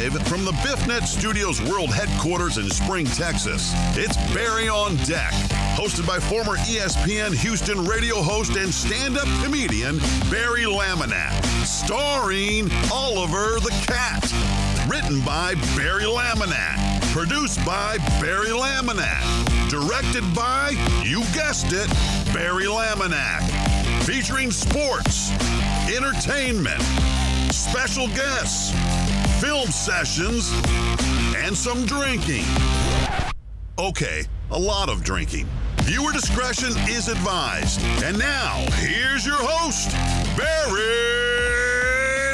Live from the BiffNet Studios World Headquarters in Spring, Texas, it's Barry on Deck, hosted by former ESPN Houston radio host and stand-up comedian Barry Laminack, starring Oliver the Cat. Written by Barry Laminack, produced by Barry Laminack, directed by, you guessed it, Barry Laminack, featuring sports, entertainment, special guests, film sessions, and some drinking. Okay, a lot of drinking. Viewer discretion is advised. And now, here's your host, Barry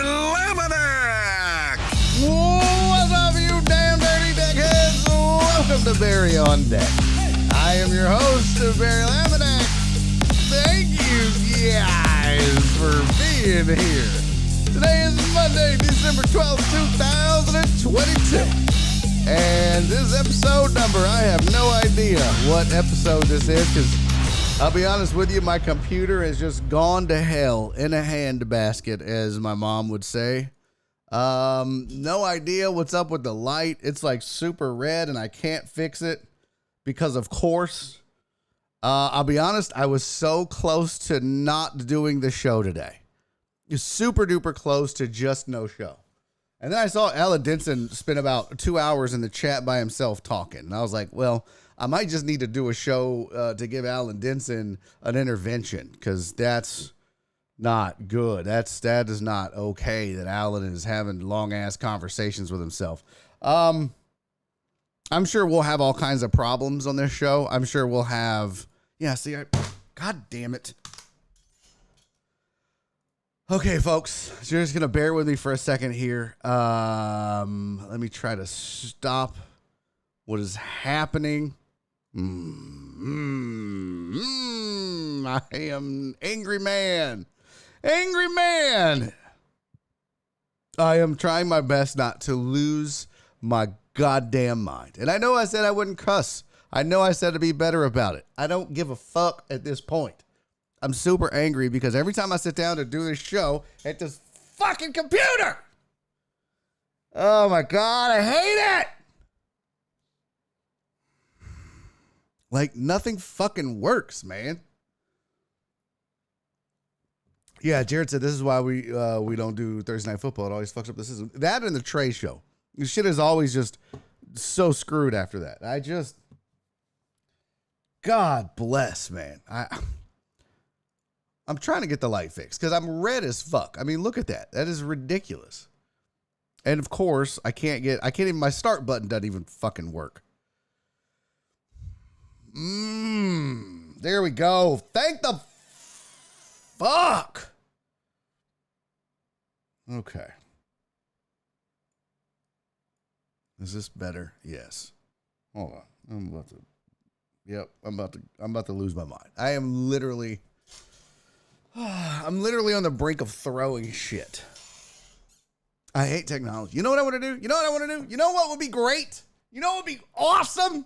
Laminack. What's up, you damn dirty deckheads? Welcome to Barry on Deck. I am your host, Barry Laminack. Thank you guys for being here. Today is Monday, December 12th, 2022. And this episode number, I have no idea what episode this is, because I'll be honest with you, my computer has just gone to hell in a handbasket, as my mom would say. No idea what's up with the light. It's like super red and I can't fix it because, of course, I'll be honest, I was so close to not doing the show today. Super duper close to just no show. And then I saw Alan Denson spend about 2 hours in the chat by himself talking. And I was like, well, I might just need to do a show to give Alan Denson an intervention, because that's not good. That is not okay that Alan is having long ass conversations with himself. I'm sure we'll have all kinds of problems on this show. I'm sure we'll have, God damn it. Okay, folks, so you're just going to bear with me for a second here. Let me try to stop what is happening. I am angry man. Angry man. I am trying my best not to lose my goddamn mind. And I know I said I wouldn't cuss. I know I said to be better about it. I don't give a fuck at this point. I'm super angry because every time I sit down to do this show at this fucking computer, oh my God, I hate it. Like, nothing fucking works, man. Yeah, Jared said this is why we don't do Thursday Night Football. It always fucks up the system. That and the Trey show. This shit is always just so screwed after that. God bless, man. I'm trying to get the light fixed because I'm red as fuck. I mean, look at that. That is ridiculous. And of course, I can't even, my start button doesn't even fucking work. There we go. Thank the fuck. Okay. Is this better? Yes. Hold on. I'm about to lose my mind. I'm literally on the brink of throwing shit. I hate technology. You know what I want to do? You know what would be great? You know what would be awesome?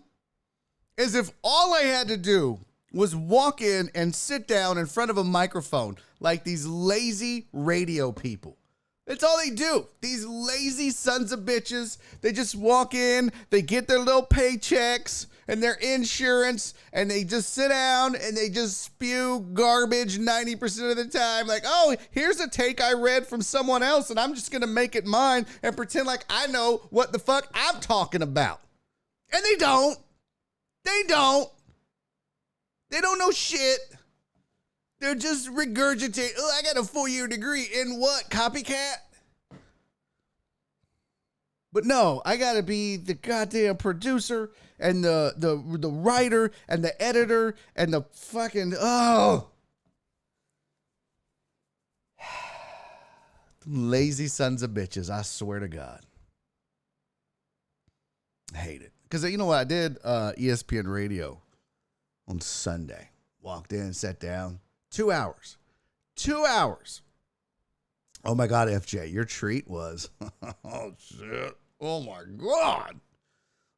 Is if all I had to do was walk in and sit down in front of a microphone like these lazy radio people. That's all they do. These lazy sons of bitches. They just walk in, they get their little paychecks and their insurance, and they just sit down and they just spew garbage 90% of the time. Like, oh, here's a take I read from someone else, and I'm just going to make it mine and pretend like I know what the fuck I'm talking about. And they don't. They don't know shit. They're just regurgitating. Oh, I got a 4-year degree in what? Copycat? But no, I got to be the goddamn producer and the writer and the editor and the fucking, lazy sons of bitches. I swear to God. I hate it. Because you know what? I did ESPN radio on Sunday. Walked in, sat down. 2 hours. 2 hours. Oh my God, FJ, your treat was, oh shit. Oh my God.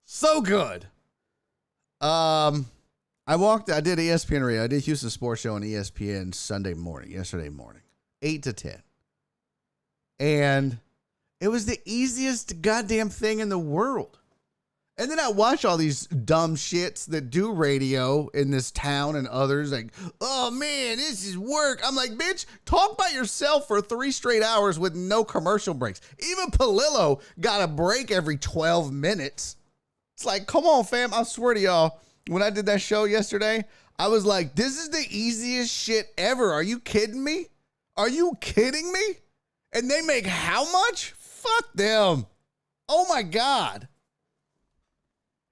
So good. I did ESPN radio. I did Houston Sports Show on ESPN yesterday morning, 8 to 10. And It was the easiest goddamn thing in the world. And then I watch all these dumb shits that do radio in this town and others like, oh man, this is work. I'm like, bitch, talk by yourself for 3 straight hours with no commercial breaks. Even Palillo got a break every 12 minutes. It's like, come on, fam. I swear to y'all, when I did that show yesterday, I was like, this is the easiest shit ever. Are you kidding me? Are you kidding me? And they make how much? Fuck them. Oh my God.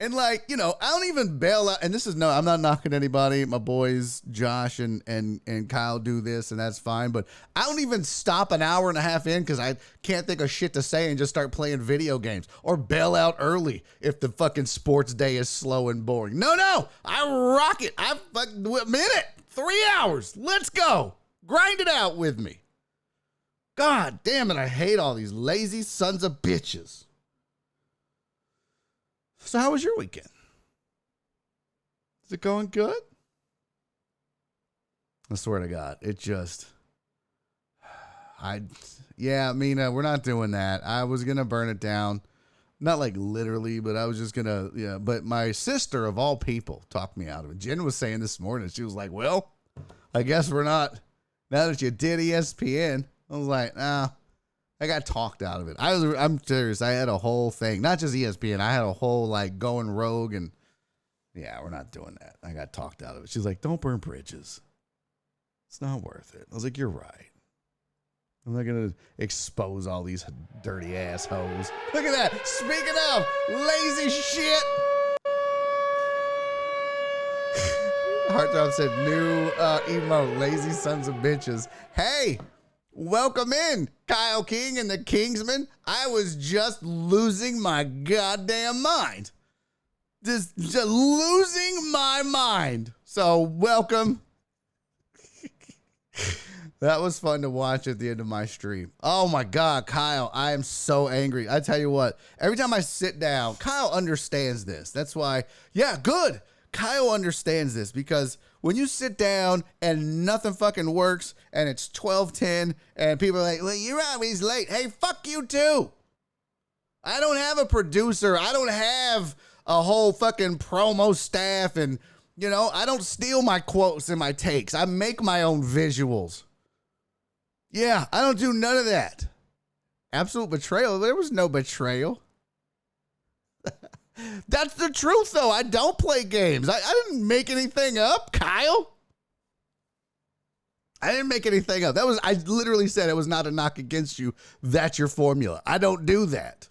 And like, you know, I don't even bail out. And this is I'm not knocking anybody. My boys, Josh and Kyle do this and that's fine. But I don't even stop an hour and a half in because I can't think of shit to say and just start playing video games or bail out early if the fucking sports day is slow and boring. No, I rock it. I fucking a minute, 3 hours. Let's go. Grind it out with me. God damn it. I hate all these lazy sons of bitches. So how was your weekend? Is it going good? I swear to God, it just, Mina, we're not doing that. I was going to burn it down. Not like literally, but I was just going to, but my sister of all people talked me out of it. Jen was saying this morning, she was like, well, I guess we're not, now that you did ESPN. I was like, nah. I got talked out of it. I'm serious. I had a whole thing, not just ESPN. I had a whole like going rogue and yeah, we're not doing that. I got talked out of it. She's like, don't burn bridges. It's not worth it. I was like, you're right. I'm not going to expose all these dirty assholes. Look at that. Speaking of lazy shit. Heartthrob said new emote, lazy sons of bitches. Hey. Welcome in, Kyle King and the Kingsman. I was just losing my goddamn mind. Just losing my mind. So welcome. That was fun to watch at the end of my stream. Oh my God, Kyle, I am so angry. I tell you what, every time I sit down, Kyle understands this. That's why, yeah, good. Kyle understands this because when you sit down and nothing fucking works and it's 12:10 and people are like, well, you're always late. Hey, fuck you too. I don't have a producer. I don't have a whole fucking promo staff and, you know, I don't steal my quotes and my takes. I make my own visuals. Yeah, I don't do none of that. Absolute betrayal. There was no betrayal. That's the truth, though. I don't play games. I didn't make anything up, Kyle. I didn't make anything up. I literally said it was not a knock against you. That's your formula. I don't do that.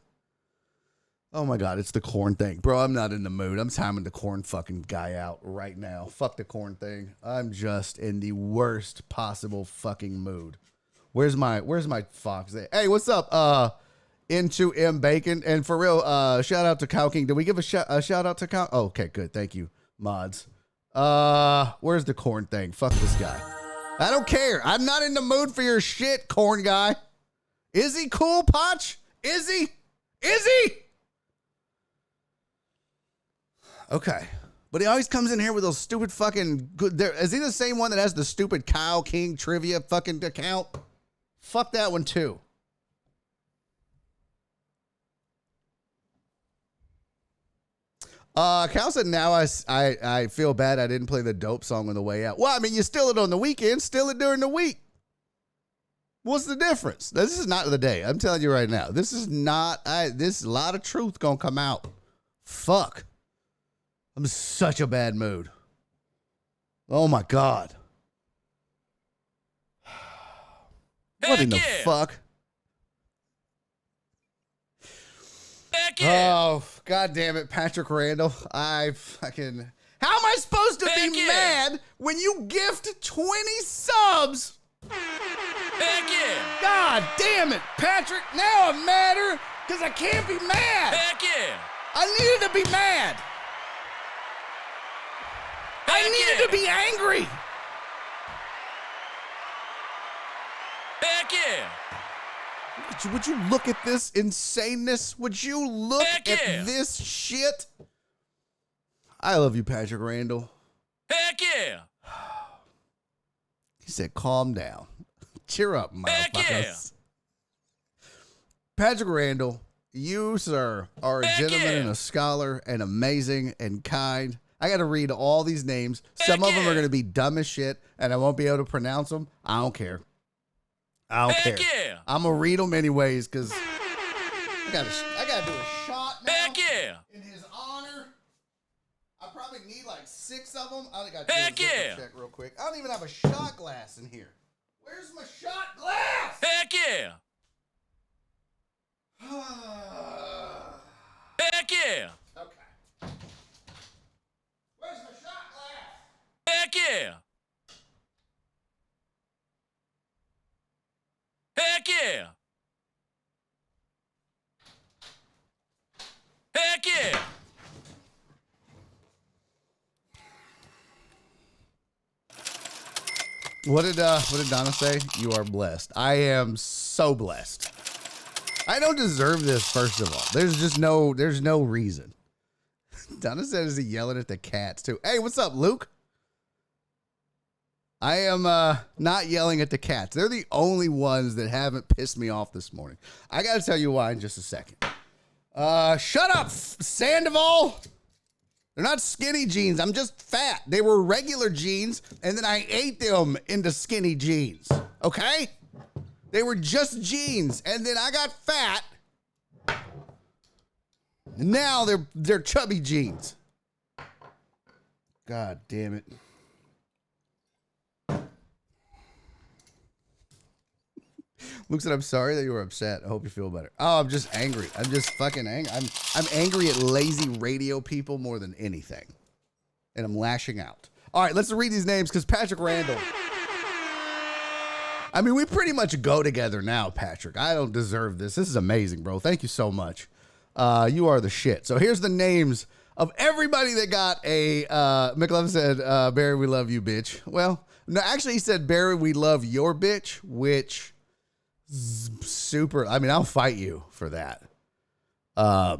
Oh my God, it's the corn thing. Bro, I'm not in the mood. I'm timing the corn fucking guy out right now. Fuck the corn thing. I'm just in the worst possible fucking mood. Where's my fox? Hey, what's up? Into M Bacon, and for real, shout out to Cow King. Did we give a shout out to Cow? Oh, okay, good, thank you, mods. Where's the corn thing? Fuck this guy. I don't care. I'm not in the mood for your shit, corn guy. Is he cool, Potch? Is he? Okay, but he always comes in here with those stupid fucking good. Is he the same one that has the stupid Cow King trivia fucking account? Fuck that one too. Cal said, now I feel bad I didn't play the dope song on the way out. Well, I mean, you steal it on the weekend, steal it during the week. What's the difference? This is not the day. I'm telling you right now. This is not, this is a lot of truth gonna come out. Fuck. I'm in such a bad mood. Oh my God. What in the fuck? Oh, God damn it, Patrick Randall. How am I supposed to be mad when you gift 20 subs? Heck yeah! God damn it, Patrick. Now I'm madder because I can't be mad. Heck yeah! I needed to be mad. I needed to be angry. Heck yeah! Would you look at this insaneness? Would you look at this shit? I love you, Patrick Randall. Heck yeah! He said, calm down. Cheer up, motherfuckers. Patrick Randall, you, sir, are a gentleman and a scholar and amazing and kind. I got to read all these names. Some of them are going to be dumb as shit, and I won't be able to pronounce them. I don't care. I don't care. Yeah. I'm going to read them anyways because I got to do a shot now in his honor. I probably need like 6 of them. I got to do a zipper check real quick. I don't even have a shot glass in here. Where's my shot glass? Heck yeah. Heck yeah. Okay. Where's my shot glass? Heck yeah. Heck yeah. Heck yeah. What did Donna say? You are blessed. I am so blessed. I don't deserve this, first of all. There's no reason. Donna said, is he yelling at the cats too? Hey, what's up, Luke? I am not yelling at the cats. They're the only ones that haven't pissed me off this morning. I got to tell you why in just a second. Shut up, Sandoval. They're not skinny jeans. I'm just fat. They were regular jeans, and then I ate them into skinny jeans. Okay? They were just jeans, and then I got fat. And now they're chubby jeans. God damn it. Luke said, I'm sorry that you were upset. I hope you feel better. Oh, I'm just angry. I'm just fucking angry. I'm angry at lazy radio people more than anything. And I'm lashing out. All right, let's read these names because Patrick Randall. I mean, we pretty much go together now, Patrick. I don't deserve this. This is amazing, bro. Thank you so much. You are the shit. So here's the names of everybody that got a, McLovin said, Barry, we love you, bitch. Well, no, actually he said, Barry, we love your bitch, which super, I mean, I'll fight you for that. But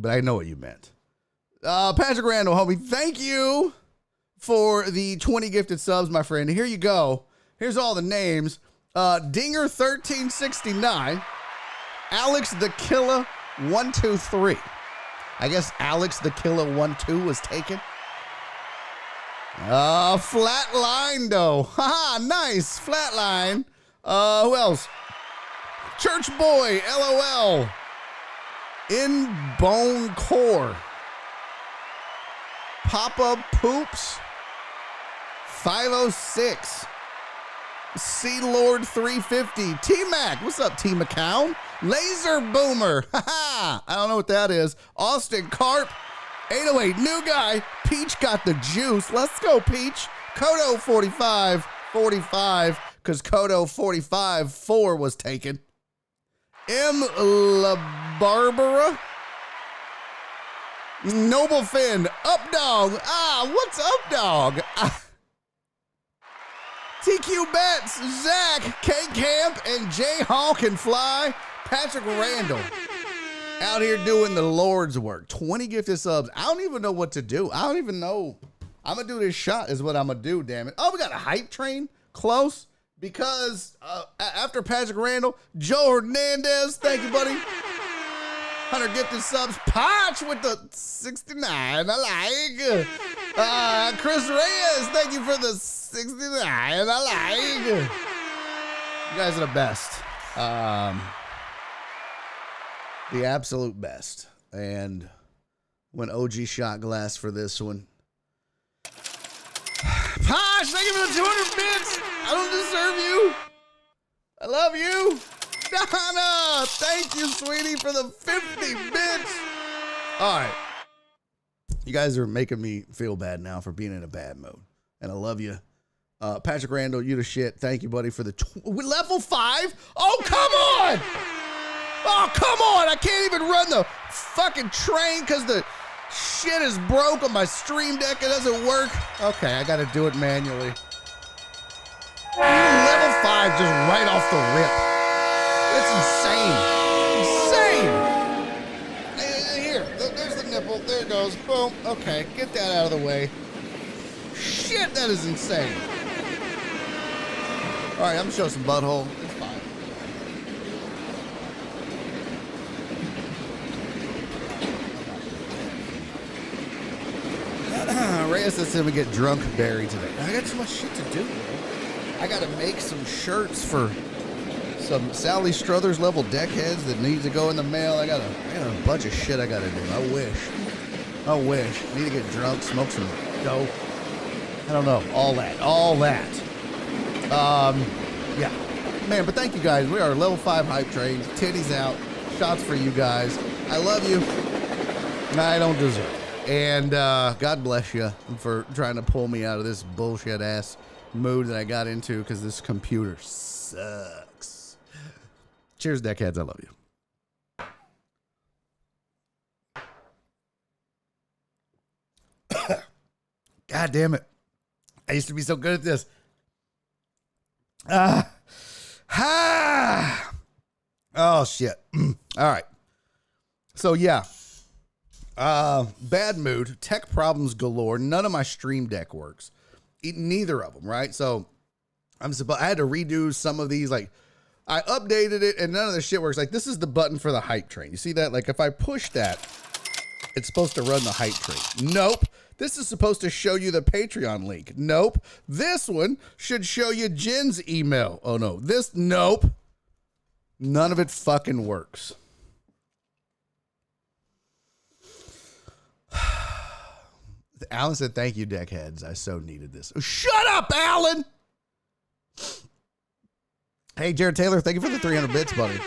I know what you meant. Patrick Randall, homie, thank you for the 20 gifted subs, my friend. Here you go. Here's all the names. Dinger 1369, Alex the Killer 123. I guess Alex the Killer 12 was taken. Flatline though. Haha, nice. Flatline. Who else? Church Boy, LOL. In Bone Core. Papa Poops. 506. Sea Lord 350. T-Mac. What's up, T McCown? Laser Boomer. Haha. I don't know what that is. Austin Carp. 808. New guy. Peach got the juice. Let's go, Peach. Kodo 45. 45. Because Kodo 45-4 was taken. M. La Barbara. Noble Finn. Up Dog. What's up, dog? TQ Bets. Zach. K Camp. And J Hawk and Fly. Patrick Randall. Out here doing the Lord's work. 20 gifted subs. I don't even know what to do. I don't even know. I'm going to do this shot is what I'm going to do, damn it. Oh, we got a hype train close. Because after Patrick Randall, Joe Hernandez, thank you, buddy. 100 gifted subs. Potch with the 69. I like. Chris Reyes, thank you for the 69. I like. You guys are the best. The absolute best. And went OG shot glass for this one. Posh, thank you for the 200 bits. I don't deserve you. I love you. Donna, thank you, sweetie, for the 50 bits. All right. You guys are making me feel bad now for being in a bad mode. And I love you. Patrick Randall, you the shit. Thank you, buddy, for the level 5. Oh, come on. Oh, come on. I can't even run the fucking train because the shit is broke on my stream deck. It doesn't work. Okay, I got to do it manually. Level 5 just right off the rip. It's insane. Insane. Here, there's the nipple. There it goes. Boom. Okay, get that out of the way. Shit, that is insane. All right, I'm going to show some butthole. It's fine. guess that's him. We get drunk Barry today. I got too much shit to do, man. I got to make some shirts for some Sally Struthers level deckheads that need to go in the mail. I got a bunch of shit I got to do. I wish. I need to get drunk, smoke some dope. I don't know. All that. Yeah. Man, but thank you guys. We are level 5 hype trains. Titties out. Shots for you guys. I love you. I don't deserve it. And God bless you for trying to pull me out of this bullshit ass mood that I got into because this computer sucks. Cheers, deckheads. I love you. God damn it. I used to be so good at this. Oh, shit. All right. So, yeah. Bad mood. Tech problems galore. None of my Stream Deck works. Neither of them, right? So, I had to redo some of these. Like, I updated it, and none of the shit works. Like, this is the button for the hype train. You see that? Like, if I push that, it's supposed to run the hype train. Nope. This is supposed to show you the Patreon link. Nope. This one should show you Jen's email. Oh, no. Nope. None of it fucking works. Alan said, thank you, deckheads. I so needed this. Oh, shut up, Alan! Hey, Jared Taylor, thank you for the 300 bits, buddy.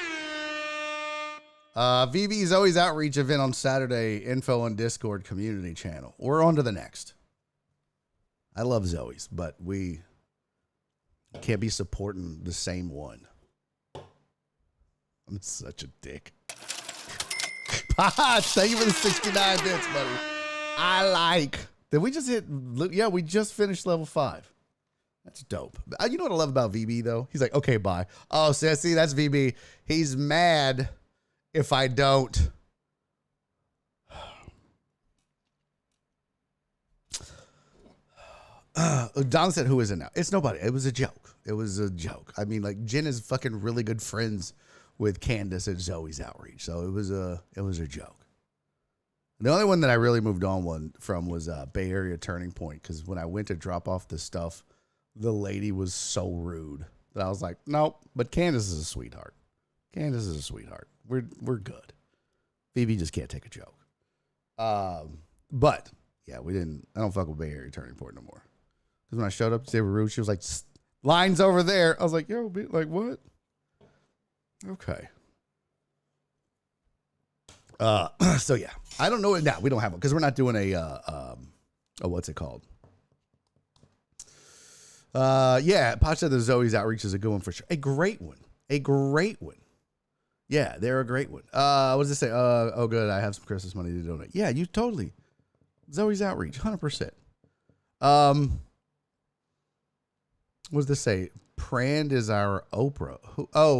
VV Zoe's outreach event on Saturday. Info on Discord community channel. We're on to the next. I love Zoe's, but we can't be supporting the same one. I'm such a dick. Thank you for the 69 bits, buddy. I like. Did we just hit? Yeah, we just finished level 5. That's dope. You know what I love about VB, though? He's like, okay, bye. Oh, see, that's VB. He's mad if I don't. Don said, who is it now? It's nobody. It was a joke. I mean, like, Jen is fucking really good friends with Candace at Zoe's outreach. So it was a joke. The only one that I really moved on from was Bay Area Turning Point, because when I went to drop off the stuff, the lady was so rude that I was like, nope. But Candace is a sweetheart. We're good. Phoebe just can't take a joke. But yeah, I don't fuck with Bay Area Turning Point no more. Because when I showed up, they were rude. She was like, lines over there. I was like, yo, like what? Okay. So yeah, I don't know. Now we don't have one because we're not doing a what's it called? Yeah, Pot said the Zoe's outreach is a good one for sure. A great one. Yeah, they're a great one. What does it say? Oh, good. I have some Christmas money to donate. Yeah, you totally. Zoe's outreach, 100%. What does this say? Prand is our Oprah.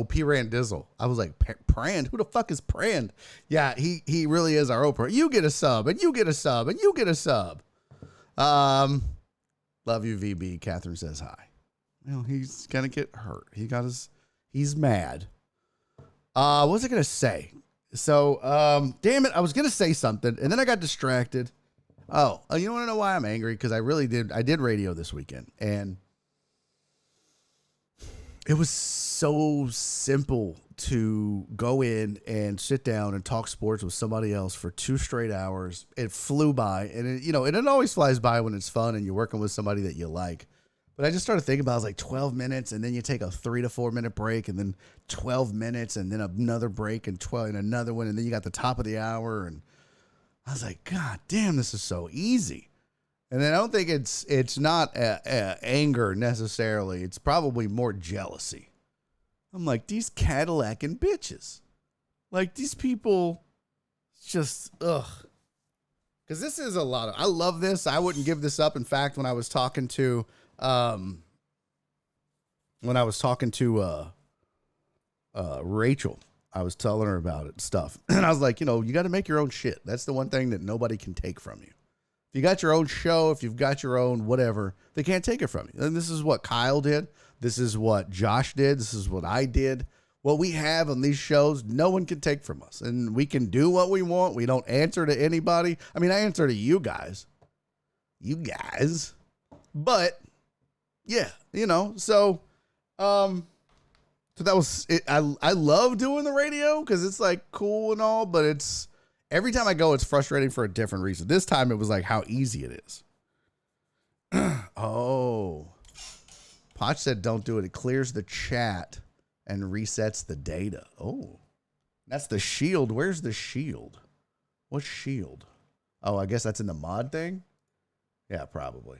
P. Randizzle. I was like, Prand? Who the fuck is Prand? Yeah, he really is our Oprah. You get a sub, and you get a sub, and you get a sub. Love you, VB. Catherine says hi. Well, he's gonna get hurt. He's mad. What was I gonna say? So, damn it, I was gonna say something, and then I got distracted. Oh, you want to know why I'm angry? Because I did radio this weekend, and it was so simple to go in and sit down and talk sports with somebody else for 2 straight hours. It flew by, and it always flies by when it's fun and you're working with somebody that you like. But I just started thinking about it was like 12 minutes, and then you take a 3 to 4 minute break, and then 12 minutes, and then another break, and another one, and then you got the top of the hour, and I was like, God damn, this is so easy. And then I don't think it's not anger necessarily. It's probably more jealousy. I'm like, these Cadillacing bitches. Like, these people just, ugh. Because this is a lot of, I love this. I wouldn't give this up. In fact, when I was talking to Rachel, I was telling her about it, stuff. And I was like, you got to make your own shit. That's the one thing that nobody can take from you. If you got your own show, if you've got your own whatever, they can't take it from you. And this is what Kyle did. This is what Josh did. This is what I did. What we have on these shows, no one can take from us. And we can do what we want. We don't answer to anybody. I mean, I answer to you guys. you guys. But yeah, so that was it. I love doing the radio because it's like cool and all, but it's every time I go, it's frustrating for a different reason. This time it was like how easy it is. Oh, Potch said don't do it. It clears the chat and resets the data. Oh, that's the shield. Where's the shield? What shield? Oh, I guess that's in the mod thing. Yeah, probably.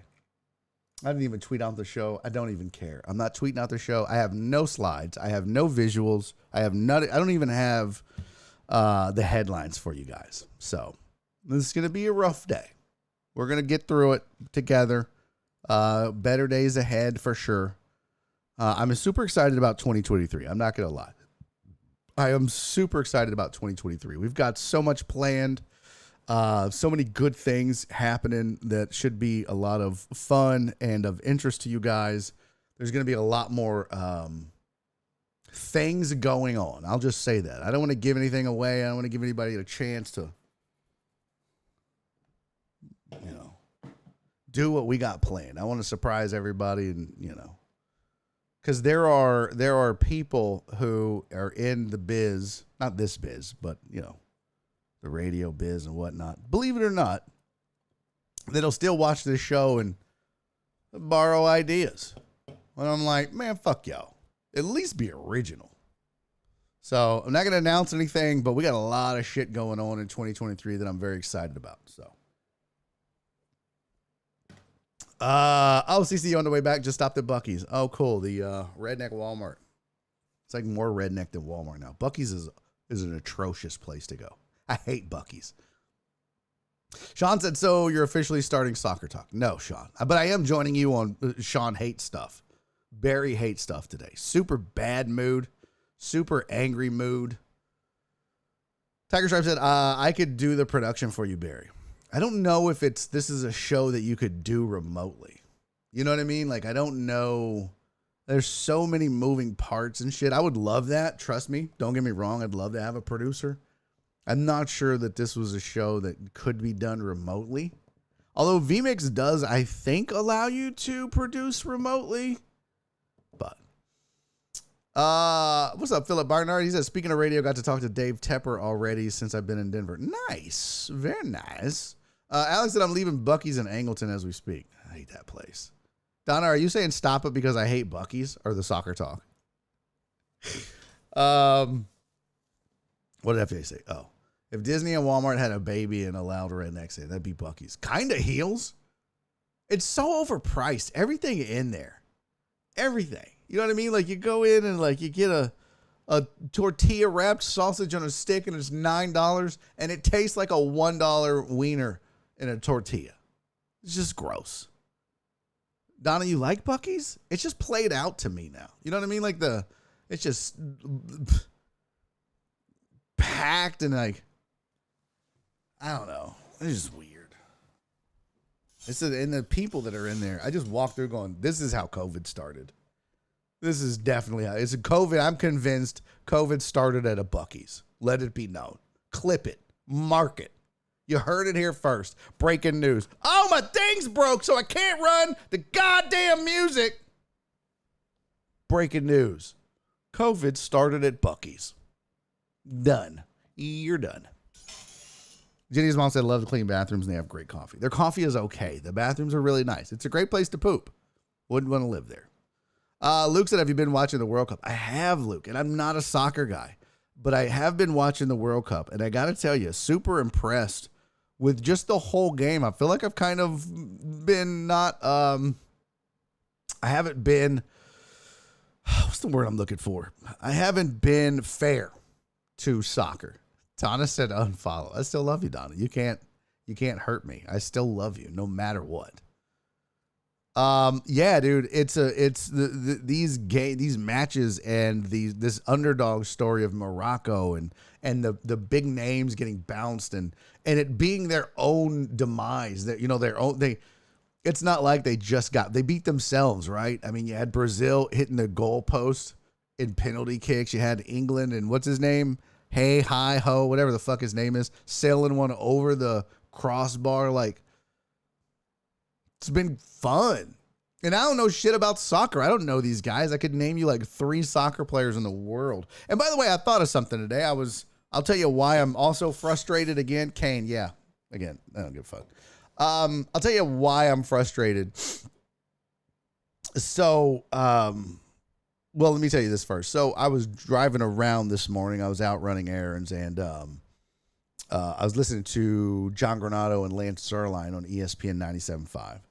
I didn't even tweet out the show. I don't even care. I'm not tweeting out the show. I have no slides. I have no visuals. I don't even have the headlines for you guys. So this is going to be a rough day. We're going to get through it together. Better days ahead for sure. I'm super excited about 2023. I'm not going to lie. I am super excited about 2023. We've got so much planned. So many good things happening that should be a lot of fun and of interest to you guys. There's going to be a lot more things going on. I'll just say that. I don't want to give anything away. I don't want to give anybody a chance to, do what we got planned. I want to surprise everybody and, because there are people who are in the biz, not this biz, but, the radio biz and whatnot, believe it or not, that'll still watch this show and borrow ideas. And I'm like, man, fuck y'all. At least be original. So I'm not going to announce anything, but we got a lot of shit going on in 2023 that I'm very excited about. So, CC on the way back, just stopped at Buc-ee's. Oh, cool. The redneck Walmart. It's like more redneck than Walmart now. Buc-ee's is an atrocious place to go. I hate Buc-ee's. Sean said, so you're officially starting Soccer Talk. No, Sean. But I am joining you on Sean hates stuff. Barry hates stuff today. Super bad mood. Super angry mood. Tiger Stripe said, I could do the production for you, Barry. I don't know if this is a show that you could do remotely. You know what I mean? Like, I don't know. There's so many moving parts and shit. I would love that. Trust me. Don't get me wrong. I'd love to have a producer. I'm not sure that this was a show that could be done remotely. Although vMix does, I think, allow you to produce remotely. But, what's up, Philip Barnard? He says, speaking of radio, got to talk to Dave Tepper already since I've been in Denver. Nice. Very nice. Alex said, I'm leaving Buc-ee's in Angleton as we speak. I hate that place. Donna, are you saying stop it because I hate Buc-ee's or the Soccer Talk? What did FJ say? Oh, if Disney and Walmart had a baby and allowed rednecks in, that'd be Buc-ee's. Kinda heels. It's so overpriced. Everything in there. Everything. You know what I mean? Like you go in and like you get a tortilla wrapped sausage on a stick and it's $9 and it tastes like a $1 wiener in a tortilla. It's just gross. Donna, you like Buc-ee's? It's just played out to me now. You know what I mean? Like it's just packed and like, I don't know. It's just weird. And the people that are in there, I just walk through going, this is how COVID started. This is definitely how it's a COVID. I'm convinced COVID started at a Buc-ee's. Let it be known. Clip it. Mark it. You heard it here first. Breaking news. Oh, my thing's broke, so I can't run the goddamn music. Breaking news. COVID started at Buc-ee's. Done. You're done. Jenny's mom said, love to clean bathrooms and they have great coffee. Their coffee is okay. The bathrooms are really nice. It's a great place to poop. Wouldn't want to live there. Luke said, have you been watching the World Cup? I have, Luke, and I'm not a soccer guy, but I have been watching the World Cup, and I got to tell you, super impressed with just the whole game. I feel like I've kind of been not, I haven't been, what's the word I'm looking for? I haven't been fair to soccer. Donna said unfollow. I still love you, Donna. You can't hurt me. I still love you no matter what. Yeah, dude, these matches and this underdog story of Morocco and the big names getting bounced and it being their own demise, that, their own, it's not like they beat themselves, right? I mean, you had Brazil hitting the goalpost in penalty kicks. You had England and what's his name? Hey, hi, ho, whatever the fuck his name is, sailing one over the crossbar. Like, It's been fun. And I don't know shit about soccer. I don't know these guys. I could name you like 3 soccer players in the world. And by the way, I thought of something today. I'll tell you why I'm also frustrated again. Kane, yeah. Again, I don't give a fuck. I'll tell you why I'm frustrated. So, well, let me tell you this first. So I was driving around this morning. I was out running errands, and I was listening to John Granado and Lance Zierlein on ESPN 97.5.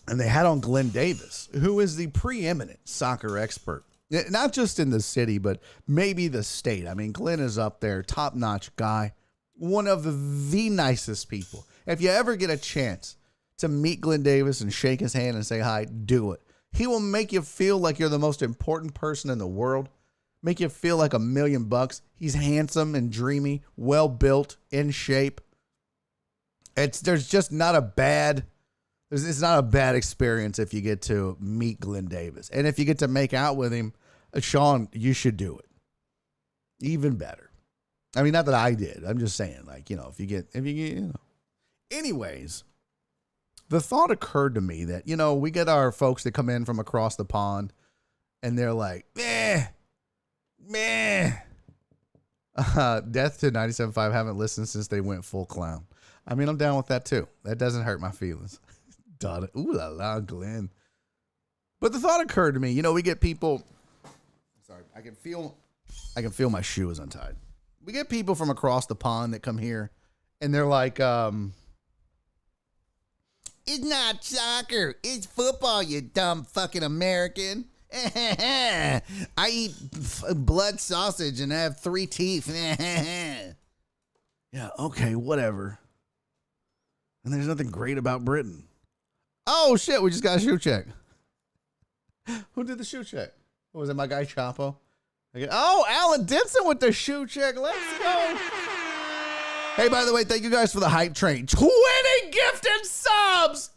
And they had on Glenn Davis, who is the preeminent soccer expert, not just in the city, but maybe the state. I mean, Glenn is up there, top-notch guy, one of the nicest people. If you ever get a chance to meet Glenn Davis and shake his hand and say hi, do it. He will make you feel like you're the most important person in the world, make you feel like $1 million. He's handsome and dreamy, well-built, in shape. There's just not a bad... It's not a bad experience if you get to meet Glenn Davis. And if you get to make out with him, Sean, you should do it. Even better. I mean, not that I did. I'm just saying, like, you know, if you get, you know. Anyways, the thought occurred to me that, you know, we get our folks that come in from across the pond and they're like, meh. Death to 97.5 haven't listened since they went full clown. I mean, I'm down with that too. That doesn't hurt my feelings. Ooh la la, Glenn. But the thought occurred to me, you know, we get people. Sorry, I can feel my shoe is untied. We get people from across the pond that come here, and they're like, "It's not soccer, it's football, you dumb fucking American." I eat blood sausage and I have 3 teeth. Yeah, okay, whatever. And there's nothing great about Britain. Oh, shit, we just got a shoe check. Who did the shoe check? What was it, my guy Chapo? Oh, Alan Denson with the shoe check. Let's go. Hey, by the way, thank you guys for the hype train. 20 gifted subs.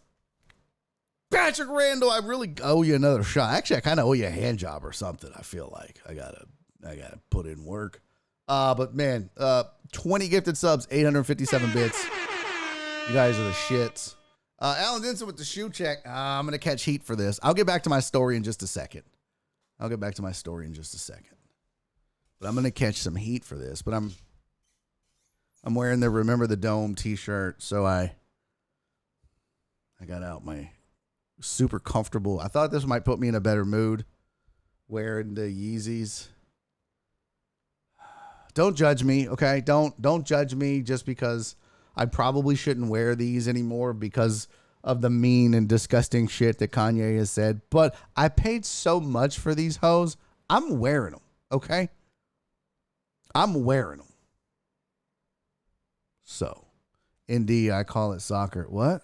Patrick Randall, I really owe you another shot. Actually, I kind of owe you a hand job or something. I feel like I gotta put in work. But man, 20 gifted subs, 857 bits. You guys are the shits. Alan Denson with the shoe check. I'm going to catch heat for this. I'll get back to my story in just a second. But I'm going to catch some heat for this. But I'm wearing the Remember the Dome t-shirt. So I got out my super comfortable. I thought this might put me in a better mood wearing the Yeezys. Don't judge me, okay? Don't judge me just because I probably shouldn't wear these anymore because of the mean and disgusting shit that Kanye has said. But I paid so much for these hoes. I'm wearing them, okay? I'm wearing them. So, ND, I call it soccer. What?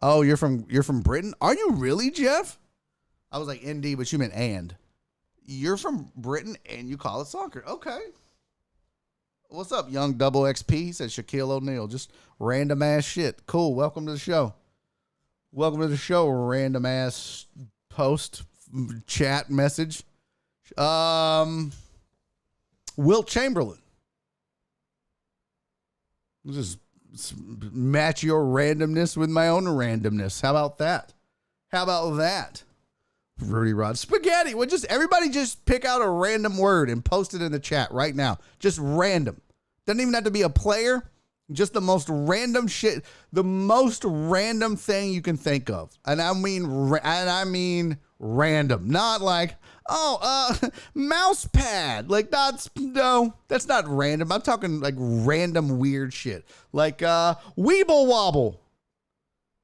Oh, you're from Britain? Are you really, Jeff? I was like ND, but you meant and. You're from Britain and you call it soccer. Okay. What's up, young double XP? Said Shaquille O'Neal. Just random ass shit. Cool. Welcome to the show. Random ass post chat message. Wilt Chamberlain. Just match your randomness with my own randomness. How about that? Rudy Rod. Spaghetti. Well, everybody just pick out a random word and post it in the chat right now. Just random. Doesn't even have to be a player. Just the most random shit. The most random thing you can think of. And I mean random. Not like, mouse pad. Like that's not random. I'm talking like random weird shit. Like Weeble Wobble.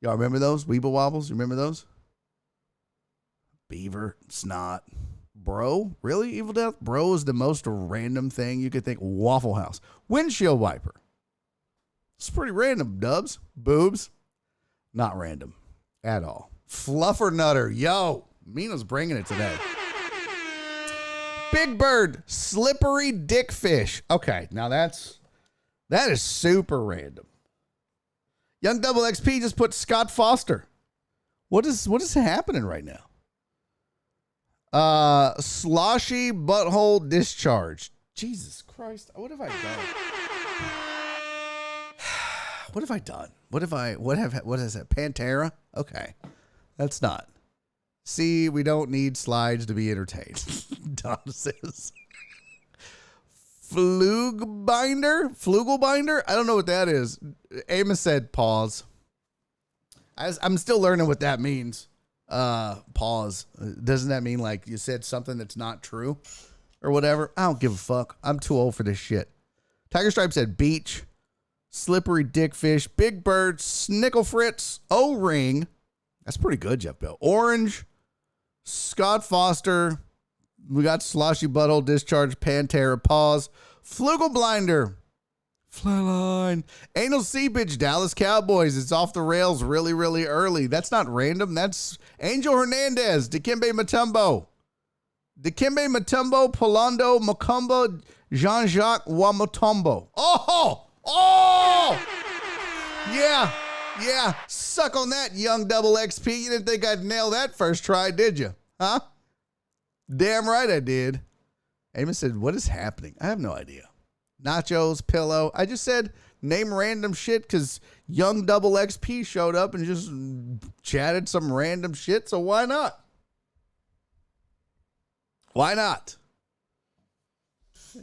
Y'all remember those? Weeble Wobbles? You remember those? Beaver, snot, bro, really? Evil Death? Bro is the most random thing you could think. Waffle House, windshield wiper. It's pretty random, Dubs. Boobs, not random at all. Fluffer Nutter, yo, Mina's bringing it today. Big Bird, slippery dick fish. Okay, now that is super random. Young Double XP just put Scott Foster. What is happening right now? Sloshy butthole discharge. Jesus Christ. What have I done? What have I done? What is that? Pantera? Okay. That's not. See, we don't need slides to be entertained. Don says. Flugelbinder? I don't know what that is. Amos said pause. I'm still learning what that means. Pause. Doesn't that mean like you said something that's not true or whatever? I don't give a fuck. I'm too old for this shit. Tiger Stripe said beach, slippery dickfish, big bird, snickle fritz, O-ring. That's pretty good, Jeff Bell. Orange, Scott Foster. We got sloshy butthole discharge, Pantera, pause, Flugelblinder, flyline, anal seepage, Dallas Cowboys. It's off the rails really, really early. That's not random. That's Angel Hernandez, Dikembe Mutombo, Polando, Macumba, Jean-Jacques Wamutombo. Yeah. Suck on that, young double XP. You didn't think I'd nail that first try, did you? Huh? Damn right I did. Amos said, what is happening? I have no idea. Nachos, pillow. I just said name random shit because young double XP showed up and just chatted some random shit. So why not? Why not?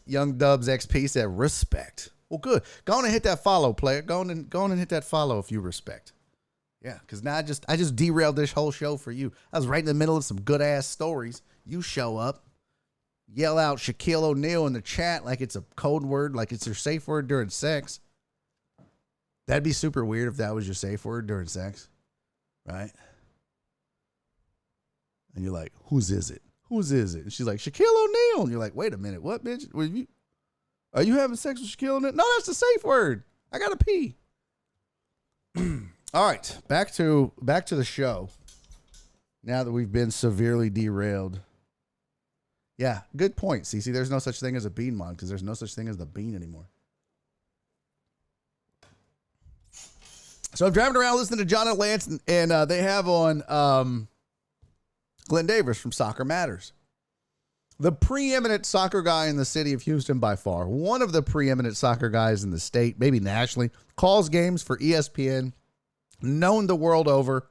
Young Dubs XP said respect. Well, good. Go on and hit that follow, player. Go on and hit that follow if you respect. Yeah, because now I just derailed this whole show for you. I was right in the middle of some good ass stories. You show up, yell out Shaquille O'Neal in the chat like it's a code word, like it's your safe word during sex. That'd be super weird if that was your safe word during sex, right? And you're like, whose is it? Whose is it? And she's like, Shaquille O'Neal. And you're like, wait a minute, what, bitch? Are you having sex with Shaquille O'Neal? No, that's the safe word. I gotta pee. All right, back to the show. Now that we've been severely derailed. Yeah, good point, Cece. There's no such thing as a bean mod because there's no such thing as the bean anymore. So I'm driving around listening to John and Lance, and they have on Glenn Davis from Soccer Matters. The preeminent soccer guy in the city of Houston by far. One of the preeminent soccer guys in the state, maybe nationally. Calls games for ESPN. Known the world over.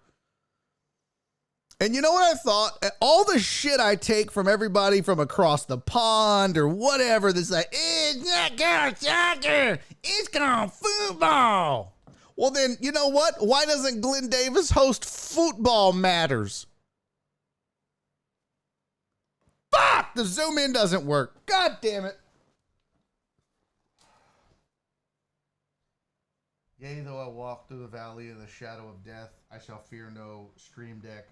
And you know what I thought? All the shit I take from everybody from across the pond or whatever, that's like, it's not called soccer, it's called football. Well then, you know what? Why doesn't Glenn Davis host Football Matters? Fuck! The zoom in doesn't work. God damn it. Yea, though I walk through the valley of the shadow of death, I shall fear no stream deck.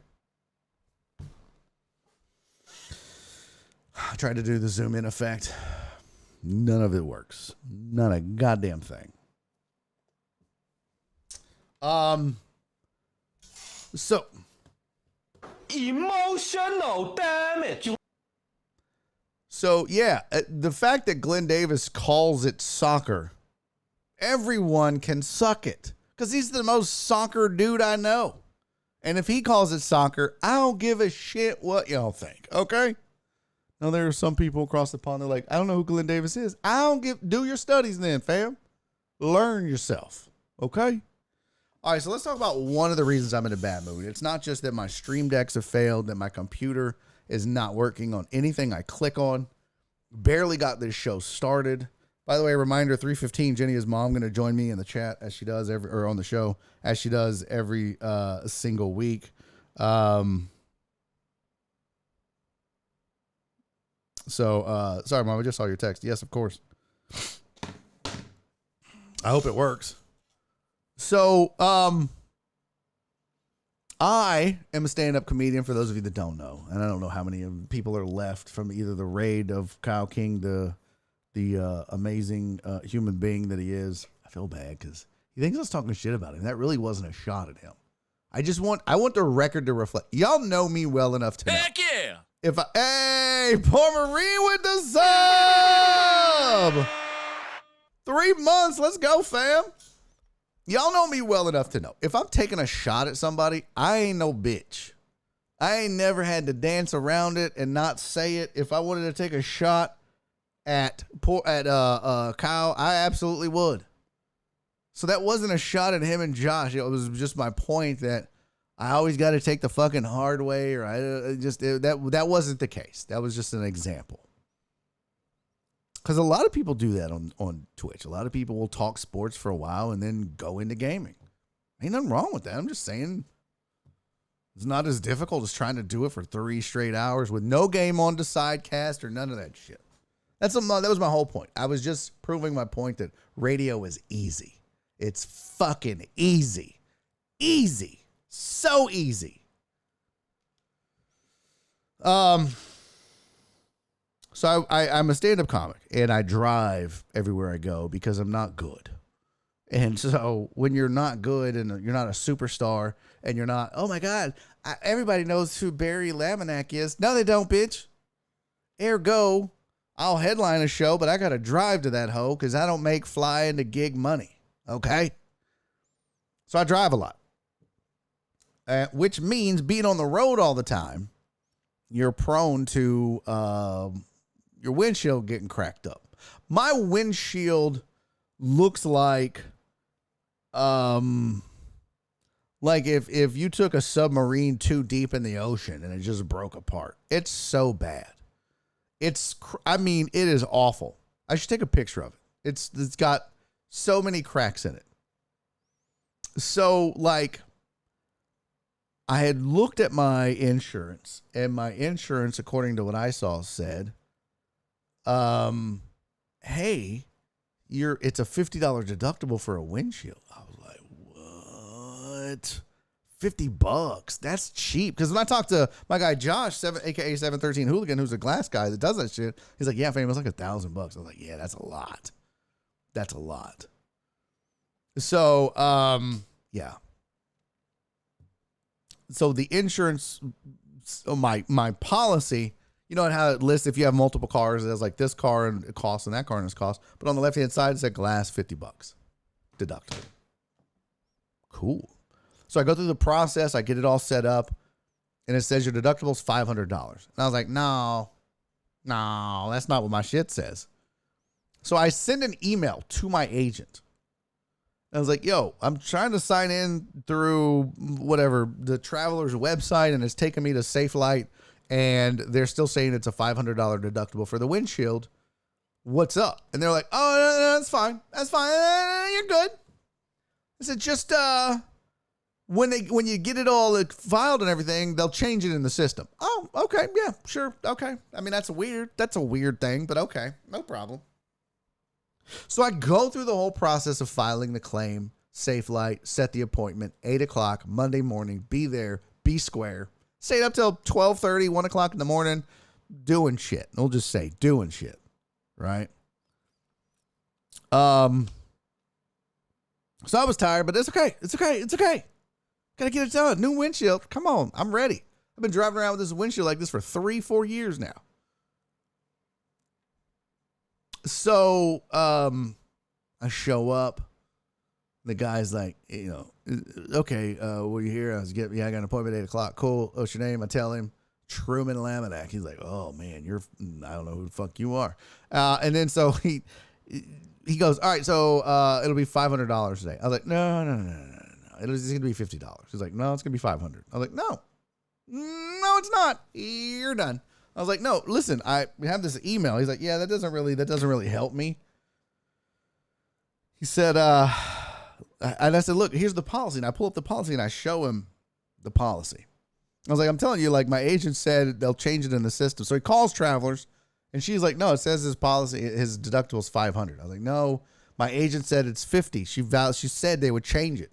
I tried to do the zoom in effect. None of it works. Not a goddamn thing. So emotional damage. So yeah, the fact that Glenn Davis calls it soccer, everyone can suck it because he's the most soccer dude I know. And if he calls it soccer, I don't give a shit what y'all think. Okay. Now there are some people across the pond. They're like, I don't know who Glenn Davis is. Do your studies then, fam. Learn yourself. Okay. All right. So let's talk about one of the reasons I'm in a bad mood. It's not just that my stream decks have failed, that my computer is not working on anything I click on. Barely got this show started. By the way, a reminder, 3:15, Jenny is mom going to join me in the chat as she does on the show, as she does every single week. Sorry, Mom, I just saw your text. Yes, of course. I hope it works. So, I am a stand-up comedian, for those of you that don't know. And I don't know how many people are left from either the raid of Kyle King, the amazing human being that he is. I feel bad because he thinks I was talking shit about him. That really wasn't a shot at him. I want the record to reflect. Y'all know me well enough to know. Heck yeah! Hey, poor Marie with the sub! 3 months, let's go, fam. Y'all know me well enough to know. If I'm taking a shot at somebody, I ain't no bitch. I ain't never had to dance around it and not say it. If I wanted to take a shot at Kyle, I absolutely would. So that wasn't a shot at him and Josh. It was just my point that I always got to take the fucking hard way, or that wasn't the case. That was just an example. Because a lot of people do that on Twitch. A lot of people will talk sports for a while and then go into gaming. Ain't nothing wrong with that. I'm just saying it's not as difficult as trying to do it for 3 straight hours with no game on the sidecast or none of that shit. That was my whole point. I was just proving my point that radio is easy. It's fucking easy. Easy. So easy. So I'm a stand-up comic, and I drive everywhere I go because I'm not good. And so when you're not good and you're not a superstar and you're not, oh my God, everybody knows who Barry Laminack is. No, they don't, bitch. Ergo, I'll headline a show, but I got to drive to that hoe because I don't make flying to gig money. Okay? So I drive a lot. Which means being on the road all the time, you're prone to your windshield getting cracked up. My windshield looks like if you took a submarine too deep in the ocean and it just broke apart. It's so bad. It is awful. I should take a picture of it. It's got so many cracks in it. So I had looked at my insurance, and my insurance, according to what I saw, said, hey, it's a $50 deductible for a windshield. I was like, what? $50? That's cheap. Because when I talked to my guy Josh, aka 713 Hooligan, who's a glass guy that does that shit, he's like, yeah, fam, it's like $1,000. I was like, yeah, that's a lot. That's a lot. So, yeah. So the insurance, my policy, you know how it lists if you have multiple cars, it has like this car and it costs and that car and it costs. But on the left-hand side, it said glass, $50 deductible. Cool. So I go through the process, I get it all set up, and it says your deductible is $500. And I was like, no, that's not what my shit says. So I send an email to my agent. I was like, yo, I'm trying to sign in through whatever, the Traveler's website, and it's taking me to SafeLight, and they're still saying it's a $500 deductible for the windshield. What's up? And they're like, oh, no, that's fine. That's fine. You're good. I said, just when you get it all filed and everything, they'll change it in the system. Oh, okay. Yeah, sure. Okay. I mean, that's a weird thing, but okay. No problem. So I go through the whole process of filing the claim, SafeLight, set the appointment, 8 o'clock, Monday morning, be there, be square. Stayed up till 12:30, 1 o'clock in the morning, doing shit. We'll just say doing shit, right? So I was tired, but it's okay. Got to get it done. New windshield. Come on, I'm ready. I've been driving around with this windshield like this for 3-4 years now. So, I show up. The guy's like, okay, were you here? I got an appointment at 8 o'clock. Cool. What's your name? I tell him, Truman Laminack. He's like, oh man, I don't know who the fuck you are. And then so he goes, all right, so, it'll be $500 today. I was like, no. It's going to be $50. He's like, no, it's going to be $500. I was like, no, it's not. You're done. I was like, no, listen, we have this email. He's like, yeah, that doesn't really help me. He said, and I said, look, here's the policy. And I pull up the policy and I show him the policy. I was like, I'm telling you, like my agent said they'll change it in the system. So he calls Travelers and she's like, no, it says his deductible is $500. I was like, no, my agent said it's $50. She said they would change it.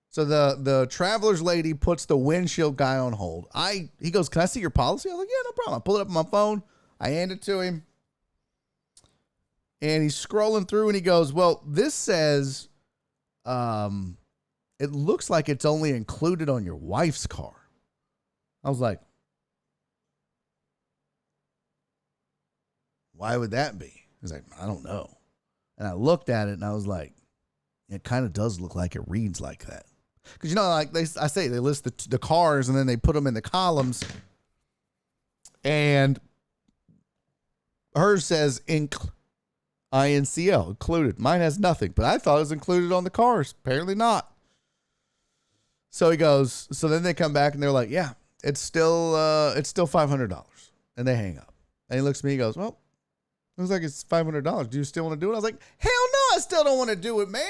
So the Travelers lady puts the windshield guy on hold. He goes, can I see your policy? I was like, yeah, no problem. I pull it up on my phone. I hand it to him. And he's scrolling through and he goes, well, this says, it looks like it's only included on your wife's car. I was like, why would that be? He's like, I don't know. And I looked at it and I was like, it kind of does look like it reads like that. Because, like they list the cars and then they put them in the columns. And hers says INCL included. Mine has nothing, but I thought it was included on the cars. Apparently not. So he goes, so then they come back and they're like, yeah, it's still $500. And they hang up. And he looks at me and goes, well, looks like it's $500. Do you still want to do it? I was like, hell no, I still don't want to do it, man.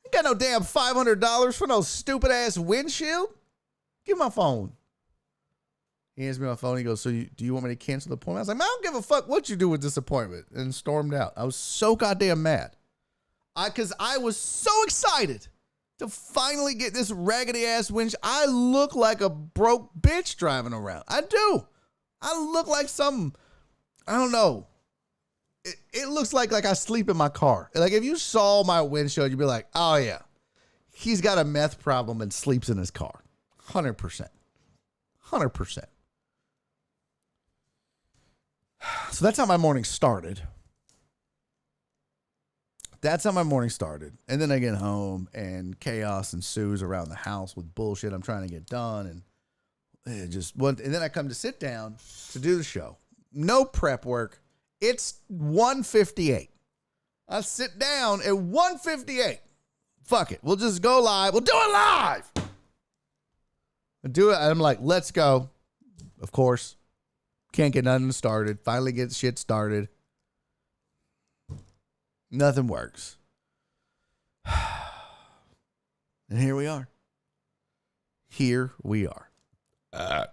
You got no damn $500 for no stupid ass windshield. Give me my phone. He hands me my phone. He goes, so do you want me to cancel the appointment? I was like, man, I don't give a fuck what you do with this appointment. And stormed out. I was so goddamn mad. Because I was so excited to finally get this raggedy ass windshield. I look like a broke bitch driving around. I do. I look like some, I don't know. It looks like I sleep in my car. Like if you saw my windshield, you'd be like, oh yeah, he's got a meth problem and sleeps in his car. 100%. 100%. So that's how my morning started. And then I get home and chaos ensues around the house with bullshit I'm trying to get done. And and then I come to sit down to do the show. No prep work. It's 1:58. I sit down at 1:58. Fuck it. We'll just go live. We'll do it live. I do it. I'm like, let's go. Of course. Can't get nothing started. Finally get shit started. Nothing works. And here we are.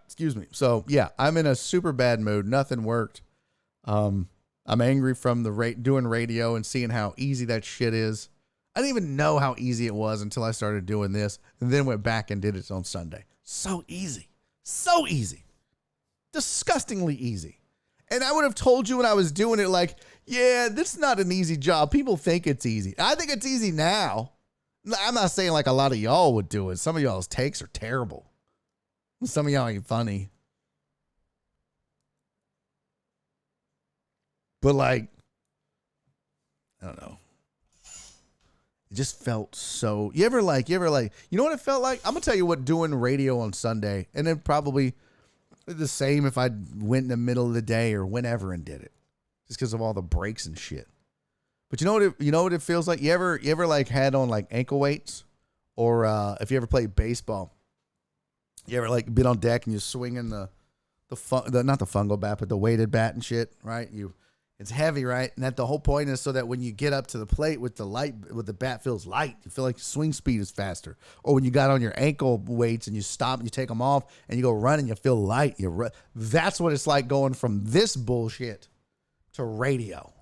Excuse me. So, yeah, I'm in a super bad mood. Nothing worked. I'm angry from doing radio and seeing how easy that shit is. I didn't even know how easy it was until I started doing this and then went back and did it on Sunday. So easy. So easy. Disgustingly easy. And I would have told you when I was doing it, like, yeah, this is not an easy job. People think it's easy. I think it's easy now. I'm not saying like a lot of y'all would do it. Some of y'all's takes are terrible. Some of y'all ain't funny. But like, I don't know. It just felt so, you ever like, you know what it felt like? I'm going to tell you what doing radio on Sunday, and then probably the same if I went in the middle of the day or whenever and did it, just because of all the breaks and shit. But you know what it feels like? You ever like had on like ankle weights, or if you ever played baseball, you ever like been on deck and you're swinging not the fungo bat, but the weighted bat and shit, right? It's heavy, right? And that the whole point is so that when you get up to the plate with the bat feels light, you feel like swing speed is faster. Or when you got on your ankle weights and you stop and you take them off and you go running, you feel light. That's what it's like going from this bullshit to radio.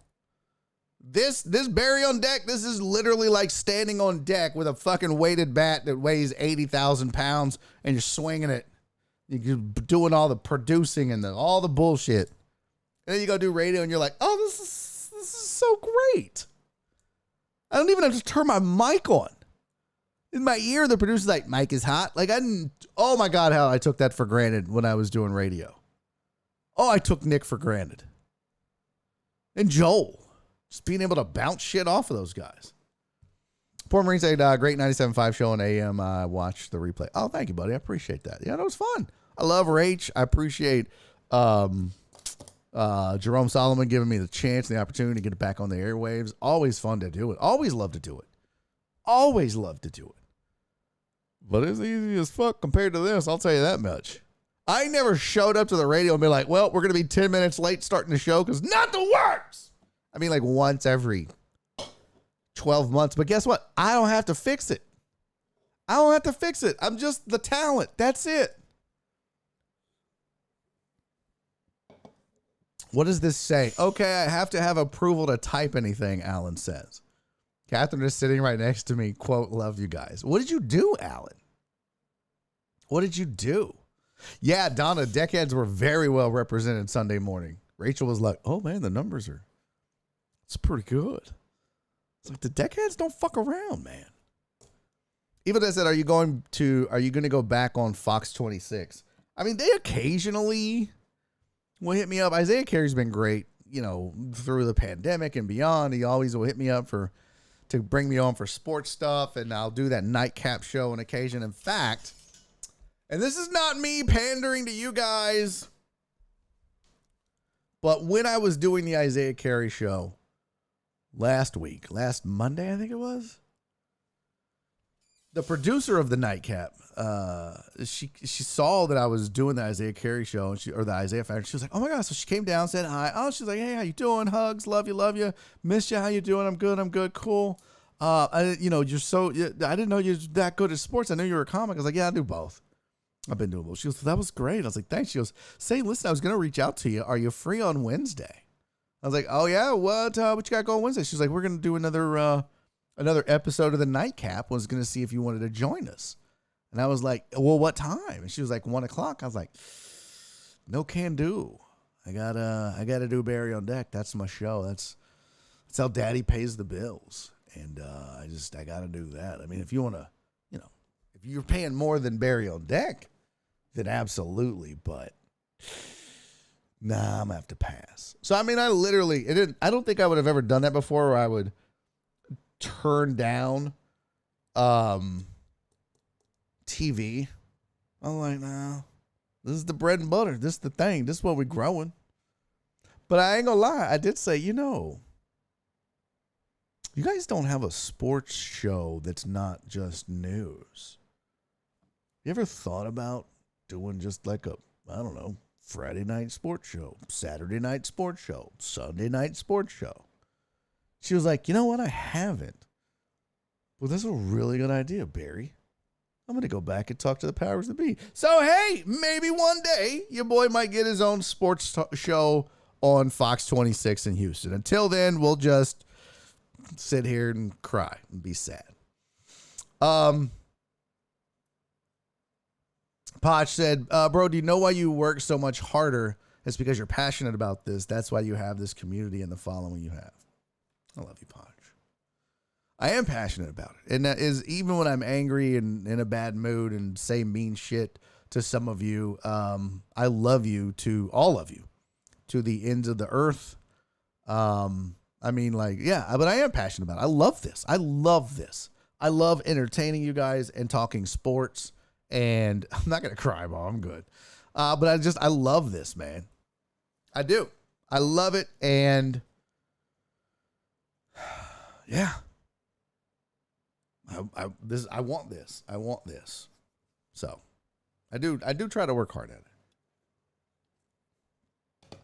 This Barry on deck, this is literally like standing on deck with a fucking weighted bat that weighs 80,000 pounds and you're swinging it. You're doing all the producing and all the bullshit. And then you go do radio and you're like, oh, this is so great. I don't even have to turn my mic on. In my ear, the producer's like, mic is hot. Like oh my God, how I took that for granted when I was doing radio. Oh, I took Nick for granted. And Joel. Just being able to bounce shit off of those guys. Poor Marine said, great 97.5 show on AM. I watched the replay. Oh, thank you, buddy. I appreciate that. Yeah, that was fun. I love Rach. I appreciate Jerome Solomon giving me the chance and the opportunity to get it back on the airwaves. Always fun to do it. Always love to do it. Always love to do it. But it's easy as fuck compared to this. I'll tell you that much. I never showed up to the radio and be like, well, we're going to be 10 minutes late starting the show because nothing works. I mean, like once every 12 months. But guess what? I don't have to fix it. I'm just the talent. That's it. What does this say? Okay, I have to have approval to type anything, Alan says. Catherine is sitting right next to me. Quote, love you guys. What did you do, Alan? What did you do? Yeah, Donna, deckheads were very well represented Sunday morning. Rachel was like, oh man, the numbers are, it's pretty good. It's like the deckheads don't fuck around, man. Even as I said, are you going to go back on Fox 26? I mean, they occasionally will hit me up. Isaiah Carey's been great, through the pandemic and beyond. He always will hit me up to bring me on for sports stuff, and I'll do that nightcap show on occasion. In fact, and this is not me pandering to you guys, but when I was doing the Isaiah Carey show, last Monday, I think it was. The producer of the Nightcap, she saw that I was doing the Isaiah Carey show, or the Isaiah Factor. She was like, "Oh my God!" So she came down, said hi. Oh, she's like, "Hey, how you doing? Hugs, love you, miss you. How you doing? I'm good, cool. I didn't know you're that good at sports. I knew you were a comic." I was like, "Yeah, I do both. I've been doing both." She goes, "That was great." I was like, "Thanks." She goes, "Say, listen, I was gonna reach out to you. Are you free on Wednesday?" I was like, "Oh yeah, what you got going Wednesday?" She's like, "We're gonna do another episode of the Nightcap. Was going to see if you wanted to join us." And I was like, "Well, what time?" And she was like, 1:00. I was like, "No can do. I gotta do Barry on Deck. That's my show. That's how Daddy pays the bills. And I gotta do that. I mean, if you want to, if you're paying more than Barry on Deck, then absolutely. But nah, I'm gonna have to pass." So I mean, I don't think I would have ever done that before, where I would turn down TV. I'm like, no, this is the bread and butter. This is the thing. This is what we're growing. But I ain't gonna lie. I did say, you guys don't have a sports show that's not just news. You ever thought about doing just like I don't know, Friday night sports show, Saturday night sports show, Sunday night sports show? She was like, "You know what? I haven't." Well, that's a really good idea, Barry. I'm going to go back and talk to the powers that be. So, hey, maybe one day your boy might get his own sports show on Fox 26 in Houston. Until then, we'll just sit here and cry and be sad. Poch said, "Bro, do you know why you work so much harder? It's because you're passionate about this. That's why you have this community and the following you have." I love you, Poch. I am passionate about it. And that is, even when I'm angry and in a bad mood and say mean shit to some of you, I love you, to all of you, to the ends of the earth. I mean, like, yeah, but I am passionate about it. I love this. I love entertaining you guys and talking sports. And I'm not going to cry, Mom. I'm good. But I love this, man. I do. I love it. And yeah. I want this. I want this. So I do try to work hard at it.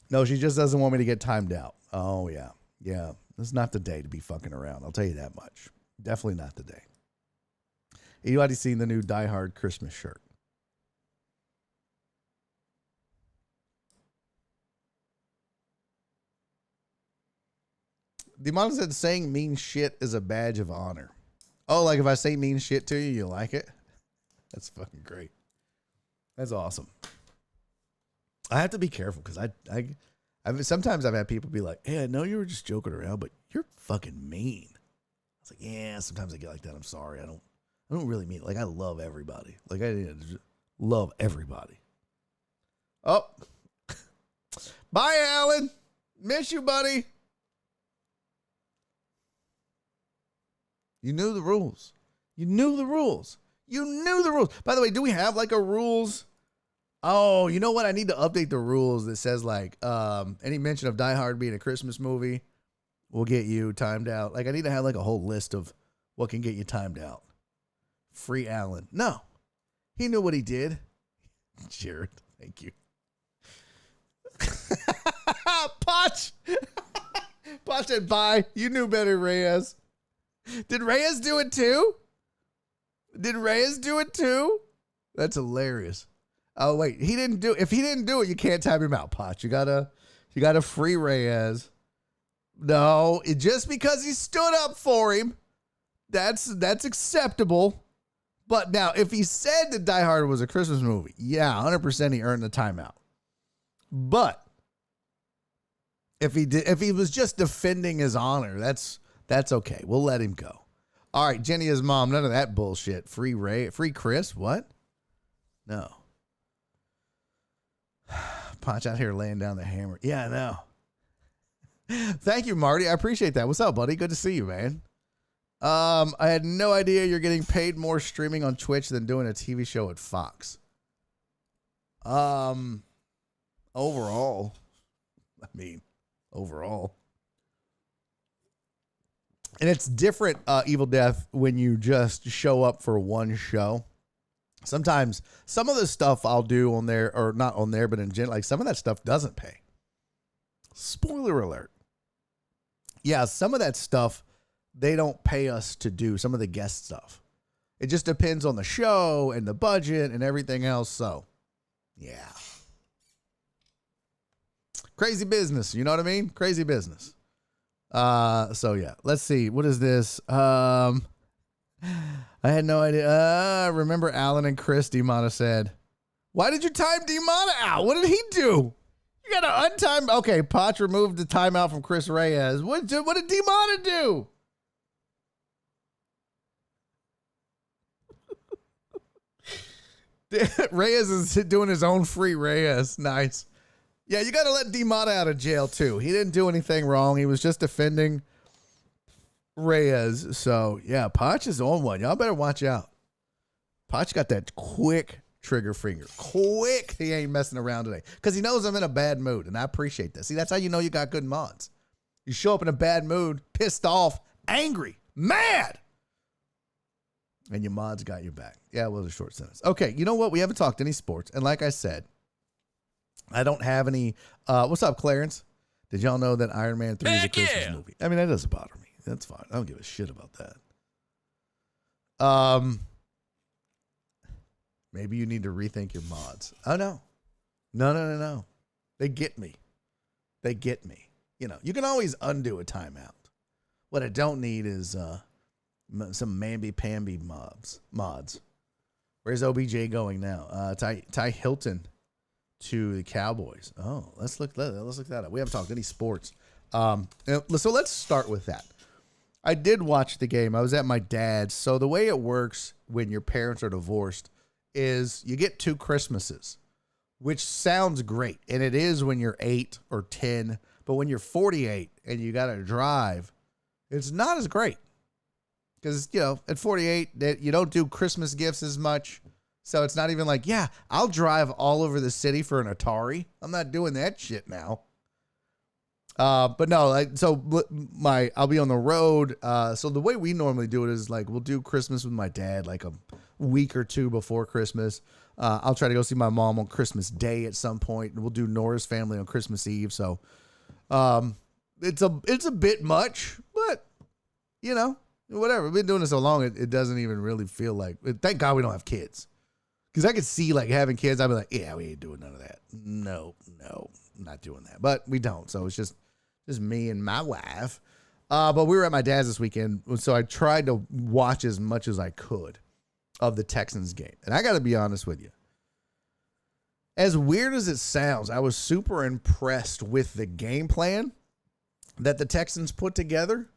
No, she just doesn't want me to get timed out. Oh yeah. Yeah. This is not the day to be fucking around. I'll tell you that much. Definitely not the day. Anybody seen the new Die Hard Christmas shirt? The model said saying mean shit is a badge of honor. Oh, like if I say mean shit to you, you like it? That's fucking great. That's awesome. I have to be careful because sometimes I've had people be like, "Hey, I know you were just joking around, but you're fucking mean." I was like, "Yeah, sometimes I get like that. I'm sorry. I don't really mean it. Like, I love everybody. Like, I love everybody." Oh, bye, Alan. Miss you, buddy. You knew the rules. You knew the rules. By the way, do we have like a rules? Oh, you know what? I need to update the rules that says like any mention of Die Hard being a Christmas movie will get you timed out. Like, I need to have like a whole list of what can get you timed out. Free Alan. No. He knew what he did. Jared, thank you. Potch. Potch said bye. You knew better, Reyes. Did Reyes do it too? That's hilarious. Oh wait, he didn't do it. If he didn't do it, you can't time him out, Potch. You gotta free Reyes. No, just because he stood up for him, that's acceptable. But now, if he said that Die Hard was a Christmas movie, yeah, 100% he earned the timeout. But if he was just defending his honor, that's okay. We'll let him go. All right, Jenny is mom. None of that bullshit. Free Chris. What? No. Punch out here laying down the hammer. Yeah, I know. Thank you, Marty. I appreciate that. What's up, buddy? Good to see you, man. I had no idea you're getting paid more streaming on Twitch than doing a TV show at Fox. Overall. And it's different, Evil Death, when you just show up for one show. Sometimes some of the stuff I'll do on there, or not on there, but in general, like some of that stuff doesn't pay. Spoiler alert. Yeah, some of that stuff, they don't pay us to do, some of the guest stuff. It just depends on the show and the budget and everything else. So, yeah. Crazy business. You know what I mean? Crazy business. So yeah, let's see. What is this? I had no idea. Remember Alan and Chris, D-Mana said. Why did you time D-Mana out? What did he do? You got to untime. Okay, Potch removed the timeout from Chris Reyes. What did D-Mana do? Reyes is doing his own free Reyes. Nice. Yeah, you got to let D-Mata out of jail, too. He didn't do anything wrong. He was just defending Reyes. So, yeah, Potch is on one. Y'all better watch out. Potch got that quick trigger finger. Quick. He ain't messing around today. Because he knows I'm in a bad mood, and I appreciate that. See, that's how you know you got good mods. You show up in a bad mood, pissed off, angry, mad. And your mods got your back. Yeah, it was a short sentence. Okay, you know what? We haven't talked any sports. And like I said, I don't have any. What's up, Clarence? Did y'all know that Iron Man 3 is a Christmas movie? I mean, that doesn't bother me. That's fine. I don't give a shit about that. Maybe you need to rethink your mods. Oh, no. No. They get me. You know, you can always undo a timeout. What I don't need is some mamby-pamby mods. Where's OBJ going now? Ty Hilton to the Cowboys. Oh, let's look that up. We haven't talked any sports. So let's start with that. I did watch the game. I was at my dad's. So the way it works when your parents are divorced is you get 2 Christmases, which sounds great. And it is when you're 8 or 10. But when you're 48 and you got to drive, it's not as great. Because, you know, at 48, you don't do Christmas gifts as much. So it's not even like, yeah, I'll drive all over the city for an Atari. I'm not doing that shit now. But no, I'll be on the road. So the way we normally do it is like, we'll do Christmas with my dad like a week or 2 before Christmas. I'll try to go see my mom on Christmas Day at some point, and we'll do Nora's family on Christmas Eve. So, it's a bit much, but you know, whatever. We've been doing this so long, it doesn't even really feel like. Thank God we don't have kids. Because I could see like having kids, I'd be like, yeah, we ain't doing none of that. No, not doing that. But we don't. So it's just me and my wife. But we were at my dad's this weekend, so I tried to watch as much as I could of the Texans game. And I got to be honest with you. As weird as it sounds, I was super impressed with the game plan that the Texans put together.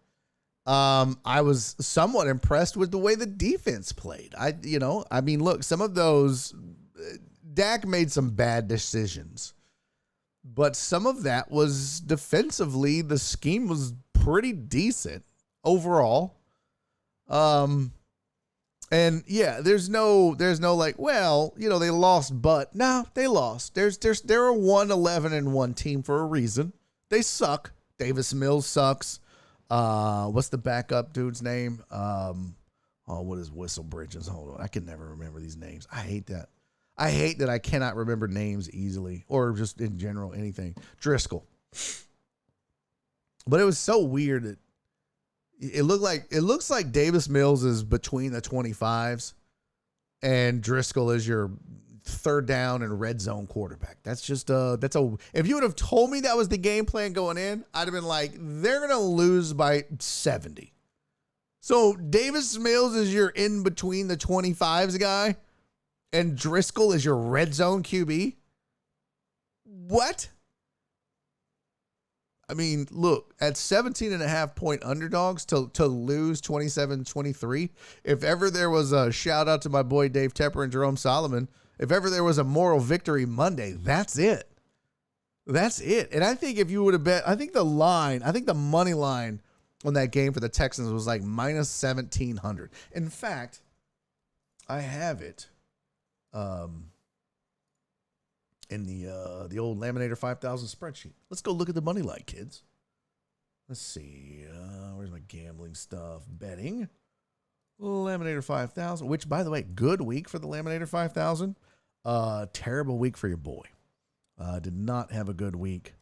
I was somewhat impressed with the way the defense played. Look, some of those, Dak made some bad decisions, but some of that was defensively, the scheme was pretty decent overall. And yeah, there's no like, well, you know, they lost, but no, they lost. They're a 1-11-1 team for a reason. They suck. Davis Mills sucks. What's the backup dude's name? What is Whistle Bridges? Hold on. I can never remember these names. I hate that. I hate that I cannot remember names easily, or just in general, anything. Driscoll. But it was so weird that it looks like Davis Mills is between the 25s and Driscoll is your 3rd down and red zone quarterback. That's just if you would have told me that was the game plan going in, I'd have been like, they're going to lose by 70. So Davis Mills is your in between the 25s guy and Driscoll is your red zone QB. What? I mean, look, at 17.5-point underdogs to lose 27-23, if ever there was a shout out to my boy Dave Tepper and Jerome Solomon, if ever there was a moral victory Monday, that's it. That's it. And I think if you would have bet, I think the money line on that game for the Texans was like minus 1,700. In fact, I have it in the old Laminator 5000 spreadsheet. Let's go look at the money line, kids. Let's see. Where's my gambling stuff. Betting. Laminator 5000, which, by the way, good week for the Laminator 5000. Terrible week for your boy. Did not have a good week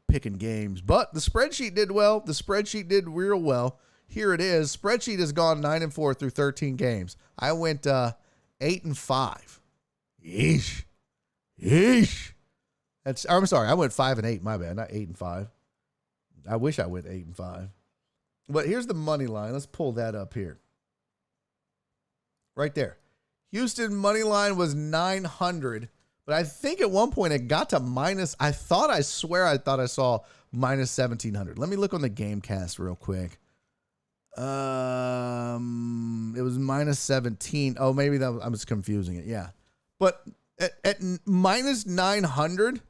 picking games, but the spreadsheet did well. The spreadsheet did real well. Here it is. Spreadsheet has gone 9-4 through 13 games. I went 8-5. Yeesh. I'm sorry. I went 5-8. My bad. Not 8-5. I wish I went 8-5. But here's the money line. Let's pull that up here. Right there. Houston money line was 900, but I think at one point it got to minus. I thought I saw minus 1700. Let me look on the game cast real quick. It was minus 17. Oh, maybe I was confusing it. Yeah. But at minus 900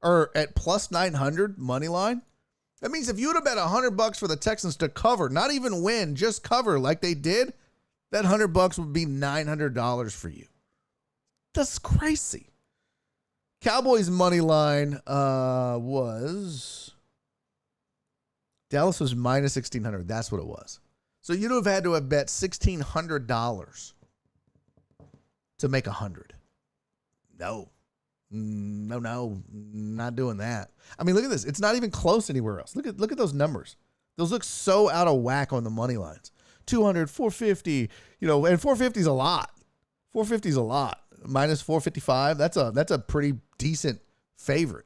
or at plus 900 money line, that means if you would have bet $100 for the Texans to cover, not even win, just cover like they did, that $100 would be $900 for you. That's crazy. Cowboys money line was Dallas was minus 1,600. That's what it was. So you'd have had to have bet $1,600 to make 100. No, not doing that. I mean, look at this. It's not even close anywhere else. Look at those numbers. Those look so out of whack on the money lines. 200, 450, and 450 is a lot. 450 is a lot. Minus 455. That's a pretty decent favorite.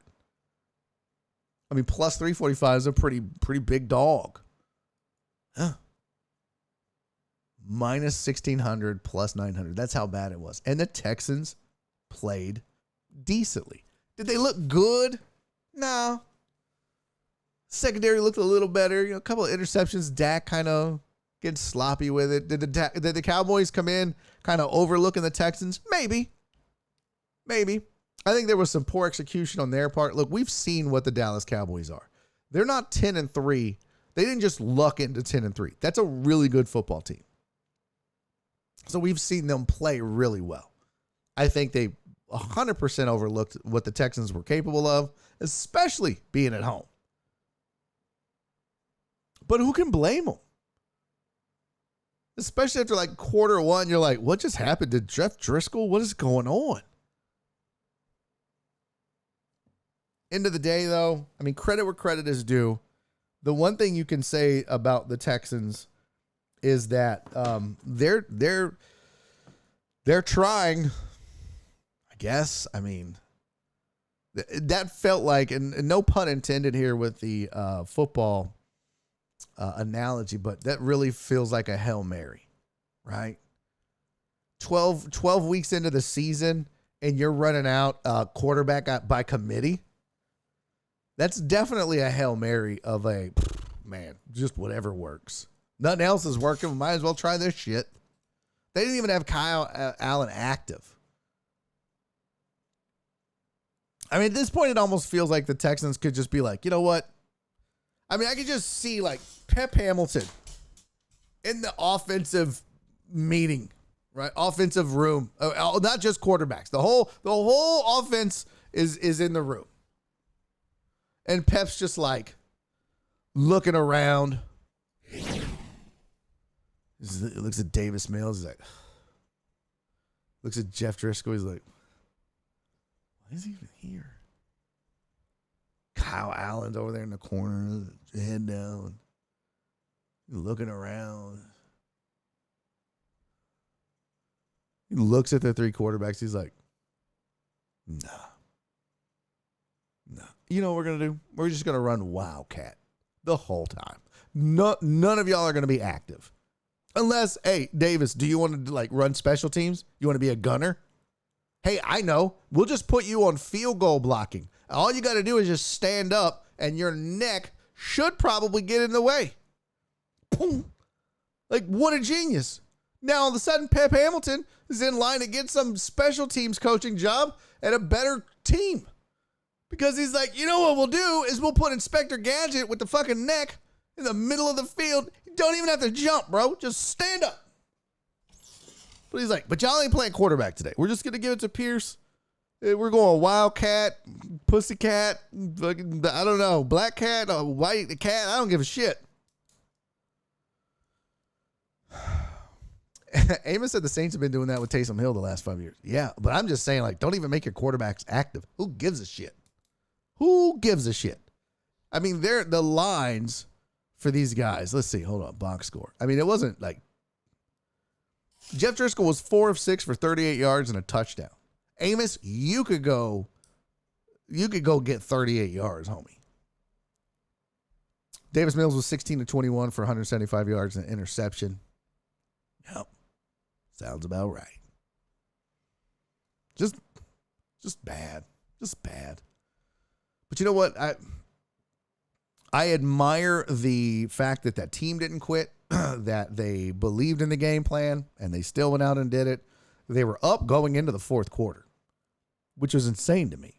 I mean, plus 345 is a pretty big dog. Huh. Minus 1,600 plus 900. That's how bad it was. And the Texans played decently. Did they look good? No. Secondary looked a little better. A couple of interceptions. Dak kind of getting sloppy with it. Did the Cowboys come in kind of overlooking the Texans? Maybe. I think there was some poor execution on their part. Look, we've seen what the Dallas Cowboys are. They're not 10-3. They didn't just luck into 10-3. That's a really good football team. So we've seen them play really well. I think they 100% overlooked what the Texans were capable of, especially being at home. But who can blame them? Especially after like quarter one, you're like, what just happened to Jeff Driscoll? What is going on? End of the day, though, I mean, credit where credit is due. The one thing you can say about the Texans is that they're trying, I guess. I mean, that felt like, and no pun intended here with the football analogy, but that really feels like a Hail Mary, right? 12 weeks into the season and you're running out quarterback by committee. That's definitely a Hail Mary of a, man, just whatever works. Nothing else is working. We might as well try this shit. They didn't even have Kyle Allen active. I mean, at this point, it almost feels like the Texans could just be like, you know what? I mean, I could just see like Pep Hamilton in the offensive meeting, right? Offensive room, not just quarterbacks. The whole offense is in the room. And Pep's just like looking around. He looks at Davis Mills. He's like, looks at Jeff Driscoll. He's like, why is he even here? Kyle Allen's over there in the corner, head down, looking around. He looks at the three quarterbacks. He's like, nah. You know what we're going to do? We're just going to run Wildcat the whole time. None of y'all are going to be active. Unless, hey, Davis, do you want to like run special teams? You want to be a gunner? Hey, I know. We'll just put you on field goal blocking. All you got to do is just stand up and your neck should probably get in the way. Boom. Like, what a genius. Now, all of a sudden, Pep Hamilton is in line to get some special teams coaching job at a better team. Because he's like, you know what we'll do is we'll put Inspector Gadget with the fucking neck in the middle of the field. You don't even have to jump, bro. Just stand up. But he's like, but y'all ain't playing quarterback today. We're just going to give it to Pierce. We're going Wildcat, Pussycat, fucking, I don't know, Black Cat, White Cat. I don't give a shit. Amos said the Saints have been doing that with Taysom Hill the last 5 years. Yeah, but I'm just saying, like, don't even make your quarterbacks active. Who gives a shit? Who gives a shit? I mean, the lines for these guys. Let's see. Hold on. Box score. I mean, it wasn't like Jeff Driscoll was 4 of 6 for 38 yards and a touchdown. Amos, you could go get 38 yards, homie. Davis Mills was 16 to 21 for 175 yards and an interception. Yep. Sounds about right. Just bad. Just bad. But you know what? I admire the fact that team didn't quit, that they believed in the game plan, and they still went out and did it. They were up going into the fourth quarter, which was insane to me.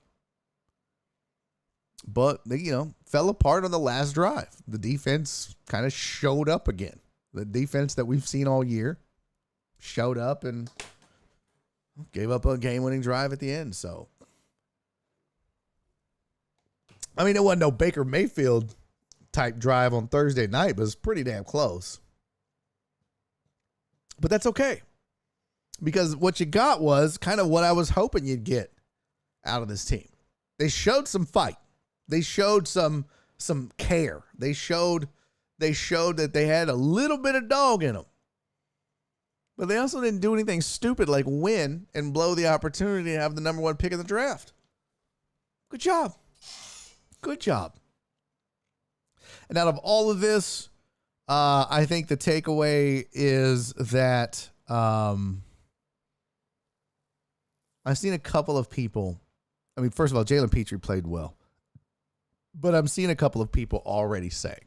But they, fell apart on the last drive. The defense kind of showed up again. The defense that we've seen all year showed up and gave up a game-winning drive at the end. So, I mean, it wasn't no Baker Mayfield type drive on Thursday night, but it's pretty damn close. But that's okay, because what you got was kind of what I was hoping you'd get out of this team. They showed some fight. They showed some care. They showed that they had a little bit of dog in them. But they also didn't do anything stupid like win and blow the opportunity to have the number 1 pick in the draft. Good job. Good job. And out of all of this, I think the takeaway is that I've seen a couple of people. I mean, first of all, Jalen Petrie played well. But I'm seeing a couple of people already saying,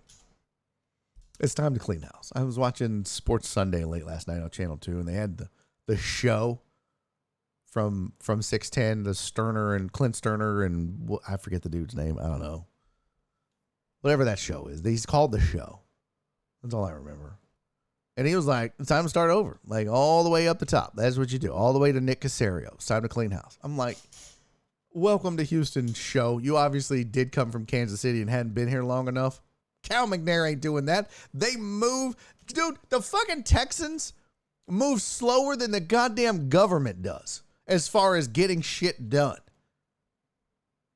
it's time to clean house. I was watching Sports Sunday late last night on Channel 2, and they had the show from 610, the Sterner and Clint Sterner, and I forget the dude's name. I don't know. Whatever that show is. He's called The Show. That's all I remember. And he was like, it's time to start over. Like, all the way up the top. That's what you do. All the way to Nick Caserio. It's time to clean house. I'm like, welcome to Houston show. You obviously did come from Kansas City and hadn't been here long enough. Cal McNair ain't doing that. They move. Dude, the fucking Texans move slower than the goddamn government does as far as getting shit done.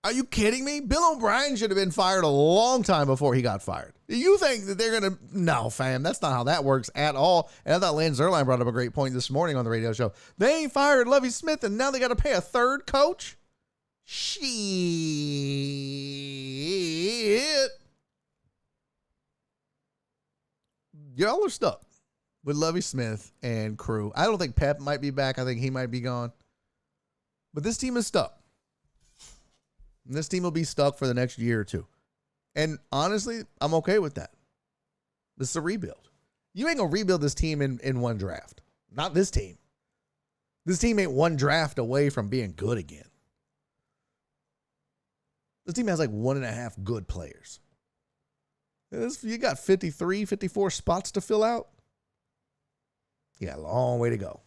Are you kidding me? Bill O'Brien should have been fired a long time before he got fired. You think that they're going to... No, fam, that's not how that works at all. And I thought Lynn Zerline brought up a great point this morning on the radio show. They ain't fired Lovie Smith, and now they got to pay a third coach? Shit. Y'all are stuck with Lovie Smith and crew. I don't think Pep might be back. I think he might be gone. But this team is stuck. And this team will be stuck for the next year or two. And honestly, I'm okay with that. This is a rebuild. You ain't going to rebuild this team in one draft. Not this team. This team ain't one draft away from being good again. This team has like 1.5 good players. You got 53, 54 spots to fill out. You got a long way to go.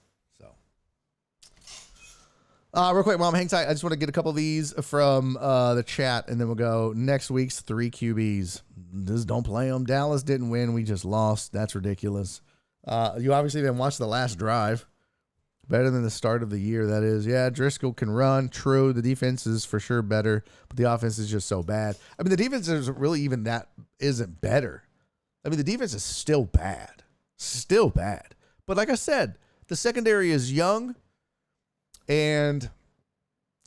So, real quick, Mom, hang tight. I just want to get a couple of these from the chat, and then we'll go next week's 3 QBs. Just don't play them. Dallas didn't win. We just lost. That's ridiculous. You obviously didn't watch the last drive. Better than the start of the year, that is. Yeah, Driscoll can run. True, the defense is for sure better, but the offense is just so bad. I mean, the defense isn't really even that isn't better. I mean, the defense is still bad. Still bad. But like I said, the secondary is young, and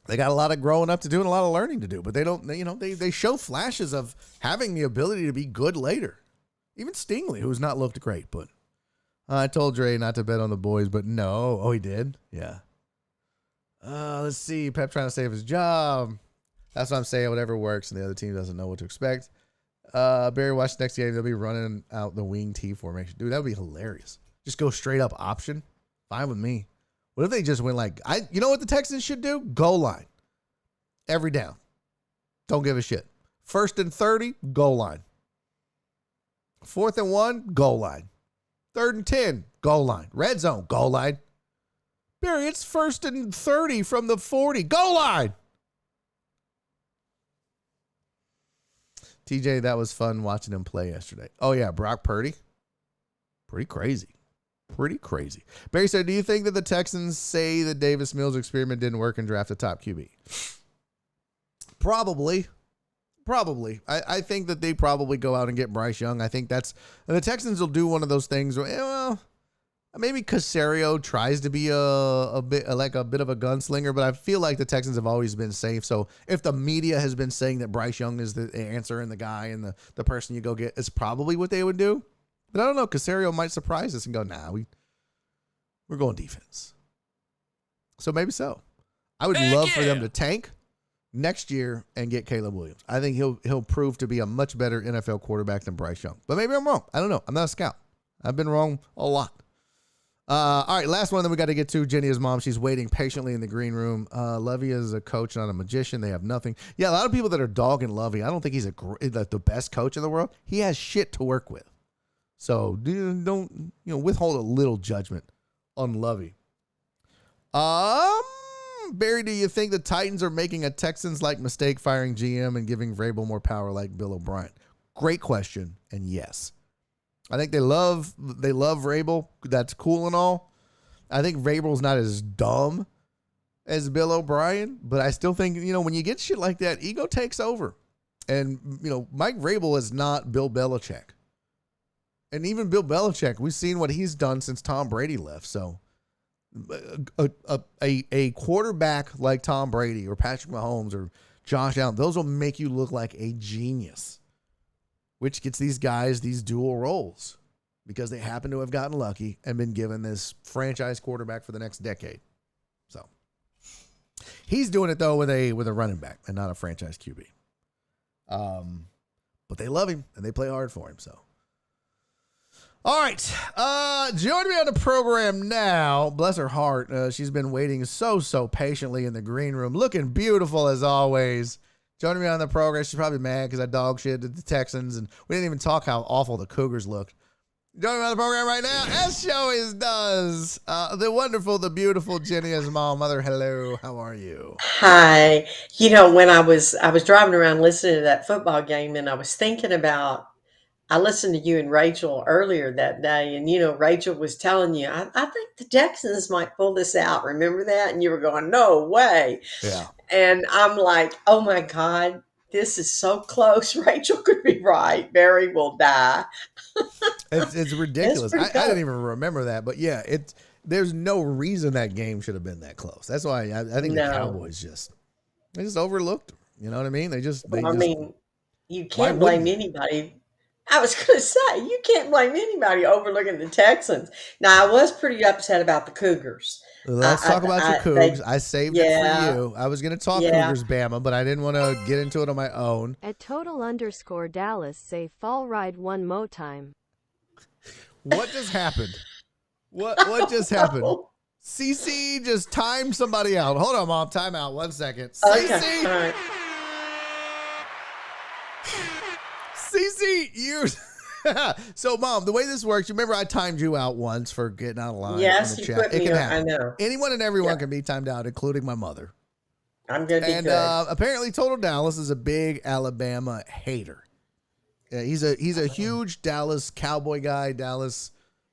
they got a lot of growing up to do and a lot of learning to do, but they don't, they show flashes of having the ability to be good later. Even Stingley, who's not looked great, but I told Dre not to bet on the boys, but no. Oh, he did? Yeah. Let's see. Pep trying to save his job. That's what I'm saying. Whatever works, and the other team doesn't know what to expect. Barry, watch the next game. They'll be running out the wing T formation. Dude, that would be hilarious. Just go straight up option. Fine with me. What if they just went like, you know what the Texans should do? Goal line. Every down. Don't give a shit. 1st and 30, goal line. 4th and 1, goal line. 3rd and 10, goal line. Red zone, goal line. Barry, it's 1st and 30 from the 40, goal line. TJ, that was fun watching him play yesterday. Oh, yeah, Brock Purdy. Pretty crazy. Pretty crazy. Barry said, do you think that the Texans say the Davis Mills experiment didn't work and draft a top QB? Probably. I think that they probably go out and get Bryce Young. I think the Texans will do one of those things where, well, maybe Caserio tries to be a bit of a gunslinger, but I feel like the Texans have always been safe. So if the media has been saying that Bryce Young is the answer and the guy and the person you go get, it's probably what they would do. But I don't know. Caserio might surprise us and go, nah, we're going defense. So maybe so. I would love for them to tank next year and get Caleb Williams. I think he'll prove to be a much better NFL quarterback than Bryce Young. But maybe I'm wrong. I don't know. I'm not a scout. I've been wrong a lot. All right, last one that we got to get to. Jenny, his mom, she's waiting patiently in the green room. Lovey is a coach, not a magician. They have nothing. Yeah, a lot of people that are dogging Lovey, I don't think he's the best coach in the world. He has shit to work with. So don't withhold a little judgment on Lovey. Barry, do you think the Titans are making a Texans-like mistake firing GM and giving Vrabel more power like Bill O'Brien? Great question, and yes. I think they love Vrabel. That's cool and all. I think Vrabel's not as dumb as Bill O'Brien, but I still think, when you get shit like that, ego takes over. And, Mike Vrabel is not Bill Belichick. And even Bill Belichick, we've seen what he's done since Tom Brady left. So a quarterback like Tom Brady or Patrick Mahomes or Josh Allen, those will make you look like a genius, which gets these guys these dual roles because they happen to have gotten lucky and been given this franchise quarterback for the next decade. So he's doing it though with a running back and not a franchise QB. But they love him and they play hard for him. So. All right, joining me on the program now, bless her heart, she's been waiting so patiently in the green room, looking beautiful as always. Joining me on the program, she's probably mad because I dog shit to the Texans, and we didn't even talk how awful the Cougars looked. Joining me on the program right now, as she always does, the wonderful, the beautiful Jenny as mom. Mother, hello, how are you? Hi. When I was driving around listening to that football game, and I was thinking about, I listened to you and Rachel earlier that day, and Rachel was telling you, I think the Texans might pull this out. Remember that? And you were going, no way. Yeah. And I'm like, oh my God, this is so close. Rachel could be right. Barry will die. It's ridiculous. I didn't even remember that, but yeah, there's no reason that game should have been that close. That's why I think the Cowboys just overlooked them. You know what I mean? You can't blame anybody. I was going to say, you can't blame anybody overlooking the Texans. Now, I was pretty upset about the Cougars. Let's talk about your Cougs. I saved it for you. I was going to talk Cougars, Bama, but I didn't want to get into it on my own. At @total_Dallas say fall ride one mo time. What just happened? What just happened? CC just timed somebody out. Hold on, Mom. Time out. 1 second. Okay. CC. All right. CC, you. So, Mom, the way this works, you remember I timed you out once for getting out of line. Yes, in the you chat. put It me can on. happen. I know. Anyone and everyone can be timed out, including my mother. I'm going to be And good. apparently, Total Dallas is a big Alabama hater. Yeah, he's a huge Dallas Cowboy guy, Dallas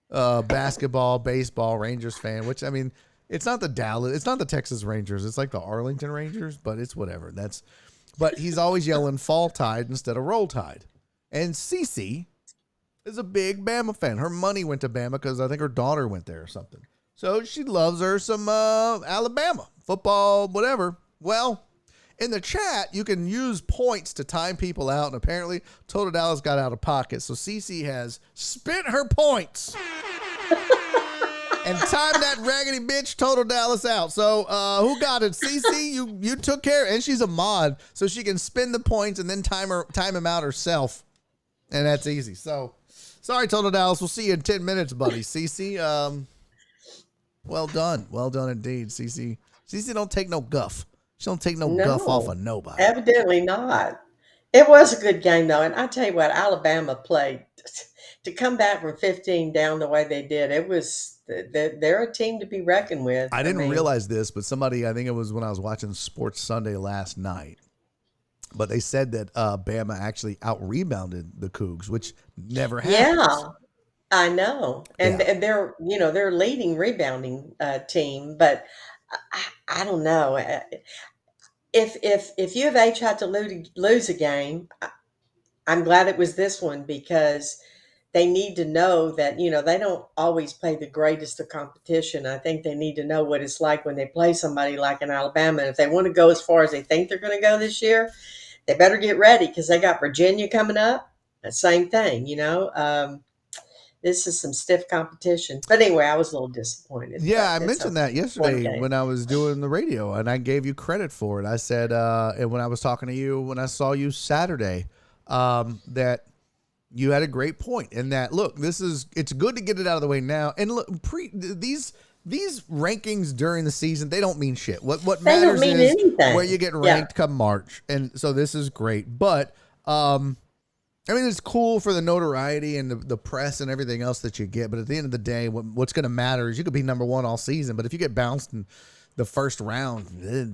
basketball, baseball, Rangers fan. Which it's not the Texas Rangers. It's like the Arlington Rangers, but it's whatever. But he's always yelling "Fall Tide" instead of "Roll Tide." And Cece is a big Bama fan. Her money went to Bama because I think her daughter went there or something. So she loves her some Alabama football, whatever. Well, in the chat, you can use points to time people out, and apparently Total Dallas got out of pocket. So Cece has spent her points and timed that raggedy bitch Total Dallas out. So who got it? Cece, you took care, and she's a mod, so she can spend the points and then time him out herself. And that's easy. So, sorry, Total Dallas. We'll see you in 10 minutes, buddy. CC, well done. Well done indeed, CC. CC don't take no guff. She don't take no guff off of nobody. Evidently not. It was a good game, though. And I tell you what, Alabama played to come back from 15 down the way they did. They're a team to be reckoned with. I didn't realize this, but somebody, I think it was when I was watching Sports Sunday last night, but they said that Bama actually out-rebounded the Cougs, which never happens. Yeah. I know, and Yeah. they're leading rebounding team, but I don't know. If U of H had to lose a game, I'm glad it was this one because they need to know that they don't always play the greatest of competition. I think they need to know what it's like when they play somebody like in Alabama. And if they want to go as far as they think they're going to go this year, they better get ready because they got Virginia coming up. Same thing. This is some stiff competition. But anyway, I was a little disappointed, Yeah, but I it's mentioned okay. that One yesterday game. when I was doing the radio, and I gave you credit for it. I said, and when I was talking to you, when I saw you Saturday, that you had a great point in that. Look, it's good to get it out of the way now. And look, these rankings during the season, they don't mean shit. What They don't matters mean is where you anything. get Yeah, ranked come March, and so this is great. But I mean, it's cool for the notoriety and the press and everything else that you get. But at the end of the day, what's going to matter is you could be number one all season. But if you get bounced in the first round,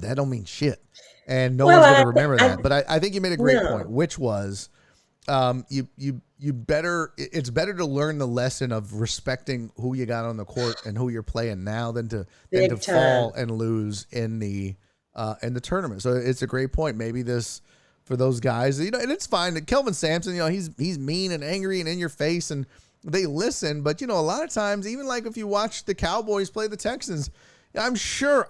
that don't mean shit. And no well, one's going to remember that. But I think you made a great point, no, which was you better, it's better to learn the lesson of respecting who you got on the court and who you're playing now than to big fall time. and lose in the tournament. So it's a great point. Maybe this for those guys, and it's fine. Kelvin Sampson, he's mean and angry and in your face, and they listen. But a lot of times, even like if you watch the Cowboys play the Texans, I'm sure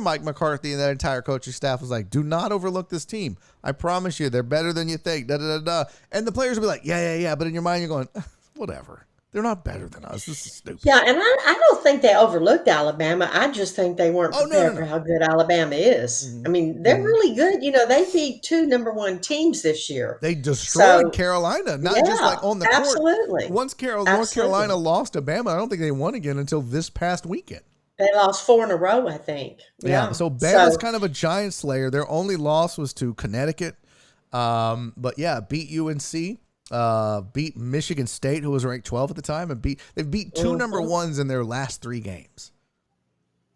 Mike McCarthy and that entire coaching staff was like, do not overlook this team. I promise you, they're better than you think. Da da da da. And the players will be like, yeah. But in your mind, you're going, whatever. They're not better than us. This is stupid. Yeah, and I don't think they overlooked Alabama. I just think they weren't Oh no, no, prepared for no. how good Alabama is. I mean, they're Mm-hmm. really good. They beat two number one teams this year. They destroyed So, Carolina, not just yeah, like on the court. absolutely. Once North Carolina Absolutely. lost to Bama, I don't think they won again until this past weekend. They lost four in a row, I think. Yeah, Yeah. so Bama's So, kind of a giant slayer. Their only loss was to Connecticut. But yeah, beat UNC, beat Michigan State, who was ranked 12 at the time, and they've beat two number mhm. ones in their last three games.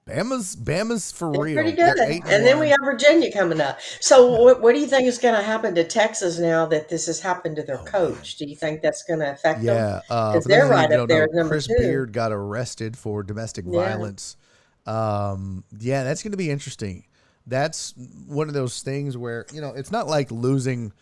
Bama's for They're pretty real. good. They're 8 And then we 1. have Virginia coming up. So, what do you think is going to happen to Texas now that this has happened to their Oh man. coach? Do you think that's going to affect them? Yeah. Because For those they're of you right who up don't there know, as number Chris two. Beard got arrested for domestic Yeah. violence. Yeah, that's going to be interesting. That's one of those things where, it's not like losing.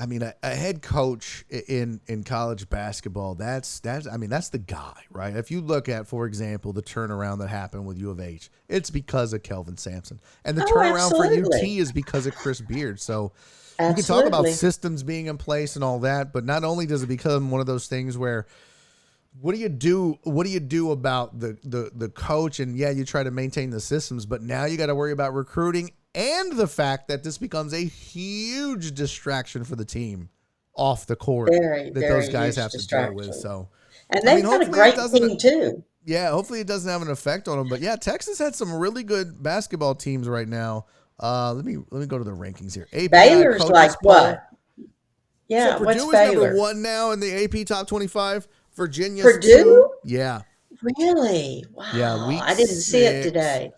I mean, a head coach in college basketball, that's the guy, right? If you look at, for example, the turnaround that happened with U of H, it's because of Kelvin Sampson. And the Oh, turnaround for UT absolutely. is because of Chris Beard. So you can talk about Absolutely. systems being in place and all that, but not only does it become one of those things where what do you do? What do you do about the coach? And yeah, you try to maintain the systems, but now you got to worry about recruiting and the fact that this becomes a huge distraction for the team off the court Very, that those very guys huge have to deal with. distraction. So, And I mean, they've got a hopefully it great doesn't. team, too. Yeah, hopefully it doesn't have an effect on them. But yeah, Texas had some really good basketball teams right now. Let me go to the rankings here. API Baylor's coaches like what? poll. So Yeah, what's Purdue is number Baylor? 1 now in the AP top 25. Virginia's Purdue? 2. Yeah. Really? Yeah, Wow. week I didn't see it 6. today.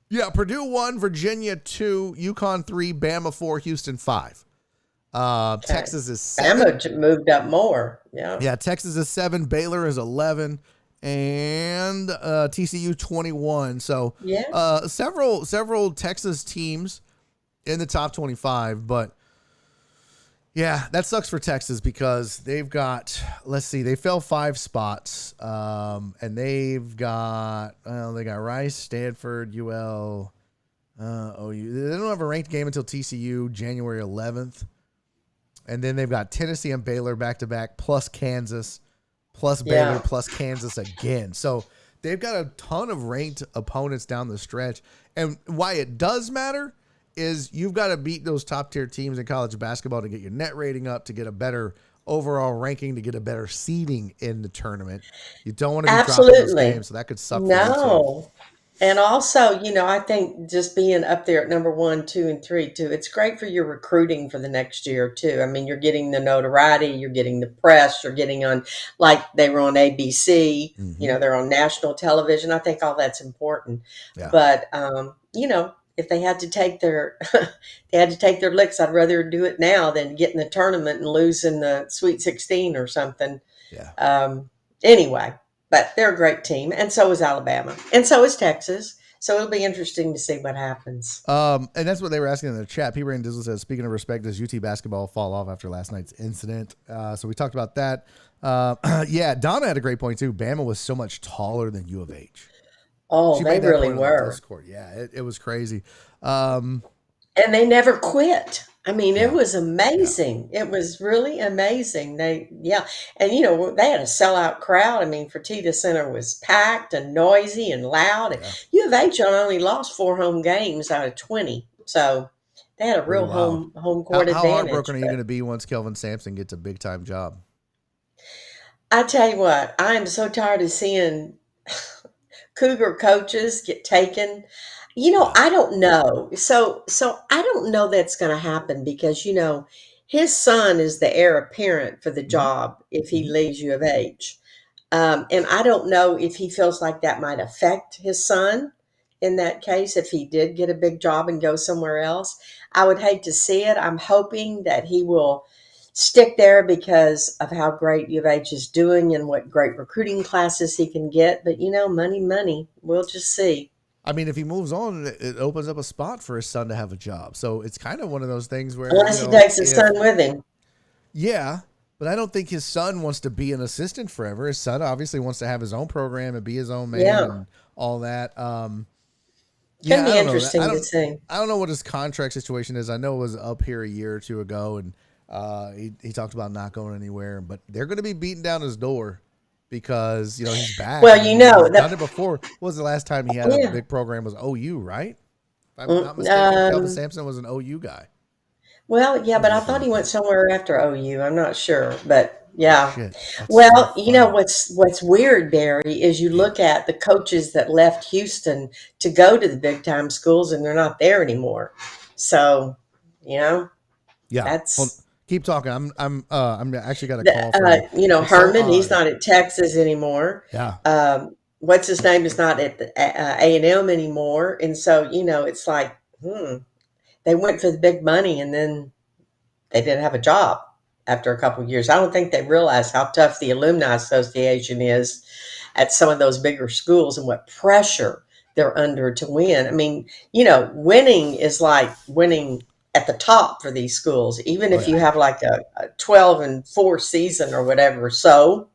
Yeah, Purdue 1, Virginia 2, UConn 3, Bama 4, Houston 5. Okay. Texas is 7. Bama moved up more. Yeah. Yeah, Texas is 7, Baylor is 11, and TCU 21. So Yeah. several Texas teams in the top 25, but yeah, that sucks for Texas because they've got, let's see, they fell 5 spots. And they got Rice, Stanford, UL, OU. They don't have a ranked game until TCU January 11th. And then they've got Tennessee and Baylor back to back, plus Kansas, plus Baylor, Yeah. plus Kansas again. So they've got a ton of ranked opponents down the stretch. And why it does matter is you've got to beat those top tier teams in college basketball to get your net rating up, to get a better overall ranking, to get a better seeding in the tournament. You don't want to be dropping those Absolutely. games, so that could suck for you too. No. And also, I think just being up there at number one, two, and three, too, it's great for your recruiting for the next year, too. I mean, you're getting the notoriety, you're getting the press, you're getting on, like they were on ABC, Mm-hmm. they're on national television. I think all that's important. Yeah. But, if they had to take their they had to take their licks, I'd rather do it now than get in the tournament and lose in the Sweet 16 or something. Yeah. Anyway, but they're a great team, and so is Alabama, and so is Texas. So it'll be interesting to see what happens. And that's what they were asking in the chat. P. Rain Dizzle says, speaking of respect, does UT basketball fall off after last night's incident? So we talked about that. Yeah, Donna had a great point too. Bama was so much taller than U of H. Oh, She they made that really point on the were. Discord. Yeah, it was crazy. And they never quit. I mean, Yeah. it was amazing. It was really amazing. Yeah. And, they had a sellout crowd. I mean, Fertitta Center was packed and noisy and loud. Yeah. U of H only lost 4 home games out of 20. So they had a Pretty real wild. home court How advantage. heartbroken are you But going to be once Kelvin Sampson gets a big time job? I tell you what, I am so tired of seeing Cougar coaches get taken. I don't know. So I don't know that's going to happen because his son is the heir apparent for the job if he leaves U of H. And I don't know if he feels like that might affect his son in that case if he did get a big job and go somewhere else. I would hate to see it. I'm hoping that he will stick there because of how great U of H is doing and what great recruiting classes he can get. But money. We'll just see. I mean, if he moves on, it opens up a spot for his son to have a job. So it's kind of one of those things where Unless he takes his son with him. Yeah, but I don't think his son wants to be an assistant forever. His son obviously wants to have his own program and be his own man and all that. Can be interesting to see. I don't know what his contract situation is. I know it was up here a year or two ago, and he talked about not going anywhere. But they're going to be beating down his door because he's back. Well, he's done it before. What was the last time he had a big program? Was OU, right? If I'm not mistaken, Kelvin Sampson was an OU guy. Well, yeah, but I thought he went somewhere after OU. I'm not sure, but yeah. Shit, well, what's weird, Barry, is you look at the coaches that left Houston to go to the big time schools, and they're not there anymore. So, yeah. that's. Keep talking. I'm actually got a call from Herman. He's not at Texas anymore. Yeah. What's his name is not at A&M anymore, and so it's like they went for the big money and then they didn't have a job after a couple of years. I don't think they realized how tough the alumni association is at some of those bigger schools and what pressure they're under to win. I mean, winning is like winning at the top for these schools, even if you have like a 12-4 season or whatever. So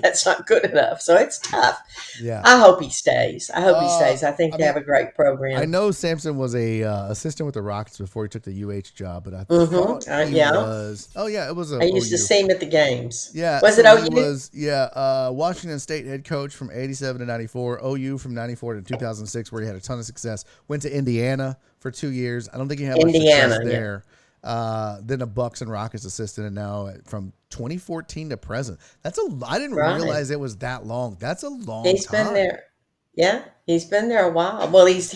that's not good enough. So it's tough. Yeah. I hope he stays. I think they have a great program. I know Sampson was a assistant with the Rockets before he took the UH job, but I thought he was. Oh yeah, it was. I used to see him at the games. Yeah, was it OU? He was Washington State head coach from '87 to '94, OU from '94 to 2006, where he had a ton of success. Went to Indiana for 2 years. I don't think he had much success there. Then a Bucks and Rockets assistant, and now from 2014 to present. That's I didn't realize it was that long. That's a long time. He's been there. Yeah, he's been there a while. Well, he's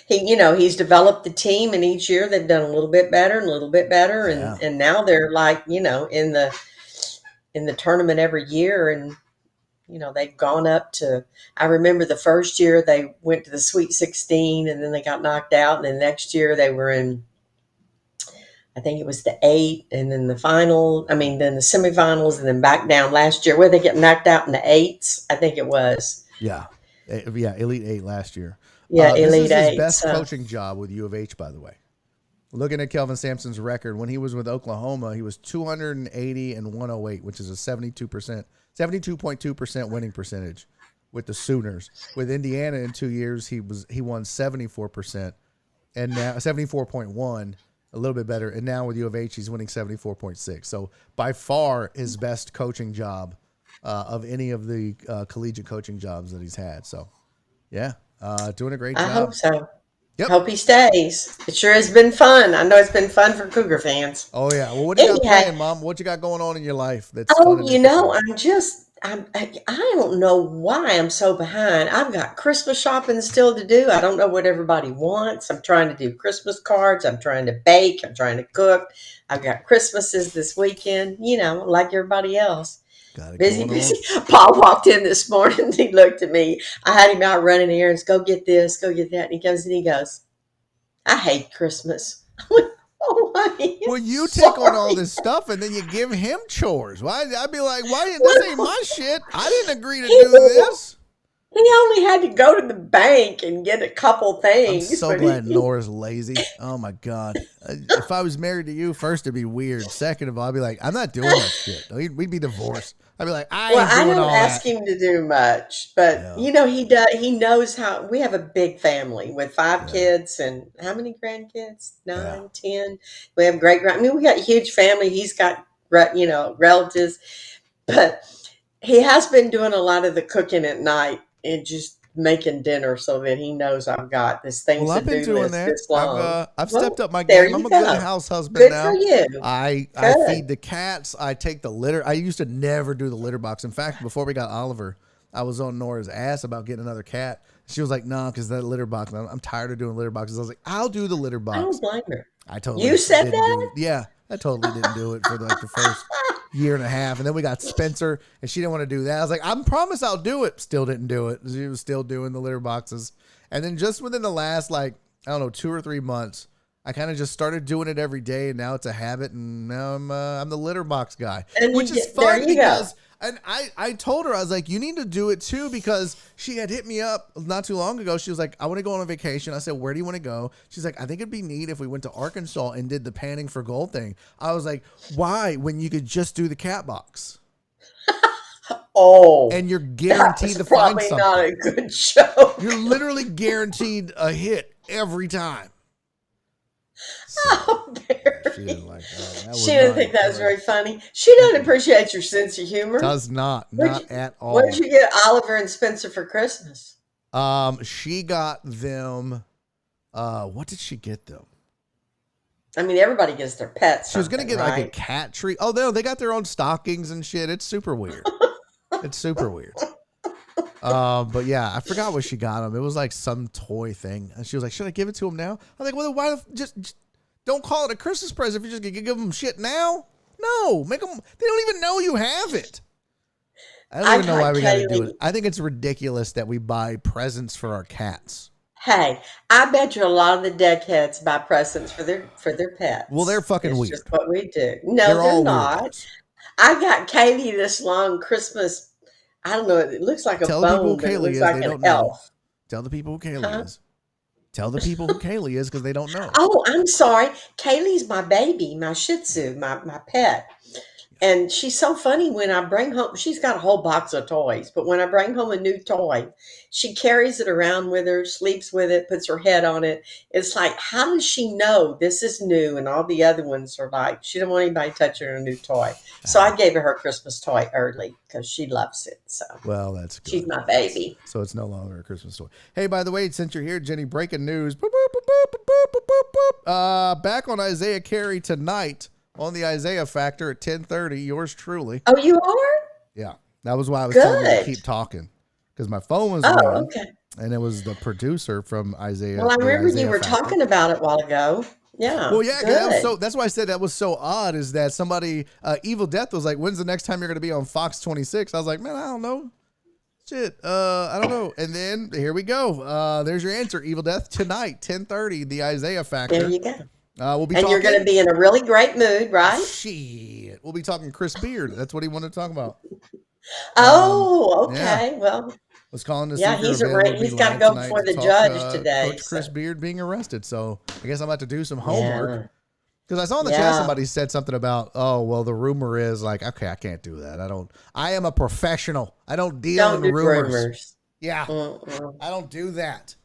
developed the team, and each year they've done a little bit better and a little bit better, and now they're like in the tournament every year, and they've gone up to. I remember the first year they went to the Sweet 16, and then they got knocked out, and the next year they were in. I think it was the 8, and then the final. I mean, then the semifinals, and then back down last year. Where they get knocked out in the 8s, I think it was. Yeah, Elite 8 last year. Yeah, Elite 8. This is his best coaching job with U of H, by the way. Looking at Kelvin Sampson's record, when he was with Oklahoma, he was 280 and 108, which is a 72.2% winning percentage with the Sooners. With Indiana in 2 years, he won 74%, and now 74.1. A little bit better. And now with U of H, he's winning 74.6. So by far his best coaching job of any of the collegiate coaching jobs that he's had. So, yeah, doing a great job. I hope so. Yep. Hope he stays. It sure has been fun. I know it's been fun for Cougar fans. Oh, yeah. Well, what do you got playing, Mom? What you got going on in your life? That's I don't know why I'm so behind. I've got Christmas shopping still to do. I don't know what everybody wants. I'm trying to do Christmas cards. I'm trying to bake. I'm trying to cook. I've got Christmases this weekend, like everybody else. Busy. Paul walked in this morning. He looked at me. I had him out running errands. Go get this, go get that. And he comes and he goes, I hate Christmas. Oh, Well, you take on all sorry. this stuff and then you give him chores. Why? I'd be like, why? This ain't Well, my shit. I didn't agree to he do this. he only had to go to the bank and get a couple I'm things, so but glad Nora's lazy. Oh my god! If I was married to you, first it'd be weird. Second of all, I'd be like, I'm not doing that shit. We'd be divorced. I'd be like, I well, ain't I doing don't all ask that. him to do much, but Yeah, he does. He knows how. We have a big family with five yeah, kids and how many grandkids? yeah. 9, 10. We have great grand. I mean, we got a huge family. He's got relatives, but he has been doing a lot of the cooking at night and just making dinner so that he knows I've got this Well, things to I've been do doing list that. this long. I've stepped Well, up my there game. I'm you a good go. house husband Good for now. you. I feed Good. the cats. I take the litter. I used to never do the litter box. In fact, before we got Oliver, I was on Nora's ass about getting another cat. She was like, "No, because that litter box. I'm tired of doing litter boxes." I was like, "I'll do the litter I don't box." blame her. I totally You said didn't that? do. Yeah, I totally didn't do it for like the first year and a half, and then we got Spencer, and she didn't want to do that. I was like, "I promise I'll do it." Still didn't do it. She was still doing the litter boxes, and then just within the last like I don't know 2 or 3 months, I kind of just started doing it every day, and now it's a habit, and now I'm the litter box guy, And which you is get there fun you go. because. And I told her, I was like, you need to do it too, because she had hit me up not too long ago. She was like, I want to go on a vacation. I said, where do you want to go? She's like, I think it'd be neat if we went to Arkansas and did the panning for gold thing. I was like, why? When you could just do the cat box Oh, and you're that guaranteed was to find probably not something. a good joke. You're literally guaranteed a hit every time. So Oh, she didn't Barry. like that. That She was didn't not think that was very encouraged. funny. She doesn't appreciate your sense of humor. Does not, Where'd not you, at where'd all. you get Oliver and Spencer for Christmas? She got them. What did she get them? I mean, everybody gets their pet She was gonna something, get like a right? cat treat. Oh no, they got their own stockings and shit. It's super weird. It's super weird. But yeah, I forgot what she got them. It was like some toy thing, and she was like, "Should I give it to him now?" I was like, "Well, why just don't call it a Christmas present if you're just gonna give them shit now? No, make them. They don't even know you have it. I don't I even know why got we got to do it. Kaylee. I think it's ridiculous that we buy presents for our cats. Hey, I bet you a lot of the deckheads buy presents for their Well, they're pets. fucking It's just weird. what we do. No, They're they're all not. weirdos. I got Kaylee this long Christmas. I don't know. It looks like a Tell the people bone, who but it Kaylee looks is. like They an don't know. elf. Tell the people who Kaylee Huh? is. Tell the people who Kaylee is because they don't know. Oh, I'm sorry. Kaylee's my baby, my Shih Tzu, my pet. And she's so funny when I bring home, she's got a whole box of toys, but when I bring home a new toy, she carries it around with her, sleeps with it, puts her head on it. It's like, how does she know this is new and all the other ones are like, she don't want anybody touching her new toy. So I gave her her Christmas toy early because she loves it. So Well, that's she's good. my baby. So it's no longer a Christmas story. Hey, by the way, since you're here, Jenny, breaking news. Boop, boop, boop, boop, boop, boop, boop, boop. Back on Isaiah Carey tonight on the Isaiah Factor at 10:30. Yours truly. Oh, you are? Yeah, that was why I was telling you to Good. keep talking because my phone was Oh, ringing, okay. and it was the producer from Well, Isaiah, I the remember you Isaiah were Factor. talking about it a while ago. Yeah, Well, yeah, because that was good. so. That's why I said that was so odd. Is that somebody, Evil Death, was like, "When's the next time you're going to be on Fox 26?" I was like, "Man, I don't know. Shit, I don't know." And then here we go. There's your answer, Evil Death, tonight, 10:30, the Isaiah There Factor. you go. We'll be And you're going to talking. be in a really great mood, right? Shit, we'll be talking Chris Beard. That's what he wanted to talk about. Oh, Yeah. okay. Well, Was calling to see yeah, if you're available to be he's got to live go tonight before to the talk judge today. Coach Chris So, Beard being arrested. So I guess I'm about to do some homework. yeah, Because I saw in the chat yeah. somebody said something about, oh, well, the rumor is like, okay, I can't do that. I am a professional. I don't deal Don't in do rumors. rumors. Yeah, Mm-mm. I don't do that.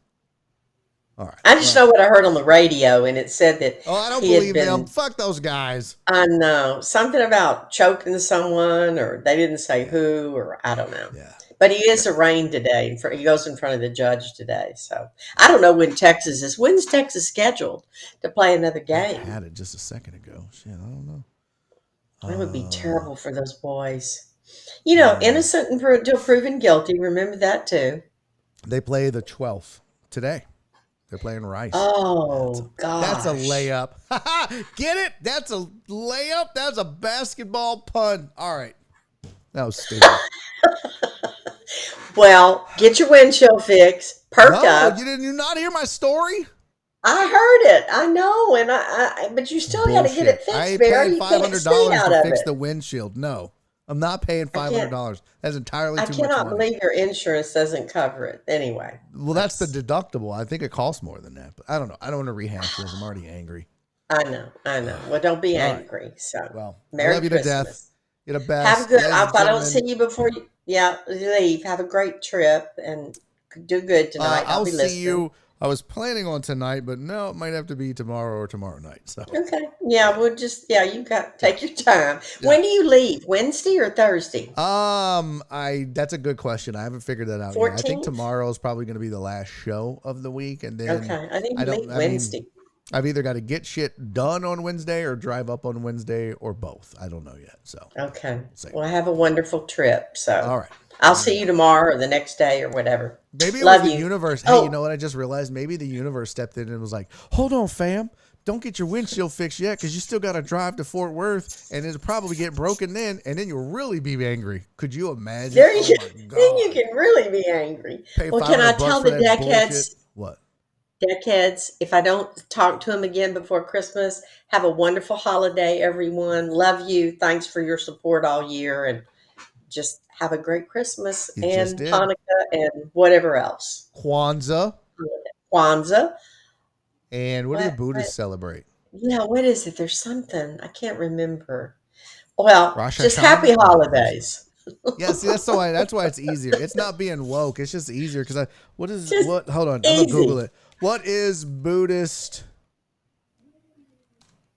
All right. I just Well, know what I heard on the radio, and it said that oh, I don't he had believe them. been, Fuck those guys. I know, something about choking someone, or they didn't say who, or I don't know. Yeah. But he is arraigned today. He goes in front of the judge today. So I don't know when Texas is. When's Texas scheduled to play another I game? had it just a second ago. Shit, I don't know. That would be Uh, terrible for those boys. You know, yeah. innocent until proven guilty. Remember that too. They play the 12th today. They're playing Rice. Oh That's a gosh. layup. Get it? That's a layup. That's a basketball pun. All right. That was stupid. Well, get your windshield fixed, perked No, up. you did you not hear my story? I heard it. I know, and but you still got to get it Bullshit. I fixed, ain't Barry. paying You can't stay $500 out to of fix it. the windshield. No, I'm not paying I can't. $500. That's entirely I too much cannot money. believe your insurance doesn't cover it. Anyway, Well, that's the deductible. I think it costs more than that, but I don't know. I don't want to rehash this. I'm already angry. I know. I know. Well, don't be All right. angry. So, Well, I Merry love you to death. Christmas. You're the Have a best. good. Ladies If and I don't see gentlemen, you before you, you leave, have a great trip and do good tonight. I'll I'll be see listening. you. I was planning on tonight, but no, it might have to be tomorrow or tomorrow night. So, Okay. Yeah, we'll just. Yeah, you got take your time. yeah. When do you leave? Wednesday or Thursday? That's a good question. I haven't figured that out yet. I think 14th. tomorrow is probably going to be the last show of the week, and then Okay. I think you leave I mean, Wednesday. I've either got to get shit done on Wednesday or drive up on Wednesday or both. I don't know yet. So, Okay. see. Well, have a wonderful trip. So All right. I'll see you tomorrow or the next day or whatever. Maybe it was Love the you. universe. Hey, you Oh, know what? I just realized maybe the universe stepped in and was like, hold on, fam. Don't get your windshield fixed yet because you still got to drive to Fort Worth and it'll probably get broken then, and then you'll really be angry. Could you imagine? there Oh you. my Then you God. can really be angry. Pay Well, can I $500 tell for the that bullshit. deckheads? What? Deckheads, if I don't talk to them again before Christmas, have a wonderful holiday, everyone. Love you. Thanks for your support all year, and just have a great Christmas You just and did. Hanukkah and whatever else. Kwanzaa. Kwanzaa. And what do the What? Buddhists celebrate? Yeah, what is it? There's something. I can't remember. Well, Rosh just happy Hashanah? No, there's not. holidays. Yeah, see, that's why it's easier. It's not being woke. It's just easier because Just hold on, I'm gonna Google easy. it. What is Buddhist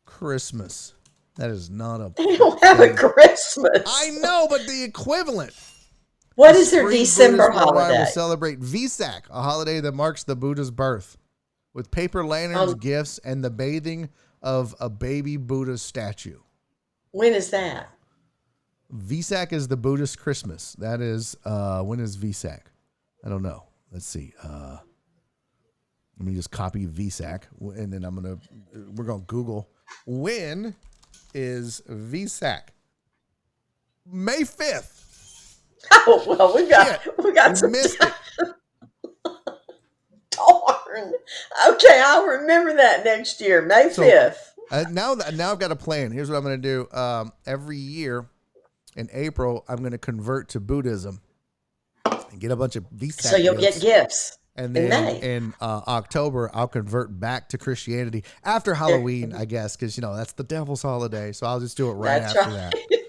Christmas? That is not a They don't have a thing. Christmas. I know, but the equivalent. What The is their spring December Buddhists worldwide will holiday? celebrate Vesak, a holiday that marks the Buddha's birth, with paper lanterns, Um, gifts, and the bathing of a baby Buddha statue. when is that? Vesak is the Buddhist Christmas. That is when is Vesak? I don't know. Let's see. Let me just copy Vesak, and then we're gonna Google when is Vesak. May 5th. Oh well, Shit, we got we some missed time. it. Darn. Okay, I'll remember that next year, May So 5th. now I've got a plan. Here's what I'm gonna do. Every year in April, I'm gonna convert to Buddhism and get a bunch of Vesak So you'll get gifts. gifts And in then May. in October, I'll convert back to Christianity after There, Halloween, I guess, because, that's the devil's holiday. So I'll just do it right that's after right. that.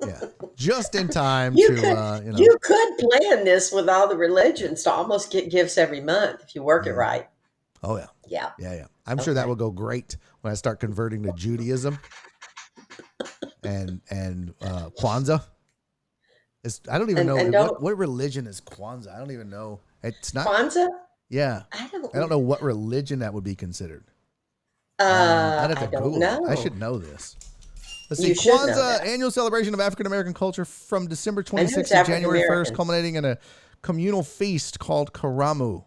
Yeah. Just in time You to, could you could plan this with all the religions to almost get gifts every month if you work it Mhm. right. Oh, yeah. Yeah. Yeah. I'm sure that Okay. will go great when I start converting to Judaism and Kwanzaa. I don't even know And don't what religion is Kwanzaa. I don't even know. It's not. Kwanzaa? Yeah. I don't I don't know what religion that would be considered. I'd have to I don't Google it. I know. should know this. Let's see. You should know Kwanzaa, that. annual celebration of African American culture from December I know 26th it's to African January 1st, Americans. culminating in a communal feast called Karamu.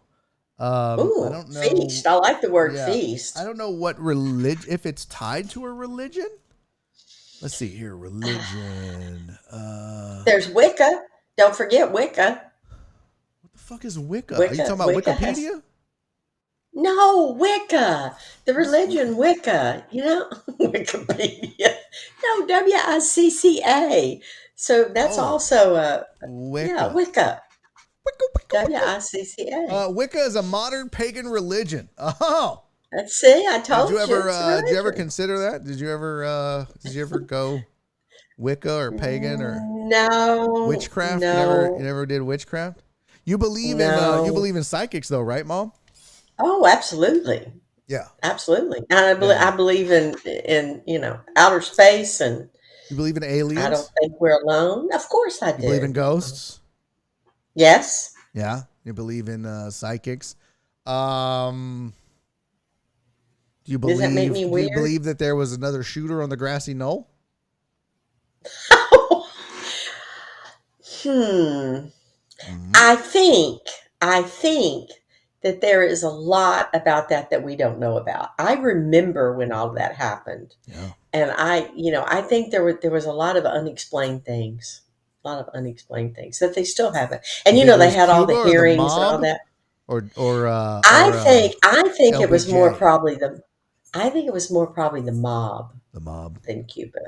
I Ooh, don't know. feast. I like the word Yeah. feast. I don't know what religion, if it's tied to a religion. Let's see here. Religion. There's Wicca. Don't forget Wicca. What the fuck is Wicca? Are you talking Wicca. about Wicca has Wikipedia? no Wicca. The What is Wicca? religion Wicca. Wikipedia. No, WICCA. So that's Oh, also yeah, Wicca. Wicca. Wicca, Wicca, Wicca. WICCA. Wicca is a modern pagan religion. Oh, Let's see. I did you told you ever it's a did you ever religion. consider that? Did you ever go Wicca or pagan or No, witchcraft? You no, never did witchcraft? You no. believe in psychics though, right, Mom? Oh, absolutely, Yeah. absolutely. And Yeah, I yeah. believe in outer space, and You believe in I don't aliens? think we're alone. Of course, I You believe in do. ghosts? Yes. Yeah. You believe in psychics? Um, Does that make me do you weird? believe that there was another shooter on the grassy knoll? Hmm. Mm-hmm. I think that there is a lot about that we don't know about. I remember when all of that happened, Yeah. and I think there was a lot of unexplained things, a lot of unexplained things that they still haven't. And You think it they was had all Cuba the or the hearings and all mob? that. I think it was more LBJ. probably the mob The mob. than Cuba.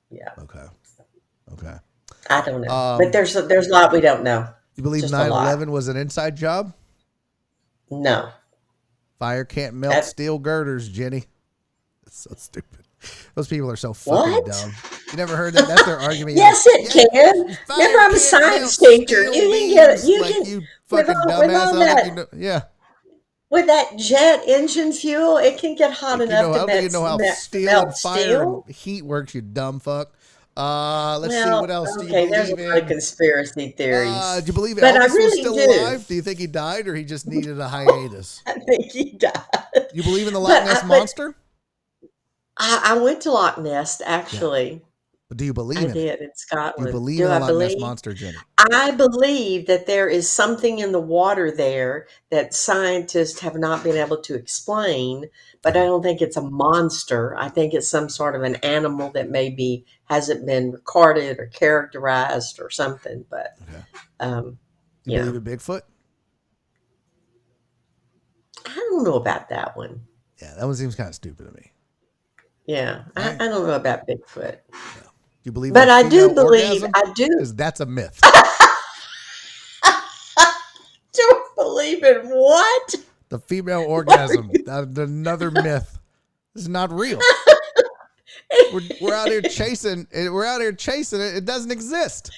Yeah, Okay. I don't know, but there's a lot we don't know. You believe Just a lot. 9/11 was an inside job? No, Fire can't melt That- steel girders, Jenny. That's so stupid. Those people are so fucking What? dumb. You never heard that? That's their argument. Yes, it can. Fire Remember, I'm a can't science melt teacher. steel You can get it. beams. You Like, can you with fucking all, with dumbass. all I don't that think you know. Yeah. with that jet engine fuel. It can get hot I enough don't to think you know how melt steel and fire steel. and heat works, you dumb fuck. Let's see. Well, What else do you okay, there's a believe lot of in? conspiracy theories. Do you believe But I Elvis was really still do. alive? Do you think he died or he just needed a hiatus? I think he died. You believe in the Loch Ness Monster? I went to Loch Ness, actually. But do you believe I in it? did in Do you Scotland. believe Do in the I Loch Ness believe? Monster, Jenny? I believe that there is something in the water there that scientists have not been able to explain, but I don't think it's a monster. I think it's some sort of an animal that maybe hasn't been recorded or characterized or something. But Okay. um, You believe in Bigfoot? I don't know about that one. Yeah, that one seems kind of stupid to me. Yeah, Right. I don't know about Bigfoot. Do you believe But in I do female believe, orgasm? I do. Because that's a myth. Don't believe in what? The female orgasm, another myth. It's not real. We're out here chasing it. We're out here chasing it. It doesn't exist.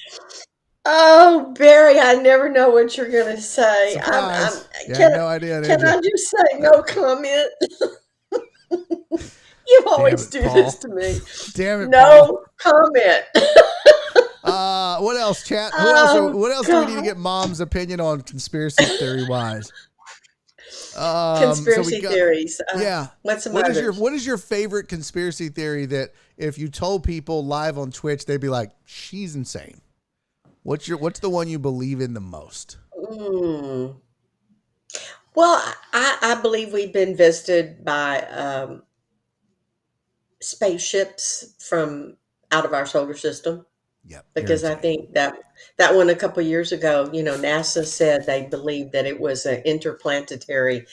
Oh, Barry, I never know what you're going to say. Surprise. You Can, had no idea, did can you? I just say no comment? You always it, do Paul. this to me. Damn it, No comment. Paul. What else, chat? Oh, What else do we need to God. get Mom's opinion on conspiracy theory wise? Conspiracy theories. Yeah. What's some What others? is your favorite conspiracy theory that if you told people live on Twitch, they'd be like, she's insane? What's the one you believe in the most? Mm. Well, I believe we've been visited by spaceships from out of our solar system. Yep. Because I think that one a couple years ago, NASA said they believed that it was an interplanetary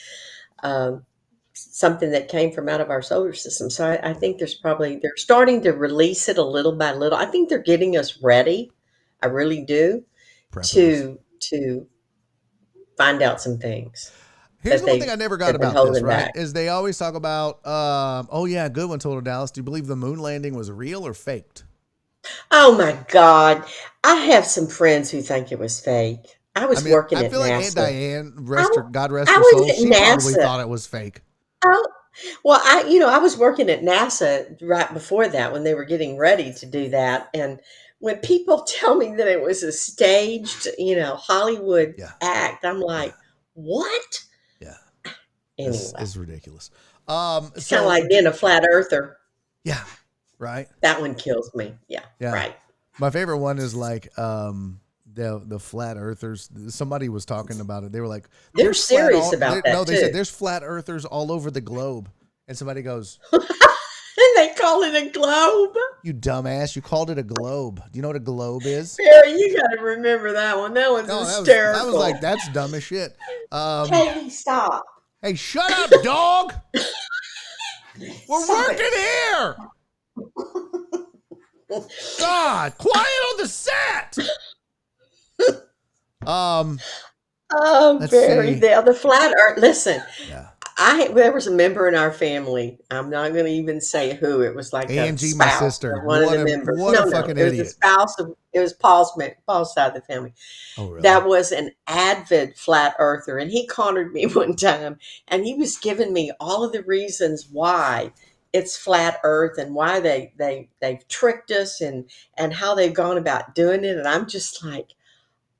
something that came from out of our solar system. So I think they're starting to release it a little by little. I think they're getting us ready. I really do to find out some things. Here's that the one they thing I never got have been about this, holding right? back. Is they always talk about, oh yeah, good one, Total Dallas. Do you believe the moon landing was real or faked? Oh my God. I have some friends who think it was fake. I was working I at feel like Aunt NASA. Diane, God rest I her was soul, at she probably NASA. thought it was fake. Oh, well, I was working at NASA right before that when they were getting ready to do that. And when people tell me that it was a staged, Hollywood Yeah. act, I'm like, what? Yeah. Anyway, It's ridiculous. it's kind of like being a flat earther. Yeah. Right. That one kills me. Yeah. Right. My favorite one is like, the flat earthers. Somebody was talking about it. They were like, They're serious about that. No, they too. said there's flat earthers all over the globe. And somebody goes, And they call it a globe. you dumbass, you called it a globe. Do you know what a globe is? Barry, you got to remember that one. That one's hysterical. That was like, that's dumb as shit. Katie, stop. Hey, shut up, dog. We're working here. God, quiet on the set. Oh, Let's Barry, see. the flat earth. Listen, Yeah. there was a member in our family. I'm not going to even say who. It was like Angie, a my spouse sister. of one of What the a- members. what a No, fucking it was idiot. a spouse of. It was Paul's side of the family. Oh, really? That was an avid flat earther, and he cornered me one time, and he was giving me all of the reasons why it's flat Earth and why they've tricked us and how they've gone about doing it, and I'm just like,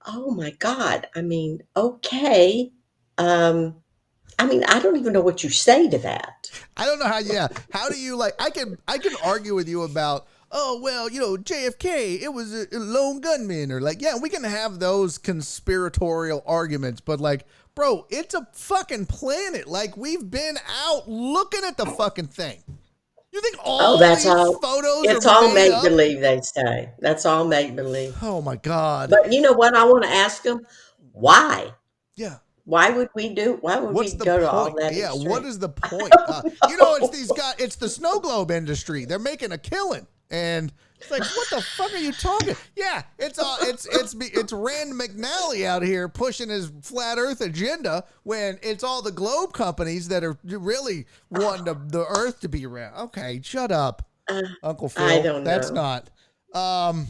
oh my God. I mean, okay. I don't even know what you say to that. I don't know how. Yeah, how do you like? I can argue with you about. Oh well, JFK. It was a lone gunman, or like, yeah, we can have those conspiratorial arguments, but like, bro, it's a fucking planet. Like, we've been out looking at the fucking thing. You think all That's these all. photos It's are all made make up? believe. They say that's all make believe. Oh my God. But you know what? I want to ask them why. Yeah. Why would we do? Why would What's we the go to all point? that? Yeah, extreme? what is the point? It's these guys. It's the snow globe industry. They're making a killing, and it's like, what the fuck are you talking? Yeah, it's Rand McNally out here pushing his flat Earth agenda when it's all the globe companies that are really wanting the Earth to be round. Okay, shut up, Uncle Phil. I don't That's know. not. Some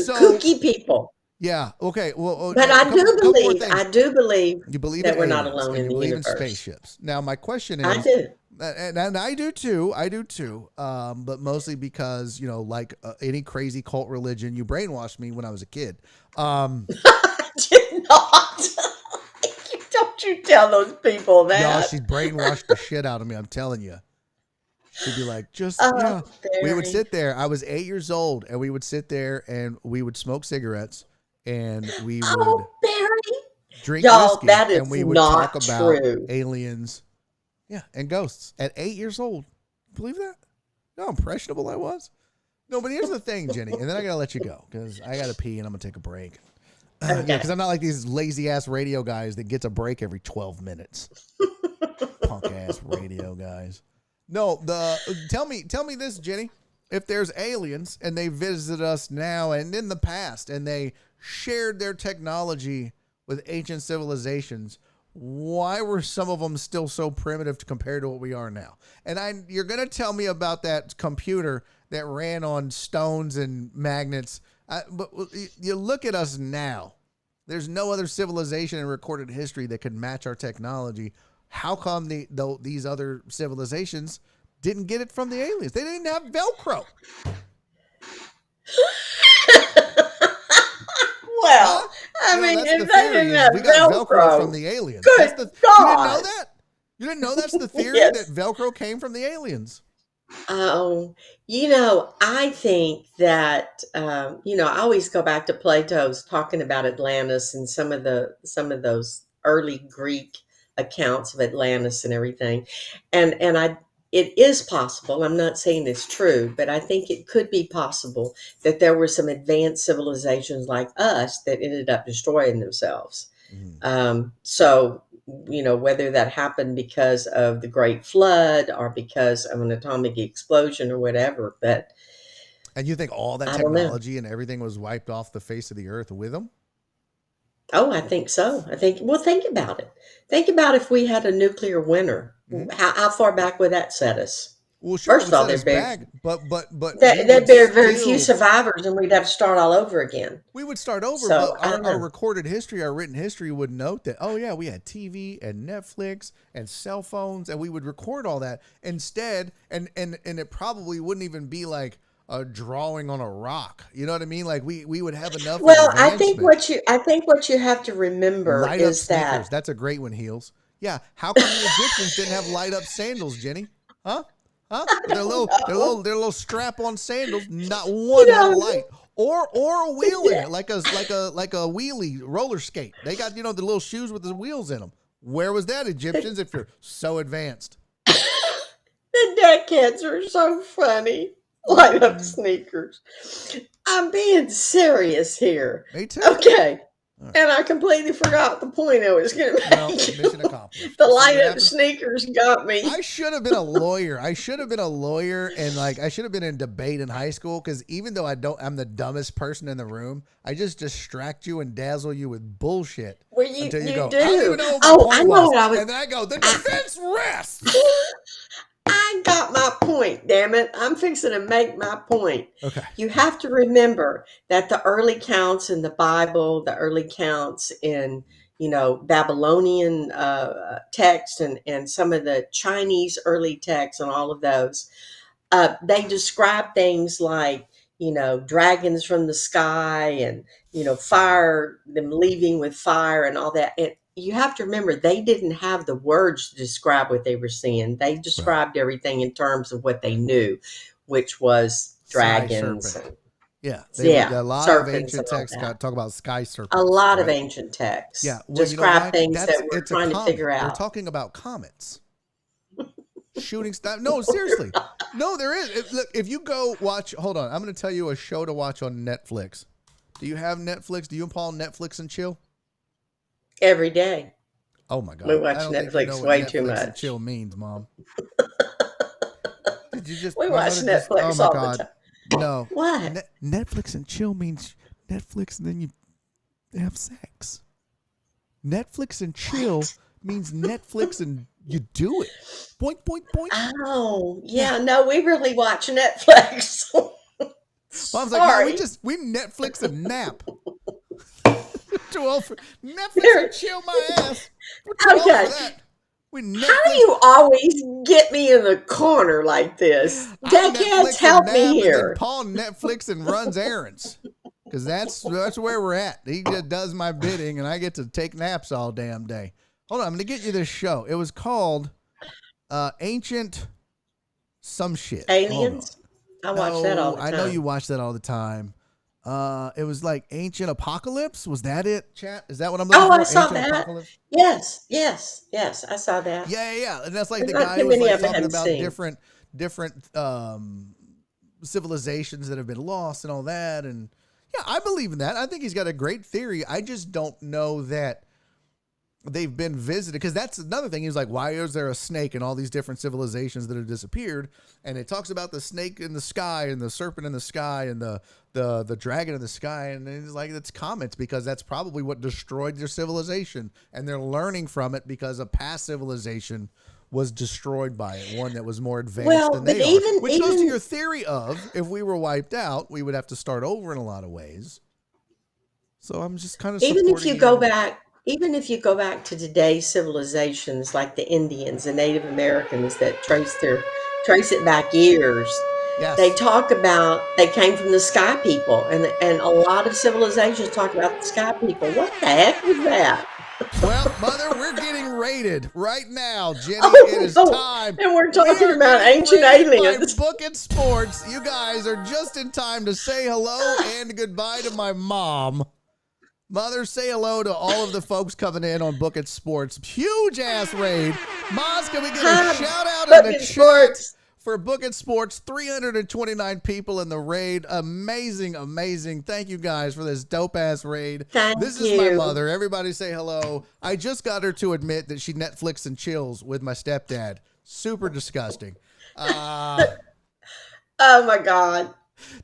So kooky people. yeah, okay. Well, But a couple more things. I do believe You believe that in we're not aliens alone and in you the believe in universe. spaceships. Now, my question I is, do. and I do too. But mostly because like any crazy cult religion, you brainwashed me when I was a kid. I did not. Don't you tell those people Y'all, that. she brainwashed the shit out of me. I'm telling you. She'd be like, Oh, We would Barry. sit there. I was 8 years old, and we would sit there and we would smoke cigarettes, and we would Oh, Barry. drink Y'all, whiskey, that and is we would talk not about true. aliens. Yeah, and ghosts at 8 years old. Believe that? You know how impressionable I was? No, but here's the thing, Jenny, and then I got to let you go because I got to pee and I'm going to take a break. Okay. Because I'm not like these lazy-ass radio guys that gets a break every 12 minutes. Punk-ass radio guys. No, tell me this, Jenny. If there's aliens and they visit us now and in the past and they shared their technology with ancient civilizations, why were some of them still so primitive compared to what we are now? And you're going to tell me about that computer that ran on stones and magnets. But you look at us now. There's no other civilization in recorded history that could match our technology. How come these other civilizations didn't get it from the aliens? They didn't have Velcro. Well, That's the if they theory didn't is have we got Velcro from Velcro, the aliens. good You didn't know God. that? You didn't know that's the theory Yes. that Velcro came from the aliens? Oh, I think that I always go back to Plato's talking about Atlantis and some of those early Greek accounts of Atlantis and everything, and it is possible. I'm not saying it's true, but I think it could be possible that there were some advanced civilizations like us that ended up destroying themselves. So, whether that happened because of the Great Flood or because of an atomic explosion or whatever, but And you think all that I don't know. technology and everything was wiped off the face of the earth with them? Oh, I think so. Well, think about it. Think about if we had a nuclear winter. Mhm. How far back would that set us? Well, sure, it First would of all, set us back, but we there'd would be very few still survivors and we'd have to start all over again. we would start over, So, but I our, don't our know. recorded history, our written history would note that, oh yeah, we had TV and Netflix and cell phones, and we would record all that instead, and it probably wouldn't even be like a drawing on a rock. You know what I mean? Like we would have enough Well, advancement. I think what you have to remember Light up is sneakers. that That's a great one, Heels. Yeah. How come the Egyptians didn't have light up sandals, Jenny? Huh? Huh? Their little strap on sandals. Not one had a light, or a wheel in it, like a wheelie roller skate. They got the little shoes with the wheels in them. Where was that, Egyptians? If you're so advanced, the deckheads are so funny. Light up sneakers. I'm being serious here. me too. Okay. And I completely forgot the point I was going to Well, make. mission accomplished. The See light what up happens? sneakers got me. I should have been a lawyer. I should have been a lawyer, and I should have been in debate in high school. Because even though I'm the dumbest person in the room, I just distract you and dazzle you with bullshit Well, until you you go, do. I don't even know what my Oh, I point know was, what I was. and then I go, the defense rests. I got my point, damn it. I'm fixing to make my point. Okay. You have to remember that the early counts in the Bible, the early counts in, Babylonian texts and some of the Chinese early texts and all of those, they describe things like, dragons from the sky and, fire, them leaving with fire and all that. And you have to remember, they didn't have the words to describe what they were seeing. They described everything in terms of what they knew, which was Sky dragons. serpent. Yeah. A Yeah, lot of serpents ancient and all texts that. talk about sky A serpents, lot of right? ancient texts Yeah. Well, you know describe why? things that we're It's a trying to comet. figure They're out. talking about comets. Shooting stuff. No, seriously. No, there is. Look, if you go watch, hold on. I'm going to tell you a show to watch on Netflix. Do you have Netflix? Do you and Paul Netflix and chill? Every day. Oh my God. We watch I don't think you know Netflix what way too Netflix and much. chill means, Mom. Did you just? We My watch mother just. Oh Netflix my all the God. time. No. What? Netflix and chill means Netflix and then you have sex. Netflix and chill means Netflix and you do it. Boink, boink, boink. Oh, Yeah. yeah. No, we really watch Netflix. Mom's like, no, Sorry. we Netflix and nap. Too old for Netflix and There- chill my ass. We're too old Okay. for that. We How do Netflix. you always get me in the corner like this? I Deckheads, Netflix and help me nap, and then here. Paul Netflix and runs errands. Because that's where we're at. He just does my bidding, and I get to take naps all damn day. Hold on, I'm going to get you this show. It was called Ancient some shit. Aliens? I watch that all No, the I time. know you watch that all the time. It was like Ancient Apocalypse. Was that it, chat? Is that what I'm looking Oh, for? I saw Ancient that. Apocalypse? Yes, I saw that. Yeah. And that's like There's the not guy too who was many like of them I talking haven't about seen. different civilizations that have been lost and all that. And yeah, I believe in that. I think he's got a great theory. I just don't know that they've been visited, because that's another thing. He's like, why is there a snake in all these different civilizations that have disappeared? And it talks about the snake in the sky and the serpent in the sky and the dragon in the sky. And it's like, it's comets, because that's probably what destroyed their civilization. And they're learning from it because a past civilization was destroyed by it, one that was more advanced Well, than but they are. even Which goes to even your theory of, if we were wiped out, we would have to start over in a lot of ways. So I'm just kind of even if supporting you go you. back, even if you go back to today's civilizations like the Indians, the Native Americans that trace it back years, they Yes. talk about they came from the sky people, and a lot of civilizations talk about the sky people. What the heck was that? Well, Mother, we're getting raided right now, Jenny. It Oh is no! time. And we're We talking are about getting ancient raided by aliens. Book It Sports. You guys are just in time to say hello and goodbye to my mom. Mother, say hello to all of the folks coming in on Book It Sports. Huge ass raid. Moz, can we get a Hi, shout out in the Bucket chat Sports. for Book It Sports? 329 people in the raid. Amazing. Thank you guys for this dope ass raid. Thank This is my you. mother. Everybody say hello. I just got her to admit that she Netflix and chills with my stepdad. Super disgusting. Oh my God!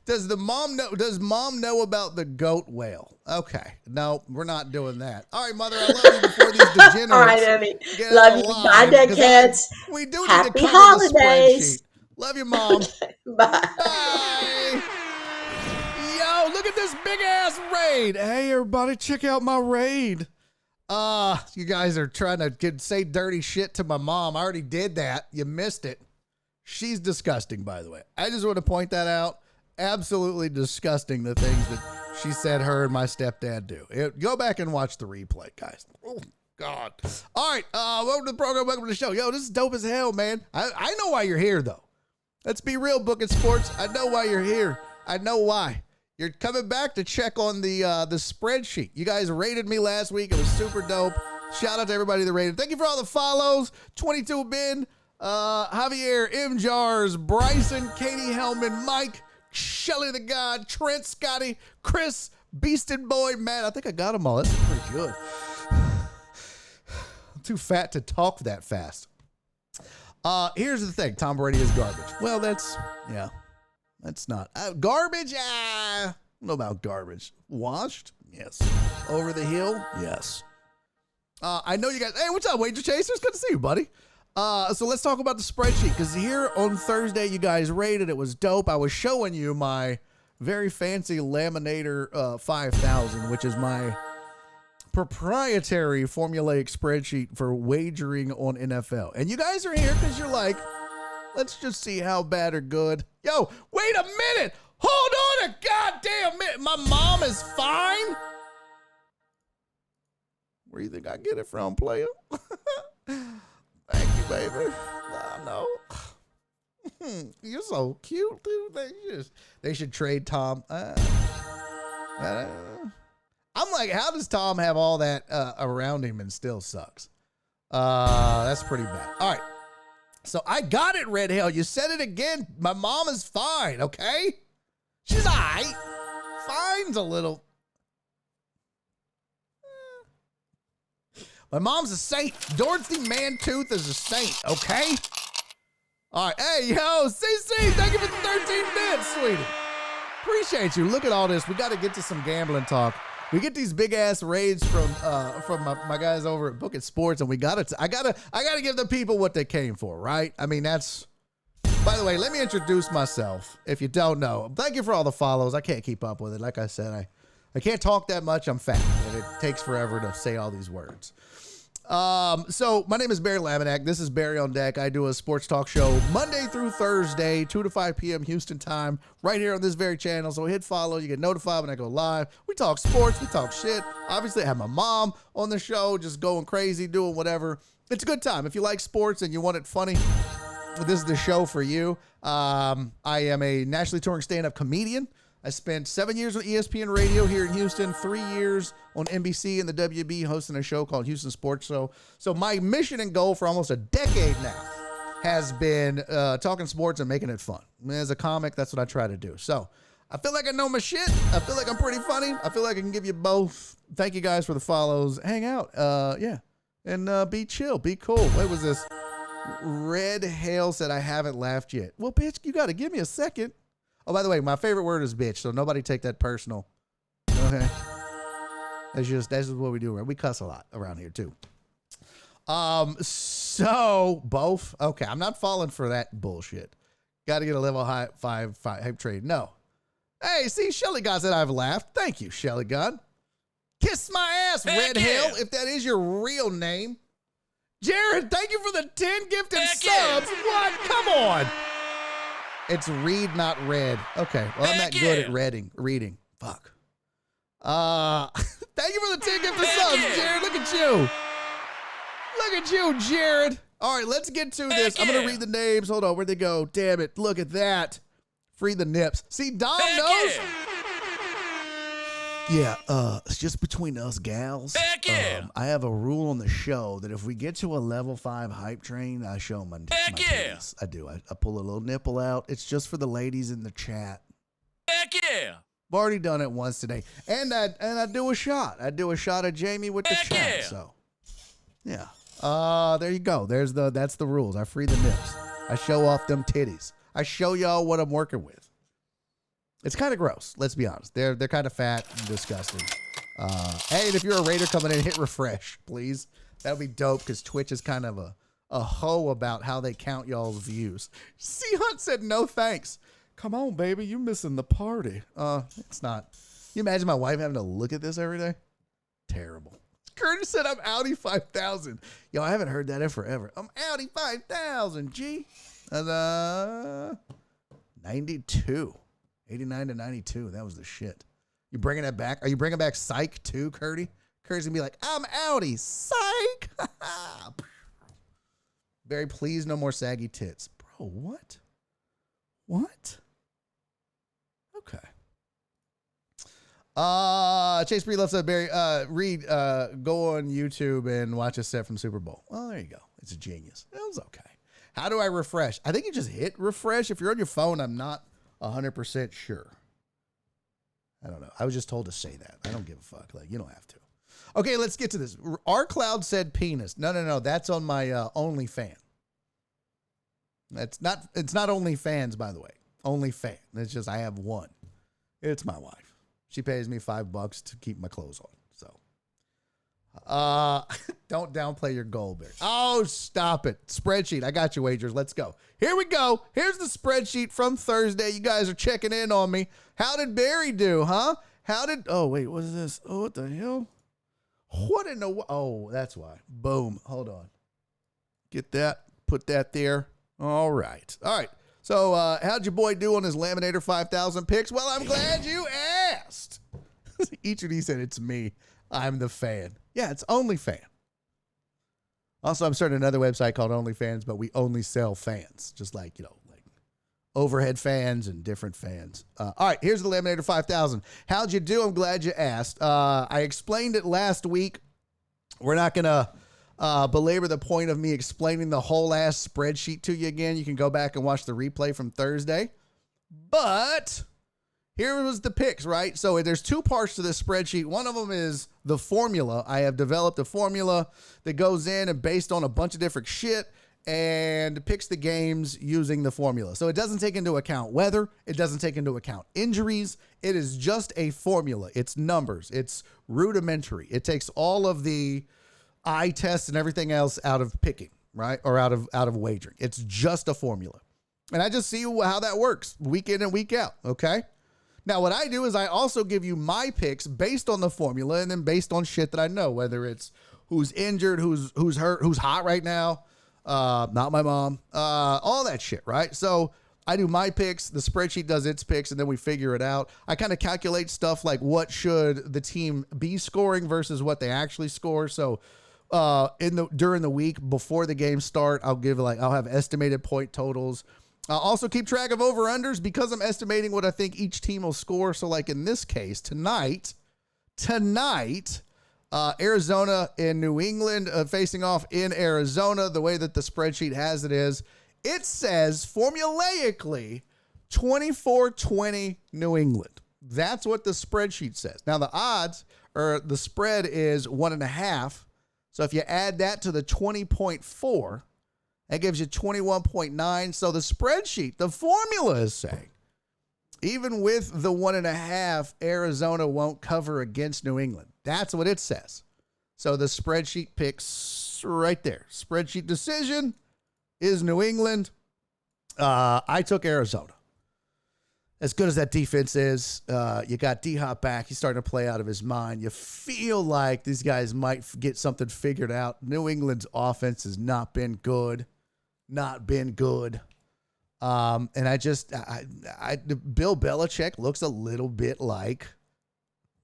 Does mom know about the goat whale? Okay. No, we're not doing that. All right, Mother, I love you before these degenerates All right, Emmy. get Love out of you. Bye, line. 'Cause deckheads. we do need to Happy cover the holidays. spreadsheet. Love you, Mom. Bye. Bye. Yo, look at this big ass raid. Hey, everybody, check out my raid. You guys are trying to say dirty shit to my mom. I already did that. You missed it. She's disgusting, by the way. I just want to point that out. Absolutely disgusting, the things that she said her and my stepdad do. Go back and watch the replay, guys. Oh, God. All right. Welcome to the program. Welcome to the show. Yo, this is dope as hell, man. I know why you're here, though. Let's be real, Book It Sports. I know why you're here. I know why. You're coming back to check on the spreadsheet. You guys rated me last week. It was super dope. Shout out to everybody that rated. Thank you for all the follows. 22 Ben, Javier, M. Jars, Bryson, Katie Hellman, Mike, Shelly the God, Trent, Scotty, Chris, Beasted Boy, Matt. I think I got them all. That's pretty good. I'm too fat to talk that fast. Here's the thing. Tom Brady is garbage. Well, that's not. Garbage? I don't know about garbage. Washed? Yes. Over the hill? Yes. I know you guys. Hey, what's up, Wager Chasers? Good to see you, buddy. So let's talk about the spreadsheet, because here on Thursday, you guys rated. It was dope. I was showing you my very fancy Laminator 5000, which is my proprietary formulaic spreadsheet for wagering on NFL. And you guys are here because you're like, let's just see how bad or good. Yo, wait a minute. Hold on a goddamn minute. My mom is fine? Where do you think I get it from, player? Thank you, baby. I know. You're so cute, dude. They should trade Tom. I'm like, how does Tom have all that around him and still sucks? That's pretty bad. All right. So I got it, Red Hill. You said it again. My mom is fine, okay? She's all right. Fine's a little. My mom's a saint. Dorothy Mantooth is a saint, okay? All right. Hey, yo, CC, thank you for the 13 bits, sweetie. Appreciate you. Look at all this. We got to get to some gambling talk. We get these big ass raids from my guys over at Book It Sports, and I gotta give the people what they came for, right? I mean, that's. By the way, let me introduce myself. If you don't know, thank you for all the follows. I can't keep up with it. Like I said, I can't talk that much. I'm fat, and it takes forever to say all these words. So my name is Barry Laminack. This is Barry on Deck. I do a sports talk show Monday through Thursday, 2 to 5 p.m. Houston time, right here on this very channel. So hit follow. You get notified when I go live. We talk sports. We talk shit. Obviously, I have my mom on the show, just going crazy, doing whatever. It's a good time. If you like sports and you want it funny, this is the show for you. I am a nationally touring stand-up comedian. I spent 7 years on ESPN Radio here in Houston, 3 years on NBC and the WB hosting a show called Houston Sports Show. So my mission and goal for almost a decade now has been talking sports and making it fun. As a comic, that's what I try to do. So I feel like I know my shit. I feel like I'm pretty funny. I feel like I can give you both. Thank you guys for the follows. Hang out. Yeah. And be chill. Be cool. What was this? Red Hale said, I haven't laughed yet. Well, bitch, you got to give me a second. Oh, by the way, my favorite word is bitch, so nobody take that personal. Okay? That's just what we do. We cuss a lot around here, too. So, both? Okay, I'm not falling for that bullshit. Got to get a level 5 hype trade. No. Hey, see, Shelly God said I've laughed. Thank you, Shelly God. Kiss my ass, Red Hill, if that is your real name. Jared, thank you for the 10 gifted subs. What? Come on. It's read, not read. Okay. Well, I'm not good at reading. Fuck. Thank you for the 10 gifted subs, Jared. Look at you. Look at you, Jared. All right, let's get to this. I'm going to read the names. Hold on. Where'd they go? Damn it. Look at that. Free the nips. See, Dom knows. Yeah, it's just between us gals. I have a rule on the show that if we get to a level 5 hype train, I show my titties. I do. I pull a little nipple out. It's just for the ladies in the chat. Heck yeah. I've already done it once today. And I do a shot. I do a shot of Jamie with the chat. Yeah. So, yeah. There you go. That's the rules. I free the nips. I show off them titties. I show y'all what I'm working with. It's kind of gross. Let's be honest. They're kind of fat and disgusting. Hey, and if you're a raider coming in, hit refresh, please. That would be dope because Twitch is kind of a hoe about how they count y'all's views. C-Hunt said no thanks. Come on, baby. You missing the party. It's not. You imagine my wife having to look at this every day? Terrible. Curtis said I'm Audi 5000. Yo, I haven't heard that in forever. I'm Audi 5000, G. 92. 89 to 92. That was the shit. You bringing that back? Are you bringing back Psych too, Curdy? Curdy's going to be like, I'm Audi. Psych. Very pleased. No more saggy tits. Bro, what? What? Okay. Chase Breed said, Barry, Reed, go on YouTube and watch a set from Super Bowl. Well, there you go. It's a genius. It was okay. How do I refresh? I think you just hit refresh. If you're on your phone, I'm not 100% sure. I don't know. I was just told to say that. I don't give a fuck. Like, you don't have to. Okay, let's get to this. R Cloud said penis. No. That's on my OnlyFans. It's not OnlyFans, by the way. OnlyFans. It's just I have one. It's my wife. She pays me $5 to keep my clothes on. So, don't downplay your goal, Barry. Oh, stop it. Spreadsheet. I got you, wagers. Let's go. Here we go. Here's the spreadsheet from Thursday. You guys are checking in on me. How did Barry do, huh? Oh, wait, what is this? Oh, what the hell? What in the, oh, that's why. Boom. Hold on. Get that. Put that there. All right. So, how'd your boy do on his Laminator 5000 picks? Well, I'm glad you asked. Each of these said it's me. I'm the fan. Yeah, it's OnlyFans. Also, I'm starting another website called OnlyFans, but we only sell fans. Just like, like overhead fans and different fans. All right, here's the Laminator 5000. How'd you do? I'm glad you asked. I explained it last week. We're not going to belabor the point of me explaining the whole ass spreadsheet to you again. You can go back and watch the replay from Thursday. But here was the picks, right? So there's two parts to this spreadsheet. One of them is the formula. I have developed a formula that goes in and based on a bunch of different shit and picks the games using the formula. So it doesn't take into account weather. It doesn't take into account injuries. It is just a formula. It's numbers. It's rudimentary. It takes all of the eye tests and everything else out of picking, right? Or out of wagering. It's just a formula. And I just see how that works week in and week out, okay? Now, what I do is I also give you my picks based on the formula and then based on shit that I know, whether it's who's injured, who's hurt, who's hot right now, not my mom, all that shit, right? So I do my picks, the spreadsheet does its picks, and then we figure it out. I kind of calculate stuff like what should the team be scoring versus what they actually score. So during the week before the game start, I'll have estimated point totals. I'll also keep track of over-unders because I'm estimating what I think each team will score. So like in this case, tonight, Arizona and New England facing off in Arizona. The way that the spreadsheet has it says formulaically 24-20 New England. That's what the spreadsheet says. Now the odds or the spread is 1.5. So if you add that to the 20.4, that gives you 21.9. So the spreadsheet, the formula is saying, even with the 1.5, Arizona won't cover against New England. That's what it says. So the spreadsheet picks right there. Spreadsheet decision is New England. I took Arizona. As good as that defense is, you got D-Hop back. He's starting to play out of his mind. You feel like these guys might get something figured out. New England's offense has not been good. And Bill Belichick looks a little bit like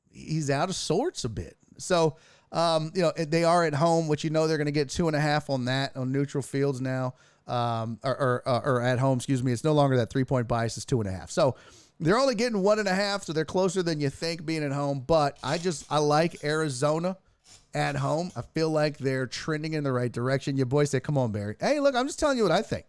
he's out of sorts a bit. So, they are at home, which they're going to get 2.5 on that on neutral fields now, or at home, excuse me. It's no longer that 3-point bias is 2.5. So they're only getting 1.5. So they're closer than you think being at home. But I like Arizona at home. I feel like they're trending in the right direction. Your boy said, come on, Barry. Hey, look, I'm just telling you what I think.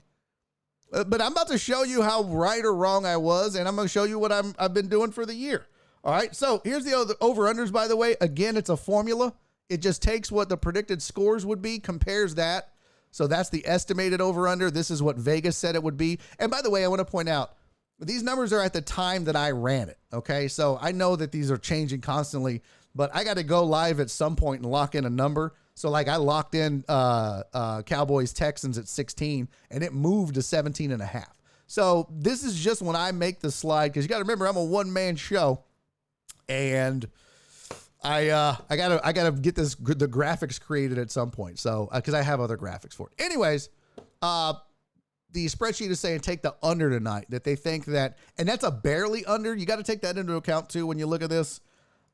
But I'm about to show you how right or wrong I was, and I'm going to show you what I've been doing for the year. All right, so here's the over-unders, by the way. Again, it's a formula. It just takes what the predicted scores would be, compares that. So that's the estimated over-under. This is what Vegas said it would be. And by the way, I want to point out, these numbers are at the time that I ran it, okay? So I know that these are changing constantly, but I got to go live at some point and lock in a number. So like I locked in Cowboys Texans at 16 and it moved to 17.5. So this is just when I make the slide, because you got to remember I'm a one-man show, and I gotta get the graphics created at some point. So because I have other graphics for it. Anyways, the spreadsheet is saying take the under tonight. That they think that, and that's a barely under. You got to take that into account too when you look at this.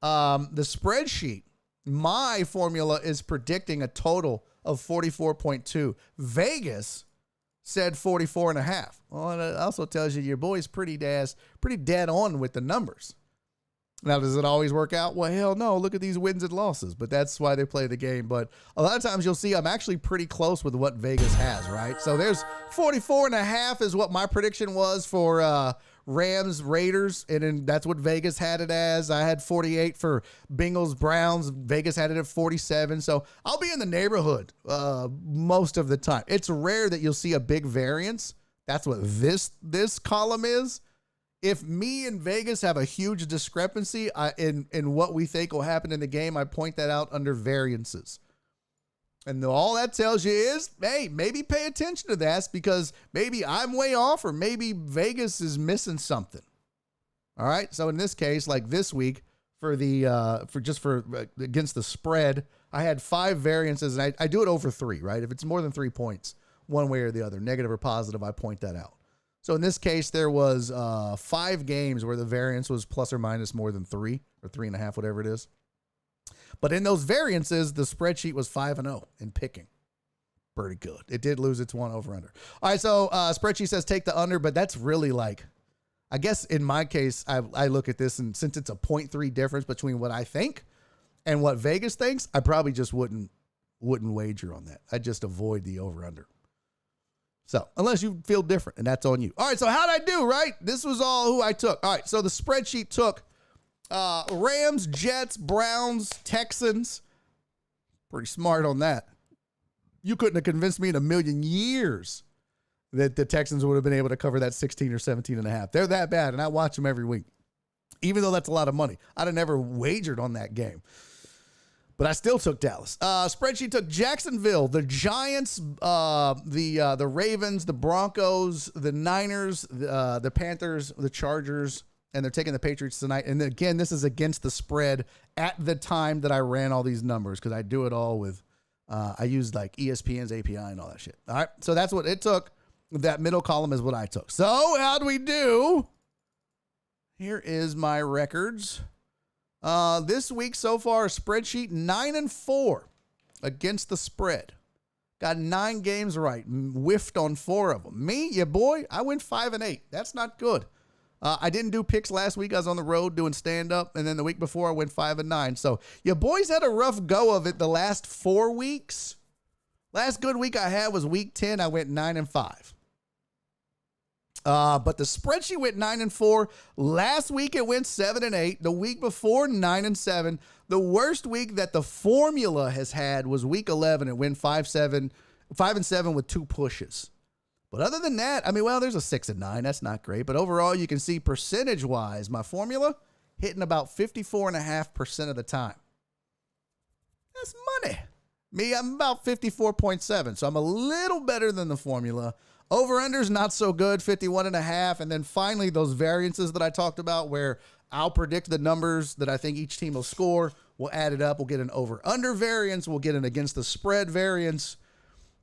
The spreadsheet, my formula is predicting a total of 44.2. Vegas said 44.5. Well, and it also tells you your boy's pretty dead on with the numbers. Now, does it always work out? Well, hell no. Look at these wins and losses, but that's why they play the game. But a lot of times you'll see I'm actually pretty close with what Vegas has, right? So there's 44.5 is what my prediction was for Rams, Raiders, and then that's what Vegas had it as. I had 48 for Bengals, Browns. Vegas had it at 47. So I'll be in the neighborhood most of the time. It's rare that you'll see a big variance. That's what this column is. If me and Vegas have a huge discrepancy in what we think will happen in the game, I point that out under variances. And all that tells you is, hey, maybe pay attention to that, because maybe I'm way off or maybe Vegas is missing something. All right. So in this case, like this week for against the spread, I had 5 variances, and I do it over 3, right? If it's more than 3 points, one way or the other, negative or positive, I point that out. So in this case, there was 5 games where the variance was plus or minus more than 3 or 3.5, whatever it is. But in those variances, the spreadsheet was 5-0 in picking. Pretty good. It did lose its one over under. All right, so spreadsheet says take the under, but that's really like, I guess in my case, I look at this, and since it's a 0.3 difference between what I think and what Vegas thinks, I probably just wouldn't wager on that. I'd just avoid the over under. So unless you feel different, and that's on you. All right, so how'd I do, right? This was all who I took. All right, so the spreadsheet took Rams, Jets, Browns, Texans. Pretty smart on that. You couldn't have convinced me in a million years that the Texans would have been able to cover that 16 or 17 and a half. They're that bad, and I watch them every week. Even though that's a lot of money. I'd have never wagered on that game. But I still took Dallas. Spreadsheet took Jacksonville, the Giants, the Ravens, the Broncos, the Niners, the Panthers, the Chargers, and they're taking the Patriots tonight. And again, this is against the spread at the time that I ran all these numbers because I do it all with, I used like ESPN's API and all that shit. All right, so that's what it took. That middle column is what I took. So how'd we do? Here is my records. This week so far, spreadsheet 9-4 against the spread. Got 9 games right. Whiffed on 4 of them. Me, your boy, I went 5-8. That's not good. I didn't do picks last week. I was on the road doing stand-up. And then the week before, I went 5-9. So your boys had a rough go of it the last 4 weeks. Last good week I had was week 10. I went 9-5. But the spreadsheet went 9-4. Last week it went 7-8. The week before 9-7. The worst week that the formula has had was week 11. It went 5-7 with 2 pushes. But other than that, I mean, well, there's a 6-9. That's not great. But overall, you can see percentage-wise, my formula hitting about 54.5% of the time. That's money. Me, I'm about 54.7. So I'm a little better than the formula. Over-under's not so good, 51.5. And then finally, those variances that I talked about where I'll predict the numbers that I think each team will score. We'll add it up. We'll get an over-under variance. We'll get an against the spread variance.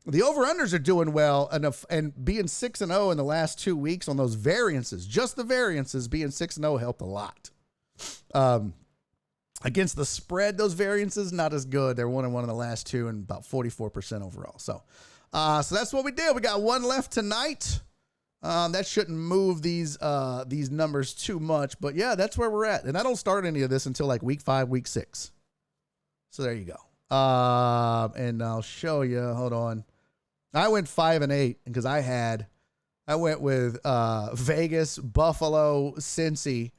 The over-unders are doing well enough, and being 6-0 in the last 2 weeks on those variances, just the variances, being 6-0 helped a lot. Against the spread, those variances, not as good. They're 1-1 in the last 2 and about 44% overall. So that's what we did. We got 1 left tonight. That shouldn't move these numbers too much, but yeah, that's where we're at. And I don't start any of this until like week 5, week 6. So there you go. And I'll show you. Hold on. I went 5-8 because I went with Vegas, Buffalo, Cincy,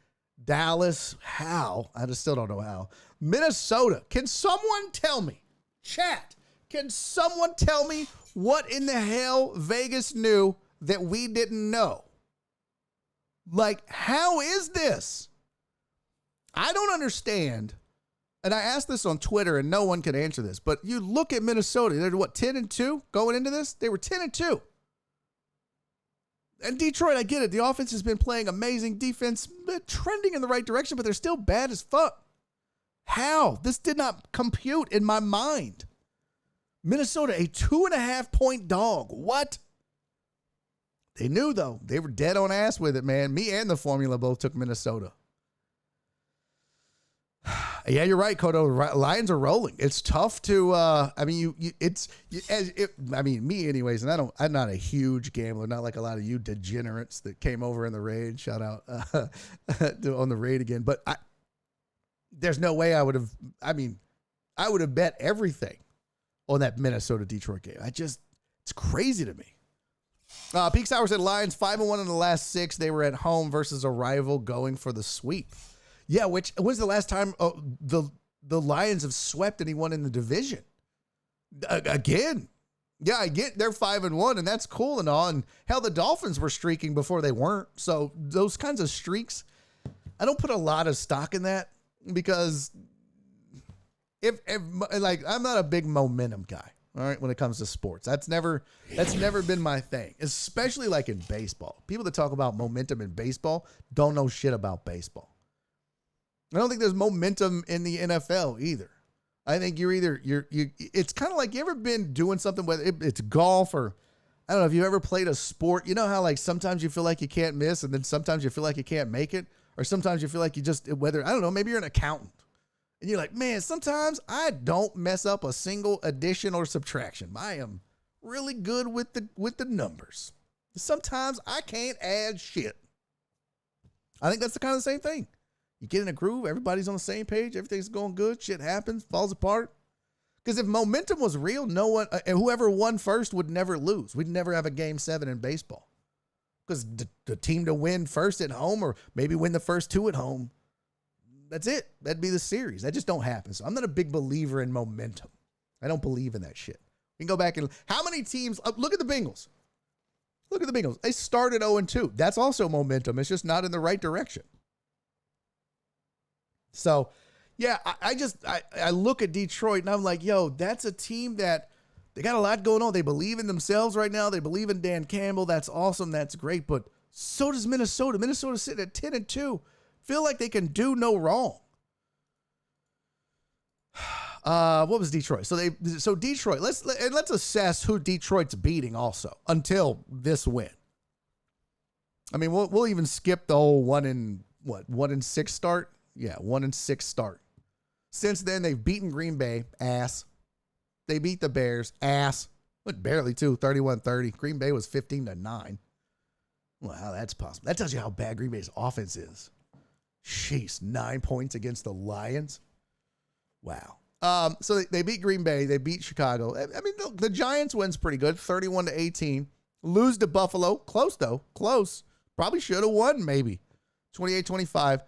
Dallas. How? I just still don't know how. Minnesota. Can someone tell me? Chat. Can someone tell me what in the hell Vegas knew that we didn't know? Like, how is this? I don't understand. And I asked this on Twitter, and no one could answer this. But you look at Minnesota. They're, what, 10-2 going into this? They were 10-2. And Detroit, I get it. The offense has been playing amazing defense, trending in the right direction, but they're still bad as fuck. How? This did not compute in my mind. Minnesota, a 2.5-point dog. What? They knew, though. They were dead on ass with it, man. Me and the formula both took Minnesota. Yeah, you're right, Kodo. Lions are rolling. It's tough to. Me anyways. And I'm not a huge gambler, not like a lot of you degenerates that came over in the raid. Shout out on the raid again. But there's no way I would have. I would have bet everything on that Minnesota Detroit game. it's crazy to me. Peak Sour said Lions 5-1 in the last 6. They were at home versus a rival going for the sweep. Yeah, when's the last time the Lions have swept anyone in the division? Again. Yeah, I get they're 5-1, and that's cool and all. And hell, the Dolphins were streaking before they weren't. So those kinds of streaks, I don't put a lot of stock in that because if I'm not a big momentum guy. All right, when it comes to sports, that's never been my thing, especially like in baseball. People that talk about momentum in baseball don't know shit about baseball. I don't think there's momentum in the NFL either. I think it's kind of like, you ever been doing something, whether it's golf or, I don't know, if you ever played a sport, you know how like sometimes you feel like you can't miss and then sometimes you feel like you can't make it, or sometimes you feel like I don't know, maybe you're an accountant and you're like, man, sometimes I don't mess up a single addition or subtraction. I am really good with the numbers. Sometimes I can't add shit. I think that's the kind of the same thing. You get in a groove, everybody's on the same page, everything's going good, shit happens, falls apart. Because if momentum was real, no one, and whoever won first would never lose. We'd never have a game 7 in baseball. Because the team to win first at home, or maybe win the first 2 at home, that's it. That'd be the series. That just don't happen. So I'm not a big believer in momentum. I don't believe in that shit. We can go back and how many teams, look at the Bengals. Look at the Bengals. They started 0-2. That's also momentum. It's just not in the right direction. So, yeah, I look at Detroit and I'm like, yo, that's a team that they got a lot going on. They believe in themselves right now. They believe in Dan Campbell. That's awesome. That's great. But so does Minnesota. Minnesota's sitting at 10-2. Feel like they can do no wrong. What was Detroit? So Detroit, let's assess who Detroit's beating also until this win. I mean, we'll even skip the whole 1-6 start. Yeah, 1-6 start. Since then, they've beaten Green Bay, ass. They beat the Bears, ass. But barely, too, 31-30. Green Bay was 15-9. Wow, that's possible. That tells you how bad Green Bay's offense is. Jeez, 9 points against the Lions. Wow. So they beat Green Bay. They beat Chicago. I mean, the Giants win's pretty good, 31-18. Lose to Buffalo. Close, though. Close. Probably should have won, maybe. 28-25.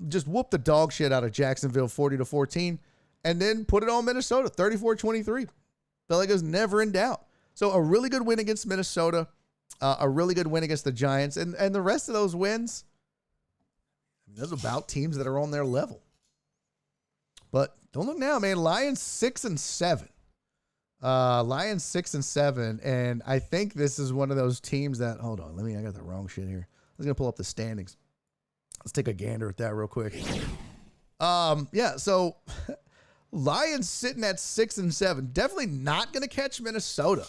Just whoop the dog shit out of Jacksonville, 40-14. And then put it on Minnesota, 34-23. Felt like it was never in doubt. So a really good win against Minnesota. A really good win against the Giants. And the rest of those wins, those are about teams that are on their level. But don't look now, man. Lions 6-7. Lions 6-7. And I think this is one of those teams that, hold on, I got the wrong shit here. I was going to pull up the standings. Let's take a gander at that real quick. Yeah, so Lions sitting at 6-7. Definitely not going to catch Minnesota.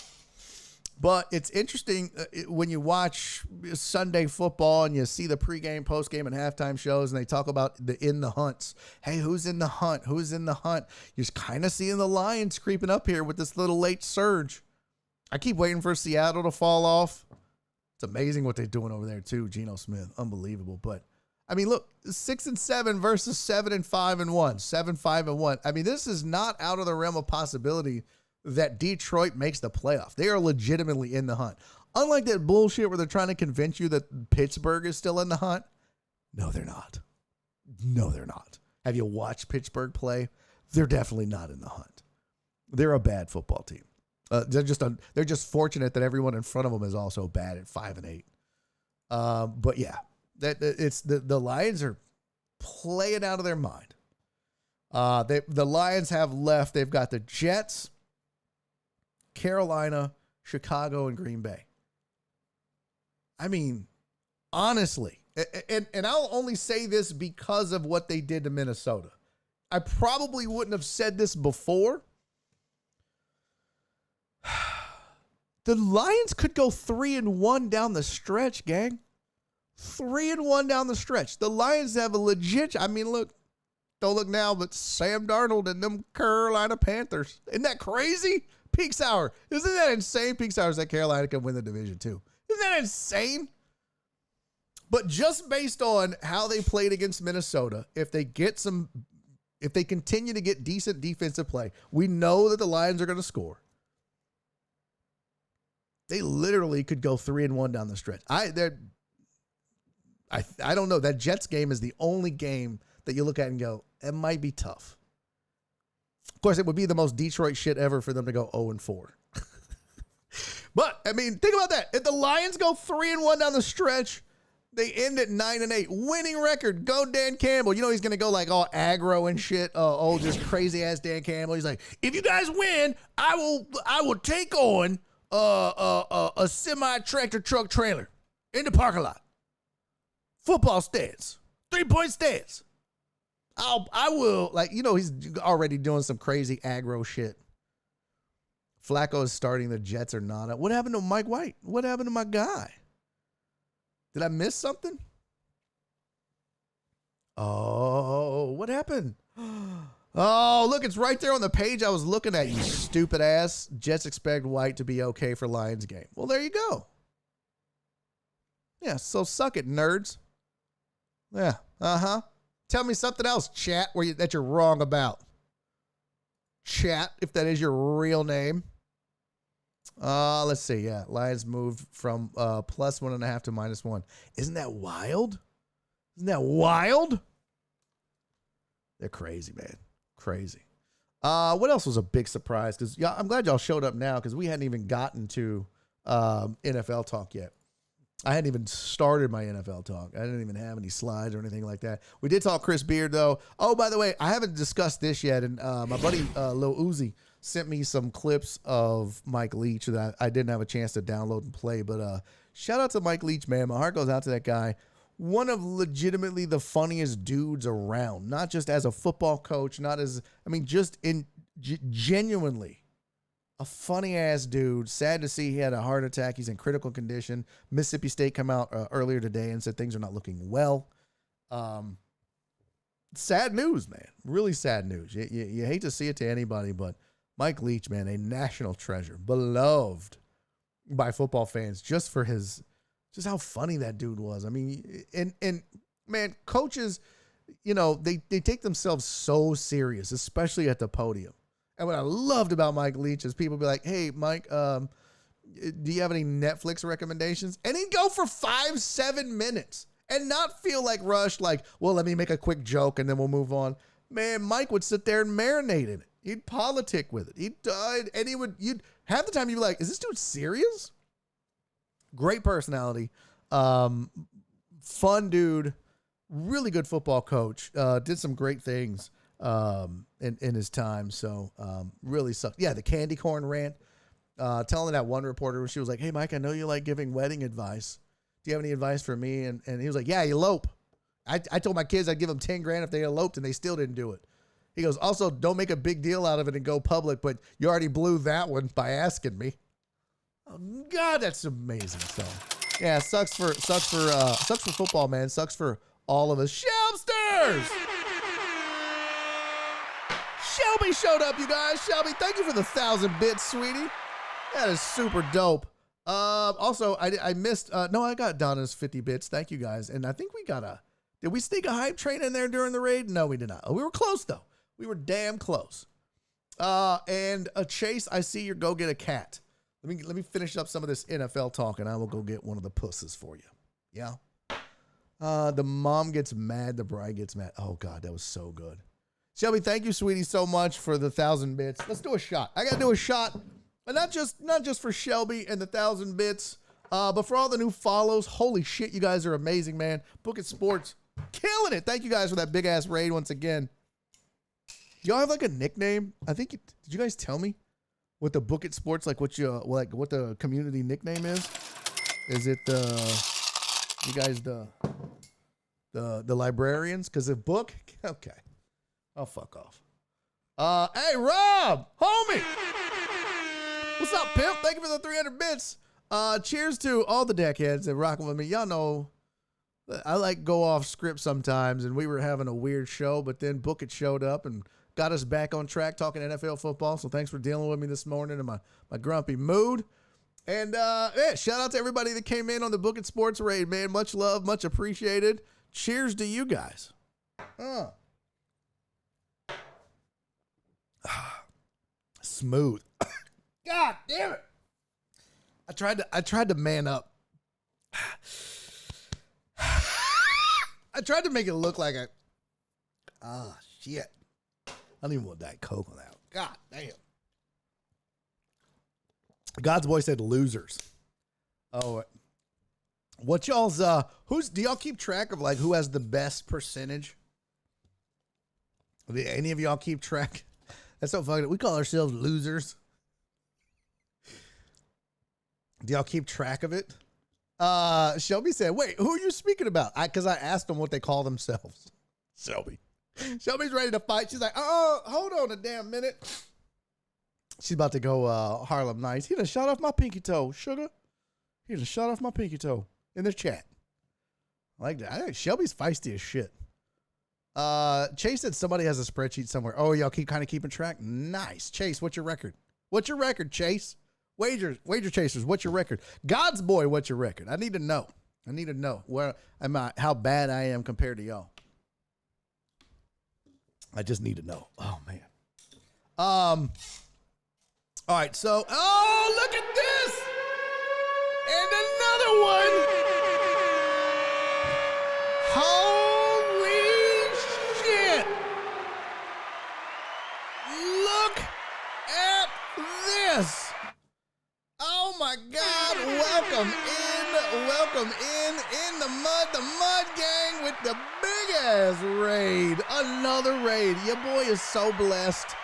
But it's interesting when you watch Sunday football and you see the pregame, postgame, and halftime shows, and they talk about in the hunts. Hey, who's in the hunt? Who's in the hunt? You're just kind of seeing the Lions creeping up here with this little late surge. I keep waiting for Seattle to fall off. It's amazing what they're doing over there, too. Geno Smith, unbelievable. But, I mean, look, 6-7 versus 7-5-1, 7-5-1. I mean, this is not out of the realm of possibility that Detroit makes the playoff. They are legitimately in the hunt. Unlike that bullshit where they're trying to convince you that Pittsburgh is still in the hunt. No, they're not. No, they're not. Have you watched Pittsburgh play? They're definitely not in the hunt. They're a bad football team. They're just fortunate that everyone in front of them is also bad at 5-8. But yeah, the Lions are playing out of their mind. The Lions have left. They've got the Jets, Carolina, Chicago, and Green Bay. I mean, honestly, and I'll only say this because of what they did to Minnesota. I probably wouldn't have said this before. The Lions could go 3-1 down the stretch, gang. 3-1 down the stretch. The Lions have a legit, I mean, look, don't look now, but Sam Darnold and them Carolina Panthers. Isn't that crazy? Peak Sour. Isn't that insane? Peak Sour is that Carolina can win the division too. Isn't that insane? But just based on how they played against Minnesota, if they continue to get decent defensive play, we know that the Lions are going to score. They literally could go 3-1 down the stretch. I don't know. That Jets game is the only game that you look at and go, it might be tough. Of course, it would be the most Detroit shit ever for them to go 0-4. But, I mean, think about that. If the Lions go 3-1 down the stretch, they end at 9-8. Winning record. Go Dan Campbell. You know he's going to go like all aggro and shit. Just crazy-ass Dan Campbell. He's like, if you guys win, I will take on a semi-tractor truck trailer in the parking lot. Football stance. 3-point stance. I will, like, you know, he's already doing some crazy aggro shit. Flacco is starting, the Jets are not. What happened to Mike White? What happened to my guy? Did I miss something? Oh, what happened? Oh, look, it's right there on the page I was looking at, you stupid ass. Jets expect White to be okay for Lions game. Well, there you go. Yeah, so suck it, nerds. Yeah, uh-huh. Tell me something else, chat, that you're wrong about. Chat, if that is your real name. Let's see. Yeah, Lions moved from plus 1.5 to -1. Isn't that wild? Isn't that wild? They're crazy, man. Crazy. What else was a big surprise? Because I'm glad y'all showed up now because we hadn't even gotten to NFL talk yet. I hadn't even started my NFL talk. I didn't even have any slides or anything like that. We did talk Chris Beard, though. Oh, by the way, I haven't discussed this yet. And my buddy Lil Uzi sent me some clips of Mike Leach that I didn't have a chance to download and play. But shout out to Mike Leach, man. My heart goes out to that guy. One of legitimately the funniest dudes around. Not just as a football coach, just genuinely. A funny-ass dude. Sad to see he had a heart attack. He's in critical condition. Mississippi State come out earlier today and said things are not looking well. Sad news, man. Really sad news. You hate to see it to anybody, but Mike Leach, man, a national treasure. Beloved by football fans just for just how funny that dude was. I mean, and man, coaches, they take themselves so serious, especially at the podium. And what I loved about Mike Leach is people be like, hey, Mike, do you have any Netflix recommendations? And he'd go for 5-7 minutes and not feel like rushed, like, well, let me make a quick joke and then we'll move on. Man, Mike would sit there and marinate in it. He'd politic with it. You'd half the time you'd be like, is this dude serious? Great personality. Fun dude. Really good football coach. Did some great things. In his time. So, really sucked. Yeah. The candy corn rant, telling that one reporter, she was like, hey, Mike, I know you like giving wedding advice. Do you have any advice for me? And he was like, yeah, elope. I told my kids I'd give them 10 grand if they eloped and they still didn't do it. He goes, also don't make a big deal out of it and go public, but you already blew that one by asking me. Oh God, that's amazing. So yeah, sucks for football, man. Sucks for all of us. Shelbsters! Shelby showed up, you guys. Shelby, thank you for the 1,000 bits, sweetie. That is super dope. Also, I missed, I got Donna's 50 bits. Thank you, guys. And I think did we sneak a hype train in there during the raid? No, we did not. We were close, though. We were damn close. And Chase, I see you go get a cat. Let me finish up some of this NFL talk, and I will go get one of the pusses for you. Yeah? The mom gets mad, the bride gets mad. Oh, God, that was so good. Shelby, thank you, sweetie, so much for the 1,000 bits. Let's do a shot. I got to do a shot, but not just for Shelby and the 1,000 bits, but for all the new follows. Holy shit, you guys are amazing, man. Book It Sports, killing it. Thank you guys for that big ass raid once again. Y'all have like a nickname? I think did you guys tell me what the Book It Sports what the community nickname is? Is it you guys the librarians? Because if book, okay. Oh, fuck off. Hey, Rob, homie. What's up, pimp? Thank you for the 300 bits. Cheers to all the deckheads that rocking with me. Y'all know I like go off script sometimes, and we were having a weird show, but then Book It showed up and got us back on track talking NFL football. So thanks for dealing with me this morning in my grumpy mood. And yeah, shout out to everybody that came in on the Book It Sports raid, man. Much love, much appreciated. Cheers to you guys. Smooth. God damn it. I tried to man up. I tried to make it look like shit. I don't even want Diet Coke on that. God damn. God's boy said losers. Oh, what y'all's do y'all keep track of like who has the best percentage? Do any of y'all keep track? That's so fucking. We call ourselves losers. Do y'all keep track of it? Shelby said, wait, who are you speaking about? Because I asked them what they call themselves. Shelby's ready to fight. She's like, oh, hold on a damn minute. She's about to go Harlem Nights. He done shot off my pinky toe, sugar. He done shot off my pinky toe in the chat. I like that. I think Shelby's feisty as shit. Chase said somebody has a spreadsheet somewhere. Oh, y'all keeping track? Nice. Chase, what's your record? What's your record, Chase? Wager chasers, what's your record? God's boy, what's your record? I need to know. Where am I? How bad I am compared to y'all. I just need to know. Oh man. All right, so look at this. And another one. Holy shit. Look at this. Oh my God. Welcome in the mud gang with the big ass raid. Another raid. Your boy is so blessed.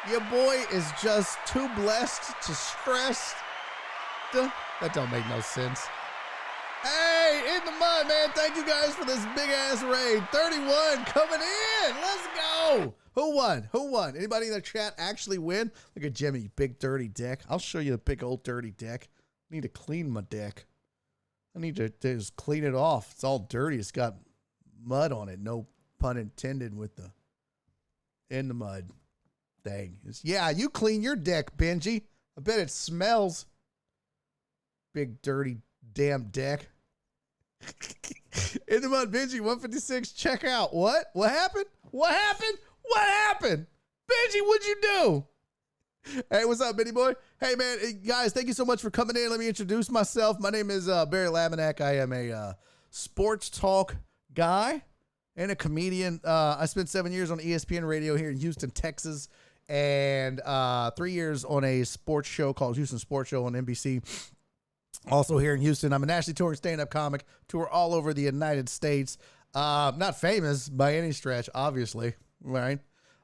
Your boy is just too blessed to stress. That don't make no sense. Hey, in the mud, man. Thank you guys for this big ass raid. 31 coming in. Let's go. Who won? Anybody in the chat actually win? Look at Jimmy, big dirty deck. I'll show you the big old dirty deck. I need to clean my deck. I need to just clean it off. It's all dirty. It's got mud on it. No pun intended with the in the mud thing. Yeah, you clean your deck, Benji. I bet it smells. Big dirty damn deck. In the mud, Benji, 156. Check out. What? What happened? What happened? What happened? Benji, what'd you do? Hey, what's up, Benny boy? Hey, man, guys, thank you so much for coming in. Let me introduce myself. My name is Barry Laminack. I am a sports talk guy and a comedian. I spent 7 years on ESPN radio here in Houston, Texas, and 3 years on a sports show called Houston Sports Show on NBC. Also here in Houston. I'm a nationally touring stand-up comic, tour all over the United States. Not famous by any stretch, obviously, right?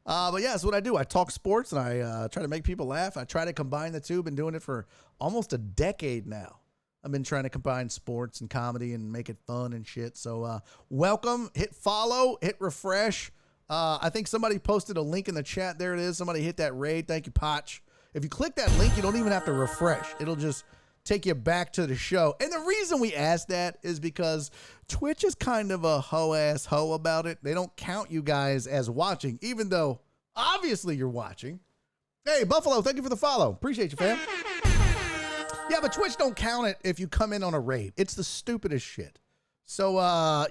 But yeah, that's what I do. I talk sports and I try to make people laugh. I try to combine the two. Been doing it for almost a decade now. I've been trying to combine sports and comedy and make it fun and shit. So welcome, hit follow, hit refresh. I think somebody posted a link in the chat. There it is. Somebody hit that raid. Thank you, Potch. If you click that link, you don't even have to refresh. It'll just take you back to the show. And the reason we ask that is because Twitch is kind of a hoe-ass hoe about it. They don't count you guys as watching, even though obviously you're watching. Hey, Buffalo, thank you for the follow. Appreciate you, fam. Yeah, but Twitch don't count it if you come in on a raid. It's the stupidest shit. So,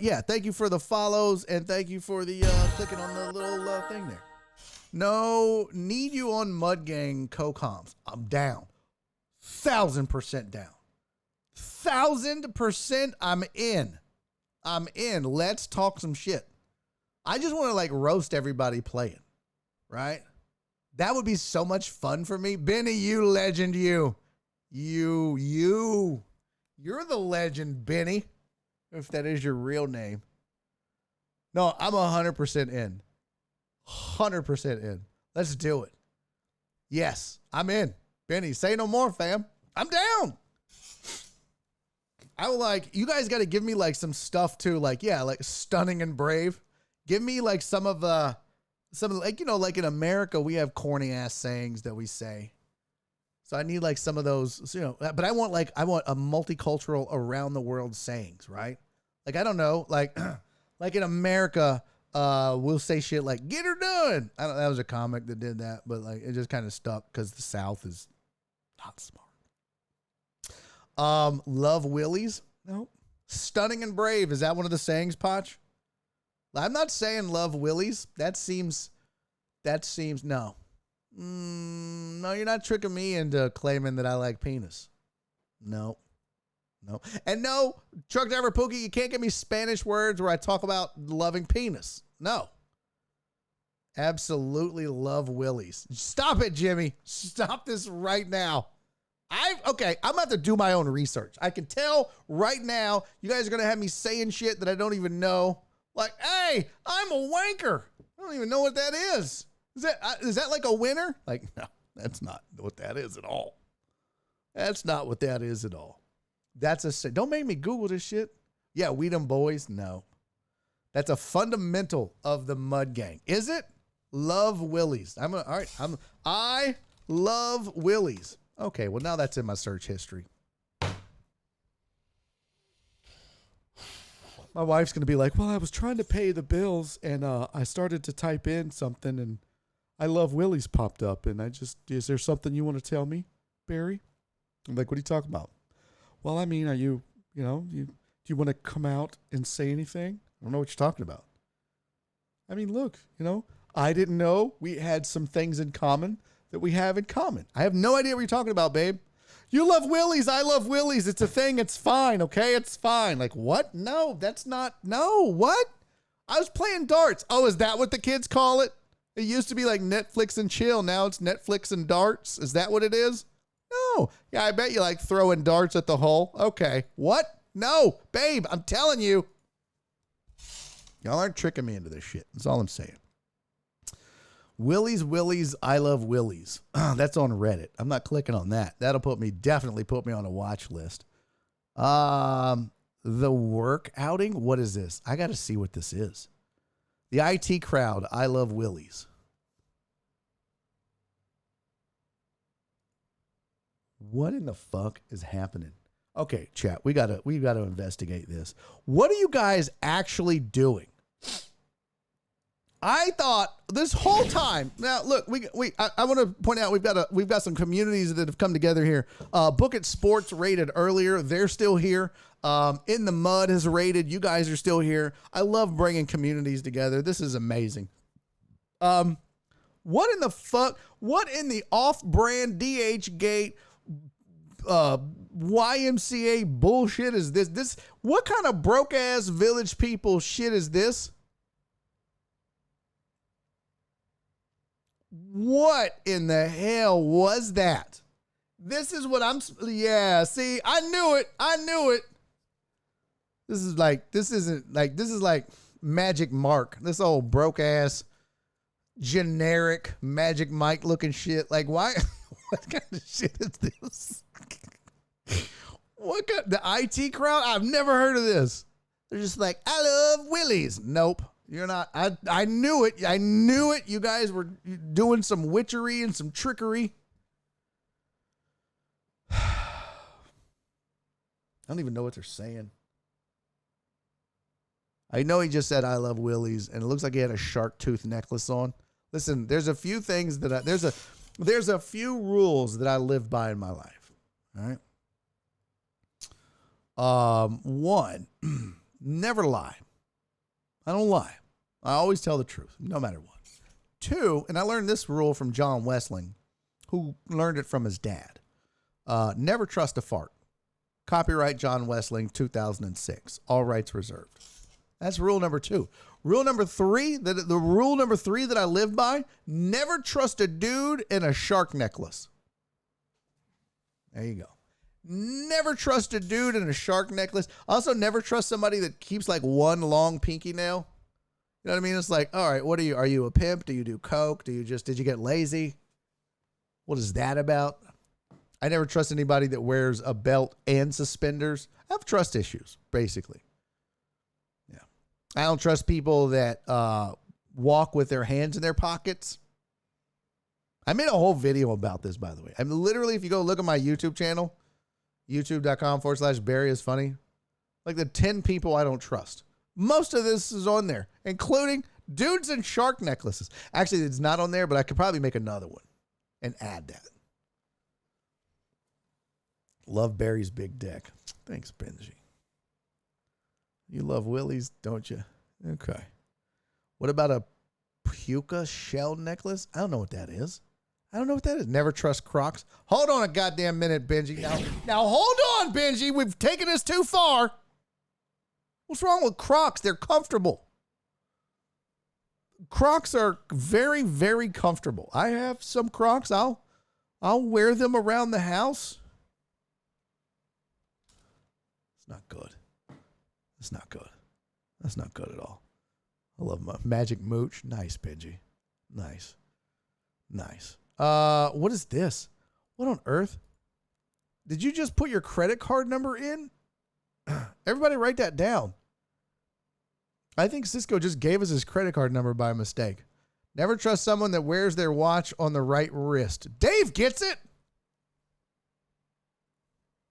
yeah, thank you for the follows, and thank you for the clicking on the little thing there. No, need you on Mud Gang co-coms. I'm down. 1,000% down. 1,000% I'm in. I'm in. Let's talk some shit. I just want to like roast everybody playing, right? That would be so much fun for me. Benny, you legend, you're the legend, Benny, if that is your real name. No, I'm 100% in. 100% in. Let's do it. Yes, I'm in. Benny, say no more, fam. I'm down. I will like, you guys got to give me like some stuff too. Like, yeah, like stunning and brave. Give me like some of like, you know, like in America, we have corny ass sayings that we say. So I need like some of those, you know, but I want a multicultural around the world sayings, right? Like, I don't know, like, like in America, we'll say shit like, get her done. I don't, that was a comic that did that, but like, it just kind of stuck because the South is not smart. Love Willies. No. Stunning and brave. Is that one of the sayings, Potch? I'm not saying love Willies. That seems, no. No, you're not tricking me into claiming that I like penis. No. And no, truck driver Pookie, you can't give me Spanish words where I talk about loving penis. No. Absolutely love Willies. Stop it, Jimmy. Stop this right now. Okay, I'm about to do my own research. I can tell right now you guys are going to have me saying shit that I don't even know. Like, hey, I'm a wanker. I don't even know what that is. Is that like a winner? Like, no, that's not what that is at all. That's not what that is at all. Don't make me Google this shit. Yeah, we them boys. No. That's a fundamental of the Mud Gang. Is it? Love Willies. All right. I love Willies. Okay, well, now that's in my search history. My wife's going to be like, well, I was trying to pay the bills, and I started to type in something, and I love Willies popped up, and is there something you want to tell me, Barry? I'm like, what are you talking about? Well, I mean, do you want to come out and say anything? I don't know what you're talking about. I mean, look, I didn't know we had some things in common that we have in common. I have no idea what you're talking about, babe. You love Willie's. I love Willie's. It's a thing. It's fine. Okay. It's fine. Like what? No, that's not. No, what? I was playing darts. Oh, is that what the kids call it? It used to be like Netflix and chill. Now it's Netflix and darts. Is that what it is? No. Yeah, I bet you like throwing darts at the hole. Okay. What? No, babe, I'm telling you. Y'all aren't tricking me into this shit. That's all I'm saying. Willie's, I love Willie's. That's on Reddit. I'm not clicking on that. That'll definitely put me on a watch list. The work outing. What is this? I got to see what this is. The IT crowd. I love Willie's. What in the fuck is happening? Okay, chat. We gotta investigate this. What are you guys actually doing? I thought this whole time. Now, look, I want to point out we've got some communities that have come together here. Book It Sports rated earlier. They're still here. In the Mud has rated. You guys are still here. I love bringing communities together. This is amazing. What in the fuck? What in the off-brand DH gate YMCA bullshit is this? What kind of broke ass village people shit is this? What in the hell was that? This is what yeah, see, I knew it. This is like Magic Mark. This old broke ass generic Magic Mike looking shit. Like why? What kind of shit is this? What kind, the IT crowd? I've never heard of this. They're just like, I love Willie's. Nope. You're not. I knew it. I knew it. You guys were doing some witchery and some trickery. I don't even know what they're saying. I know he just said, I love Willie's, and it looks like he had a shark tooth necklace on. Listen, there's a few things that there's a few rules that I live by in my life. All right. One, never lie. I don't lie. I always tell the truth, no matter what. Two, and I learned this rule from John Wessling, who learned it from his dad. Never trust a fart. Copyright John Wessling, 2006. All rights reserved. That's rule number two. Rule number three, the rule number three that I live by, never trust a dude in a shark necklace. There you go. Never trust a dude in a shark necklace. Also, never trust somebody that keeps like one long pinky nail. You know what I mean? It's like, all right, what are you? Are you a pimp? Do you do coke? Did you get lazy? What is that about? I never trust anybody that wears a belt and suspenders. I have trust issues, basically. Yeah. I don't trust people that walk with their hands in their pockets. I made a whole video about this, by the way. I'm literally, if you go look at my YouTube channel, youtube.com/Barry is funny. Like the 10 people I don't trust. Most of this is on there, including dudes in shark necklaces. Actually, it's not on there, but I could probably make another one and add that. Love Barry's big deck. Thanks, Benji. You love Willie's, don't you? Okay. What about a puka shell necklace? I don't know what that is. Never trust Crocs. Hold on a goddamn minute, Benji. Now hold on, Benji. We've taken this too far. What's wrong with Crocs? They're comfortable. Crocs are very, very comfortable. I have some Crocs. I'll wear them around the house. It's not good. It's not good. That's not good at all. I love my Magic Mooch. Nice, Benji. Nice. What is this? What on earth? Did you just put your credit card number in? Everybody write that down. I think Cisco just gave us his credit card number by mistake. Never trust someone that wears their watch on the right wrist. Dave gets it.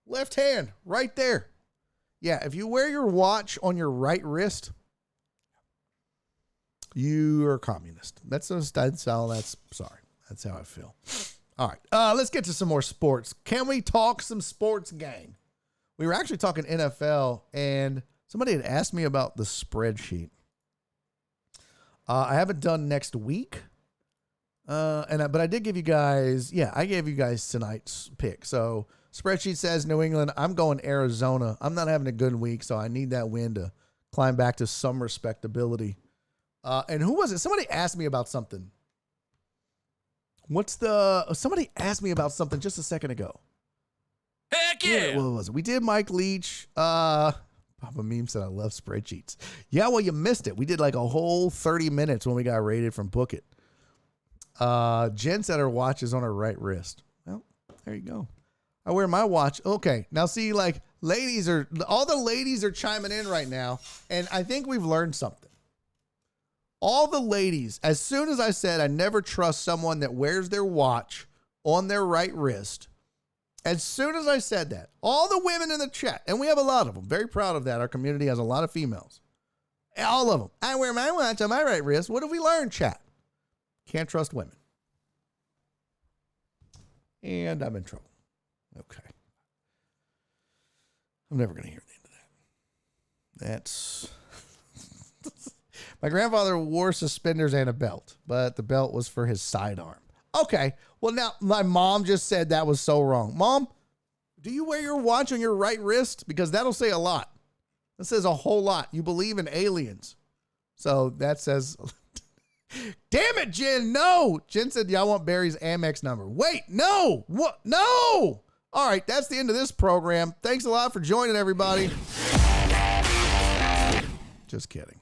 Left hand, right there. Yeah, if you wear your watch on your right wrist, you are a communist. That's sorry. That's how I feel. All right, let's get to some more sports. Can we talk some sports, gang? We were actually talking NFL, and somebody had asked me about the spreadsheet. I haven't done next week. But I did give you guys, I gave you guys tonight's pick. So spreadsheet says New England. I'm going Arizona. I'm not having a good week, so I need that win to climb back to some respectability. And who was it? Somebody asked me about something. Somebody asked me about something just a second ago. Heck yeah! What was it? We did Mike Leach. Papa Meme said I love spreadsheets. Yeah, well, you missed it. We did like a whole 30 minutes when we got rated from Book It. Jen said her watch is on her right wrist. Well, there you go. I wear my watch. Okay. Now see, like all the ladies are chiming in right now. And I think we've learned something. All the ladies, as soon as I said, I never trust someone that wears their watch on their right wrist. As soon as I said that, all the women in the chat, and we have a lot of them, very proud of that. Our community has a lot of females. All of them. I wear my watch on my right wrist. What have we learned, chat? Can't trust women. And I'm in trouble. Okay. I'm never going to hear the end of that. That's... My grandfather wore suspenders and a belt, but the belt was for his sidearm. Okay. Well, now my mom just said that was so wrong. Mom, do you wear your watch on your right wrist? Because that'll say a lot. That says a whole lot. You believe in aliens. So that says... Damn it, Jen. No. Jen said, y'all want Barry's Amex number. Wait, no. What? No. All right. That's the end of this program. Thanks a lot for joining, everybody. Just kidding.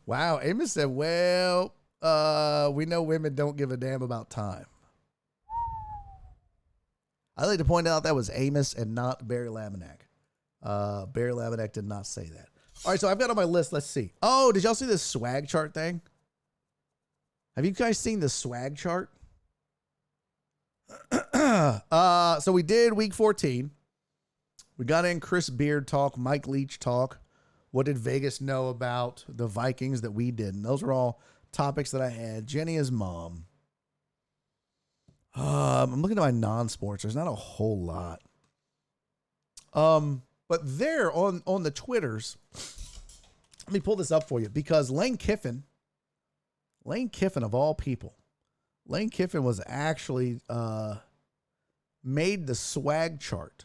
Wow. Amos said, well, we know women don't give a damn about time. I'd like to point out that was Amos and not Barry Laminack. Barry Laminack did not say that. All right, so I've got on my list. Let's see. Oh, did y'all see this swag chart thing? Have you guys seen the swag chart? So we did week 14. We got in Chris Beard talk, Mike Leach talk. What did Vegas know about the Vikings that we didn't? Those were all topics that I had. Jenny is mom. I'm looking at my non-sports. There's not a whole lot. But there on the Twitters, let me pull this up for you because Lane Kiffin of all people, Lane Kiffin was actually made the swag chart.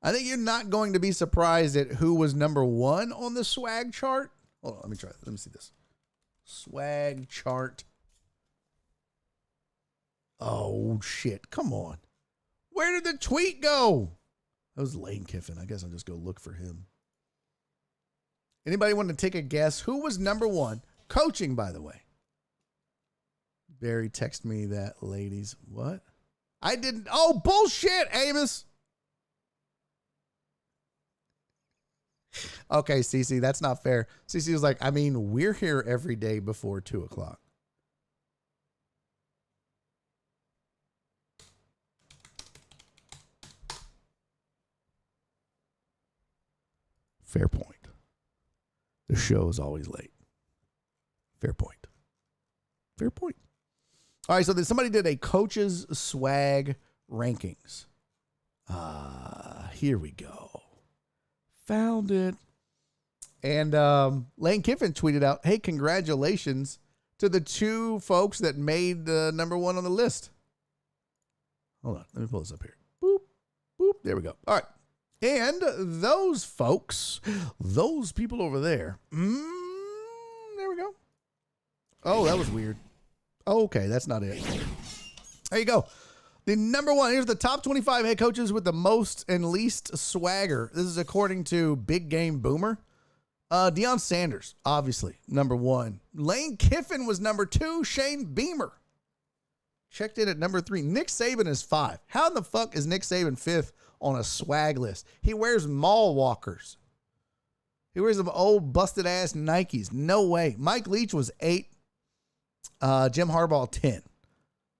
I think you're not going to be surprised at who was number one on the swag chart. Hold on, let me try. Let me see this. Swag chart. Oh, shit. Come on. Where did the tweet go? That was Lane Kiffin. I guess I'll just go look for him. Anybody want to take a guess? Who was number one? Coaching, by the way. Barry texted me that, ladies. What? I didn't. Oh, bullshit, Amos. Okay, Cece, that's not fair. Cece was like, I mean, we're here every day before 2 o'clock. Fair point. The show is always late. Fair point. Fair point. All right, so then somebody did a coach's swag rankings. Here we go. Found it. And Lane Kiffin tweeted out, hey, congratulations to the two folks that made the number one on the list. Hold on. Let me pull this up here. Boop. Boop. There we go. All right. And those folks, those people over there. There we go. Oh, that was weird. Okay, that's not it. There you go. The number one, here's the top 25 head coaches with the most and least swagger. This is according to Big Game Boomer. Deion Sanders, obviously, number one. Lane Kiffin was number two. Shane Beamer checked in at number three. Nick Saban is 5. How in the fuck is Nick Saban 5th on a swag list? He wears mall walkers. He wears some old busted ass Nikes. No way. Mike Leach was 8. Jim Harbaugh 10.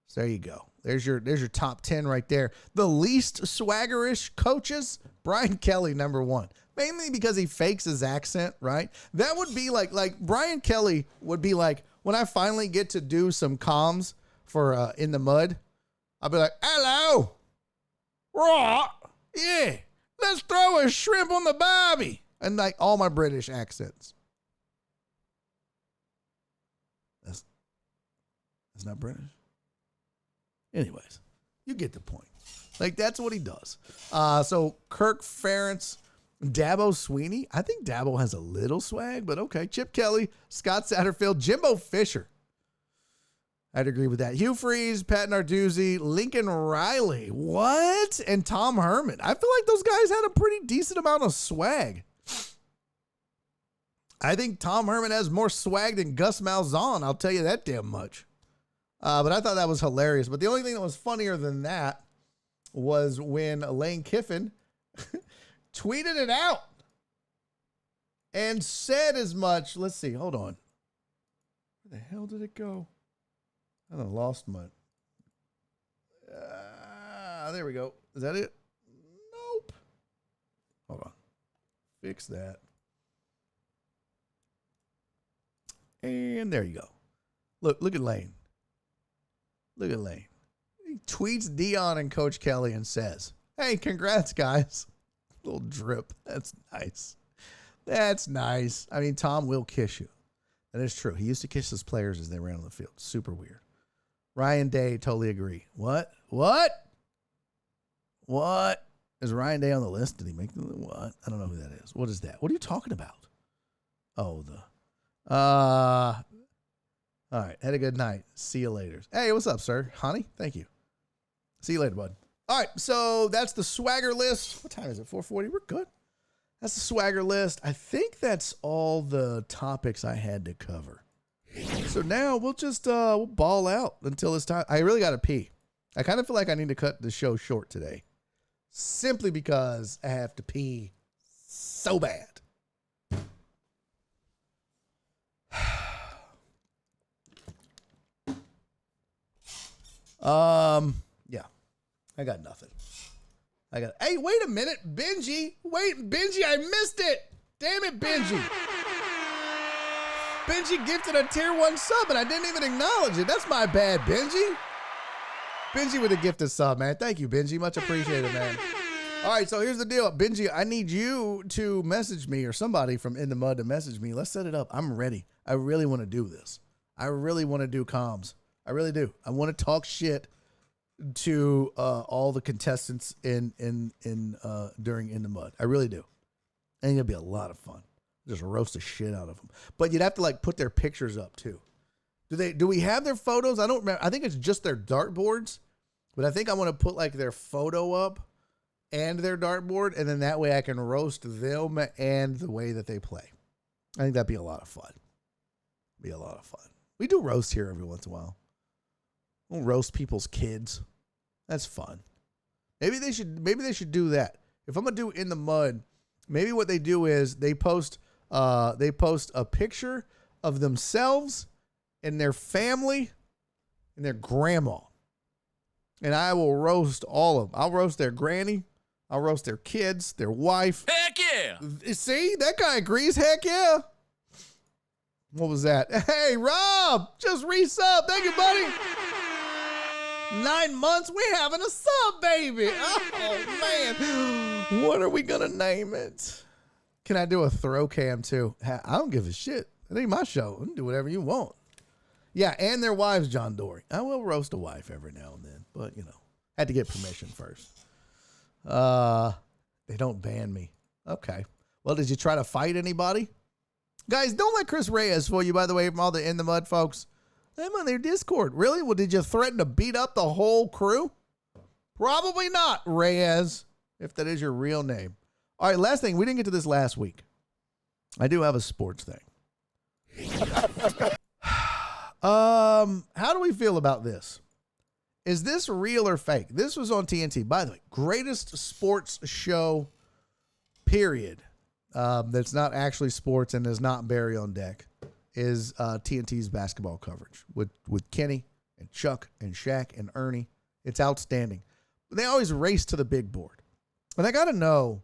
So there you go. There's your top 10 right there. The least swaggerish coaches, Brian Kelly, number 1. Mainly because he fakes his accent, right? That would be like Brian Kelly would be like, when I finally get to do some comms for In the Mud, I'll be like, hello. Raw. Yeah. Let's throw a shrimp on the barbie. And like all my British accents. That's not British. Anyways, you get the point. Like, that's what he does. So Kirk Ferentz, Dabo Sweeney. I think Dabo has a little swag, but okay. Chip Kelly, Scott Satterfield, Jimbo Fisher. I'd agree with that. Hugh Freeze, Pat Narduzzi, Lincoln Riley. What? And Tom Herman. I feel like those guys had a pretty decent amount of swag. I think Tom Herman has more swag than Gus Malzahn. I'll tell you that damn much. But I thought that was hilarious. But the only thing that was funnier than that was when Lane Kiffin tweeted it out and said as much. Let's see. Hold on. Where the hell did it go? I done lost my. There we go. Is that it? Nope. Hold on. Fix that. And there you go. Look at Lane. Look at Lane. He tweets Dion and Coach Kelly and says, "Hey, congrats, guys." Little drip. That's nice. That's nice. I mean, Tom will kiss you. That is true. He used to kiss his players as they ran on the field. Super weird. Ryan Day, totally agree. What? Is Ryan Day on the list? Did he make the what? I don't know who that is. What is that? What are you talking about? Oh, all right. Had a good night. See you later. Hey, what's up, sir? Honey? Thank you. See you later, bud. All right. So that's the swagger list. What time is it? 4:40. We're good. That's the swagger list. I think that's all the topics I had to cover. So now we'll just we'll ball out until it's time. I really got to pee. I kind of feel like I need to cut the show short today, simply because I have to pee so bad. Yeah, I got nothing. Hey, wait a minute, Benji. Benji, I missed it. Damn it, Benji. Benji gifted a tier 1 sub and I didn't even acknowledge it. That's my bad, Benji. Benji with a gifted sub, man. Thank you, Benji. Much appreciated, man. All right, so here's the deal. Benji, I need you to message me or somebody from In the Mud to message me. Let's set it up. I'm ready. I really want to do this. I really want to do comms. I really do. I want to talk shit to all the contestants during In the Mud. I really do. I think it'd be a lot of fun. Just roast the shit out of them. But you'd have to like put their pictures up too. Do we have their photos? I don't remember. I think it's just their dartboards. But I think I want to put like their photo up and their dartboard, and then that way I can roast them and the way that they play. I think that'd be a lot of fun. Be a lot of fun. We do roast here every once in a while. We'll roast people's kids. That's fun. Maybe they should do that. If I'm gonna do In the Mud, maybe what they do is they post a picture of themselves and their family and their grandma. And I will roast all of them. I'll roast their granny. I'll roast their kids, their wife. Heck yeah! See, that guy agrees. Heck yeah. What was that? Hey, Rob, just resub. Thank you, buddy. 9 months, we're having a sub, baby. Oh, man. What are we going to name it? Can I do a throw cam, too? I don't give a shit. It ain't my show. You can do whatever you want. Yeah, and their wives, John Dory. I will roast a wife every now and then, but, had to get permission first. They don't ban me. Okay. Well, did you try to fight anybody? Guys, don't let Chris Reyes fool you, by the way, from all the In the Mud folks. I'm on their Discord. Really? Well, did you threaten to beat up the whole crew? Probably not, Reyes, if that is your real name. All right, last thing. We didn't get to this last week. I do have a sports thing. How do we feel about this? Is this real or fake? This was on TNT. By the way, greatest sports show, period. That's not actually sports and is not Barry on Deck. Is TNT's basketball coverage with Kenny and Chuck and Shaq and Ernie. It's outstanding. They always race to the big board. And I got to know,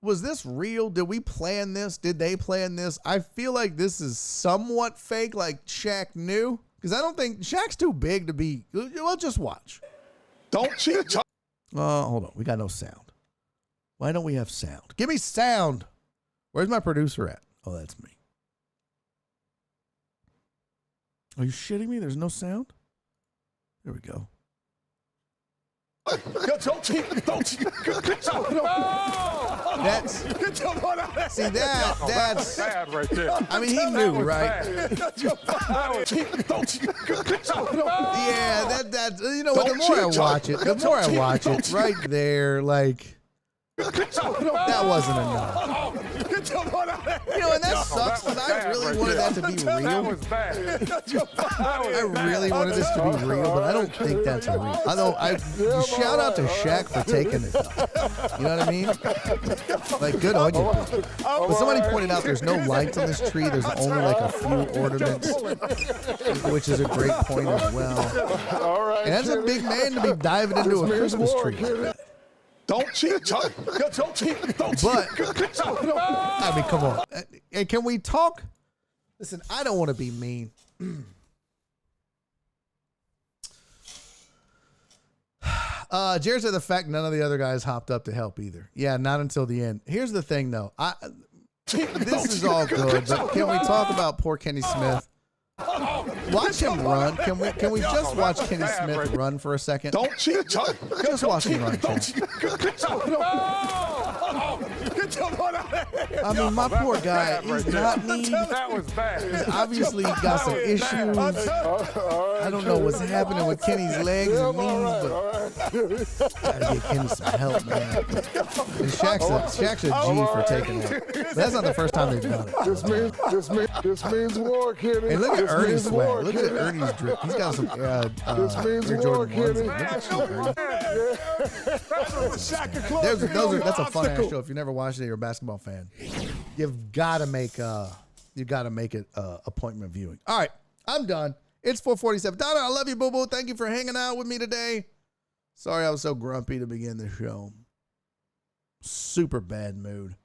was this real? Did we plan this? Did they plan this? I feel like this is somewhat fake, like Shaq knew. Because I don't think Shaq's too big to be. Well, just watch. Don't cheat. Hold on. We got no sound. Why don't we have sound? Give me sound. Where's my producer at? Oh, that's me. Are you shitting me? There's no sound? There we go. That's bad right there. I mean, he knew, right? Yeah, that's you know what, the more I watch it, right there, like that wasn't enough. You know, and that sucks because I really wanted that to be real. That was bad. I really wanted this to be real, but I don't think that's real. Shout out to Shaq for taking it, though. You know what I mean? Like, good on you. But somebody pointed out there's no lights on this tree. There's only like a few ornaments, which is a great point as well. And that's a big man to be diving into a Christmas tree. Don't cheat, Chuck. Don't cheat. But, I mean, come on. And can we talk? Listen, I don't want to be mean. Jared said the fact none of the other guys hopped up to help either. Yeah, not until the end. Here's the thing, though. This is all good, but can we talk about poor Kenny Smith? Watch him run. Can we just watch Kenny Smith run for a second? Don't cheat, Chuck. Just watch him run. I mean, my poor guy, he's not need. That was bad. He's obviously got some issues. I don't know what's happening with Kenny's legs and knees, but gotta get Kenny some help, man. And Shaq's a G for taking it. But that's not the first time they've done it. This means war, Kenny. And look at Ernie's swag. Look at Ernie's drip. He's got some Air Jordan ones. Look at you, Ernie. That's a fun ass show. If you never watched it, you're a basketball fan. You've got to make it appointment viewing. All right, I'm done. It's 4:47. Donna, I love you, boo boo. Thank you for hanging out with me today. Sorry I was so grumpy to begin the show. Super bad mood.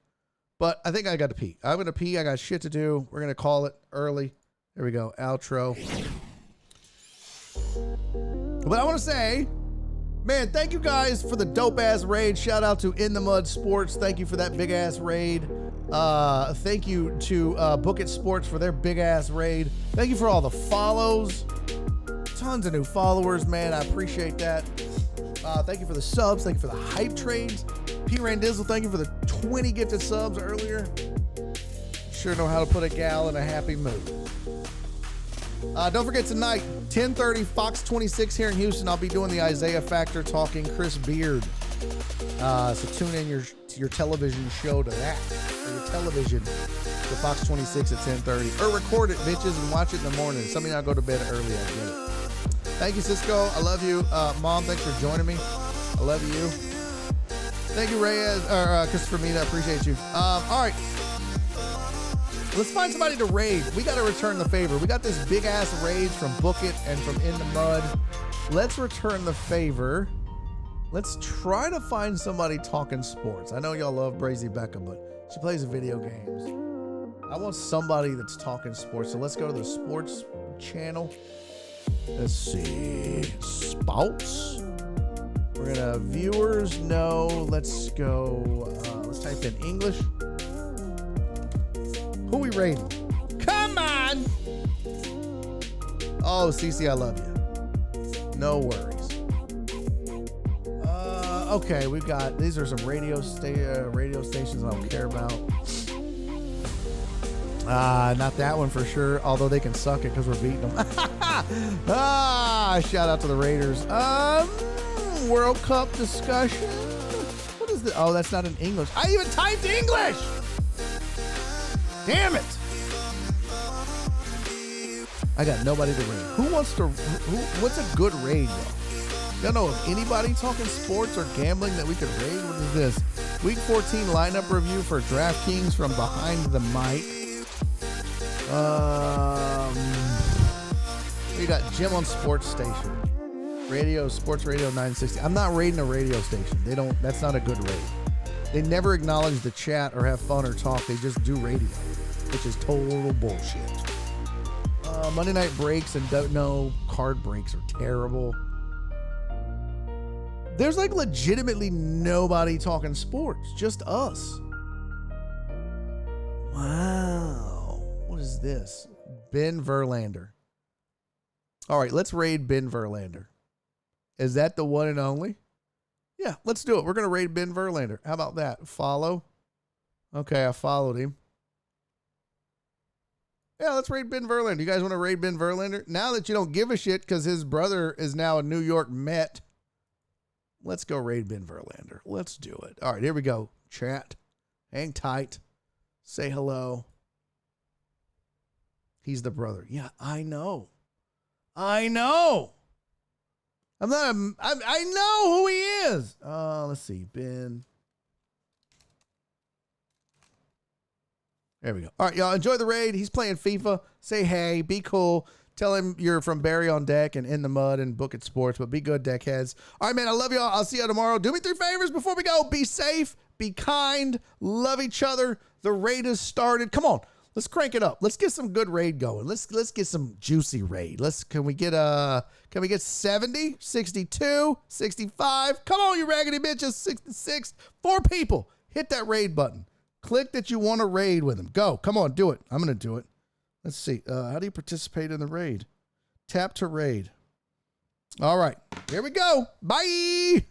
But I think I got to pee. I'm going to pee. I got shit to do. We're going to call it early. There we go. Outro. But I want to say, man, thank you guys for the dope-ass raid. Shout out to In the Mud Sports. Thank you for that big-ass raid. Thank you to Book It Sports for their big-ass raid. Thank you for all the follows. Tons of new followers, man. I appreciate that. Thank you for the subs. Thank you for the hype trades. P. Randizzle, thank you for the 20 gifted subs earlier. Sure know how to put a gal in a happy mood. Don't forget tonight, 10:30, Fox 26 here in Houston. I'll be doing the Isaiah Factor talking Chris Beard. So tune in your television show to that. Or your television to Fox 26 at 10:30. Or record it, bitches, and watch it in the morning. Some of y'all go to bed early, I get it. Thank you, Cisco. I love you. Mom, thanks for joining me. I love you. Thank you, Reyes, or Christopher Mina. I appreciate you. All right. Let's find somebody to raid. We got to return the favor. We got this big-ass raid from Book It and from In the Mud. Let's return the favor. Let's try to find somebody talking sports. I know y'all love Brazy Becca, but she plays video games. I want somebody that's talking sports. So let's go to the sports channel. Let's see. Sports. We're going to viewers. No. Let's go. Let's type in English. Who we rating? Come on! Oh, Cece, I love you. No worries. Okay, we've got, these are some radio stations I don't care about. Not that one for sure, although they can suck it because we're beating them. Shout out to the Raiders. World Cup discussion. What is this? Oh, that's not in English. I even typed English! Damn it! I got nobody to raid. Who wants to? What's a good raid, though? Y'all know of anybody talking sports or gambling that we could raid? What is this? Week 14 lineup review for DraftKings from behind the mic. We got Jim on Sports Station, Sports Radio 960. I'm not raiding a radio station. They don't. That's not a good raid. They never acknowledge the chat or have fun or talk. They just do radio, which is total bullshit. Monday night breaks and don't know card breaks are terrible. There's like legitimately nobody talking sports, just us. Wow. What is this? Ben Verlander. All right, let's raid Ben Verlander. Is that the one and only? Yeah, let's do it. We're going to raid Ben Verlander. How about that? Follow. Okay, I followed him. Yeah, let's raid Ben Verlander. You guys want to raid Ben Verlander? Now that you don't give a shit because his brother is now a New York Met, let's go raid Ben Verlander. Let's do it. All right, here we go. Chat. Hang tight. Say hello. He's the brother. Yeah, I know. I know. I know who he is. Let's see. Ben. There we go. All right, y'all. Enjoy the raid. He's playing FIFA. Say hey. Be cool. Tell him you're from Barry on Deck and In the Mud and Book It Sports, but be good, deckheads. All right, man. I love y'all. I'll see y'all tomorrow. Do me 3 favors before we go. Be safe. Be kind. Love each other. The raid has started. Come on. Let's crank it up. Let's get some good raid going. Let's get some juicy raid. Can we get 70, 62, 65? Come on, you raggedy bitches. 66. 4 people. Hit that raid button. Click that you want to raid with them. Go. Come on, do it. I'm going to do it. Let's see. How do you participate in the raid? Tap to raid. All right. Here we go. Bye.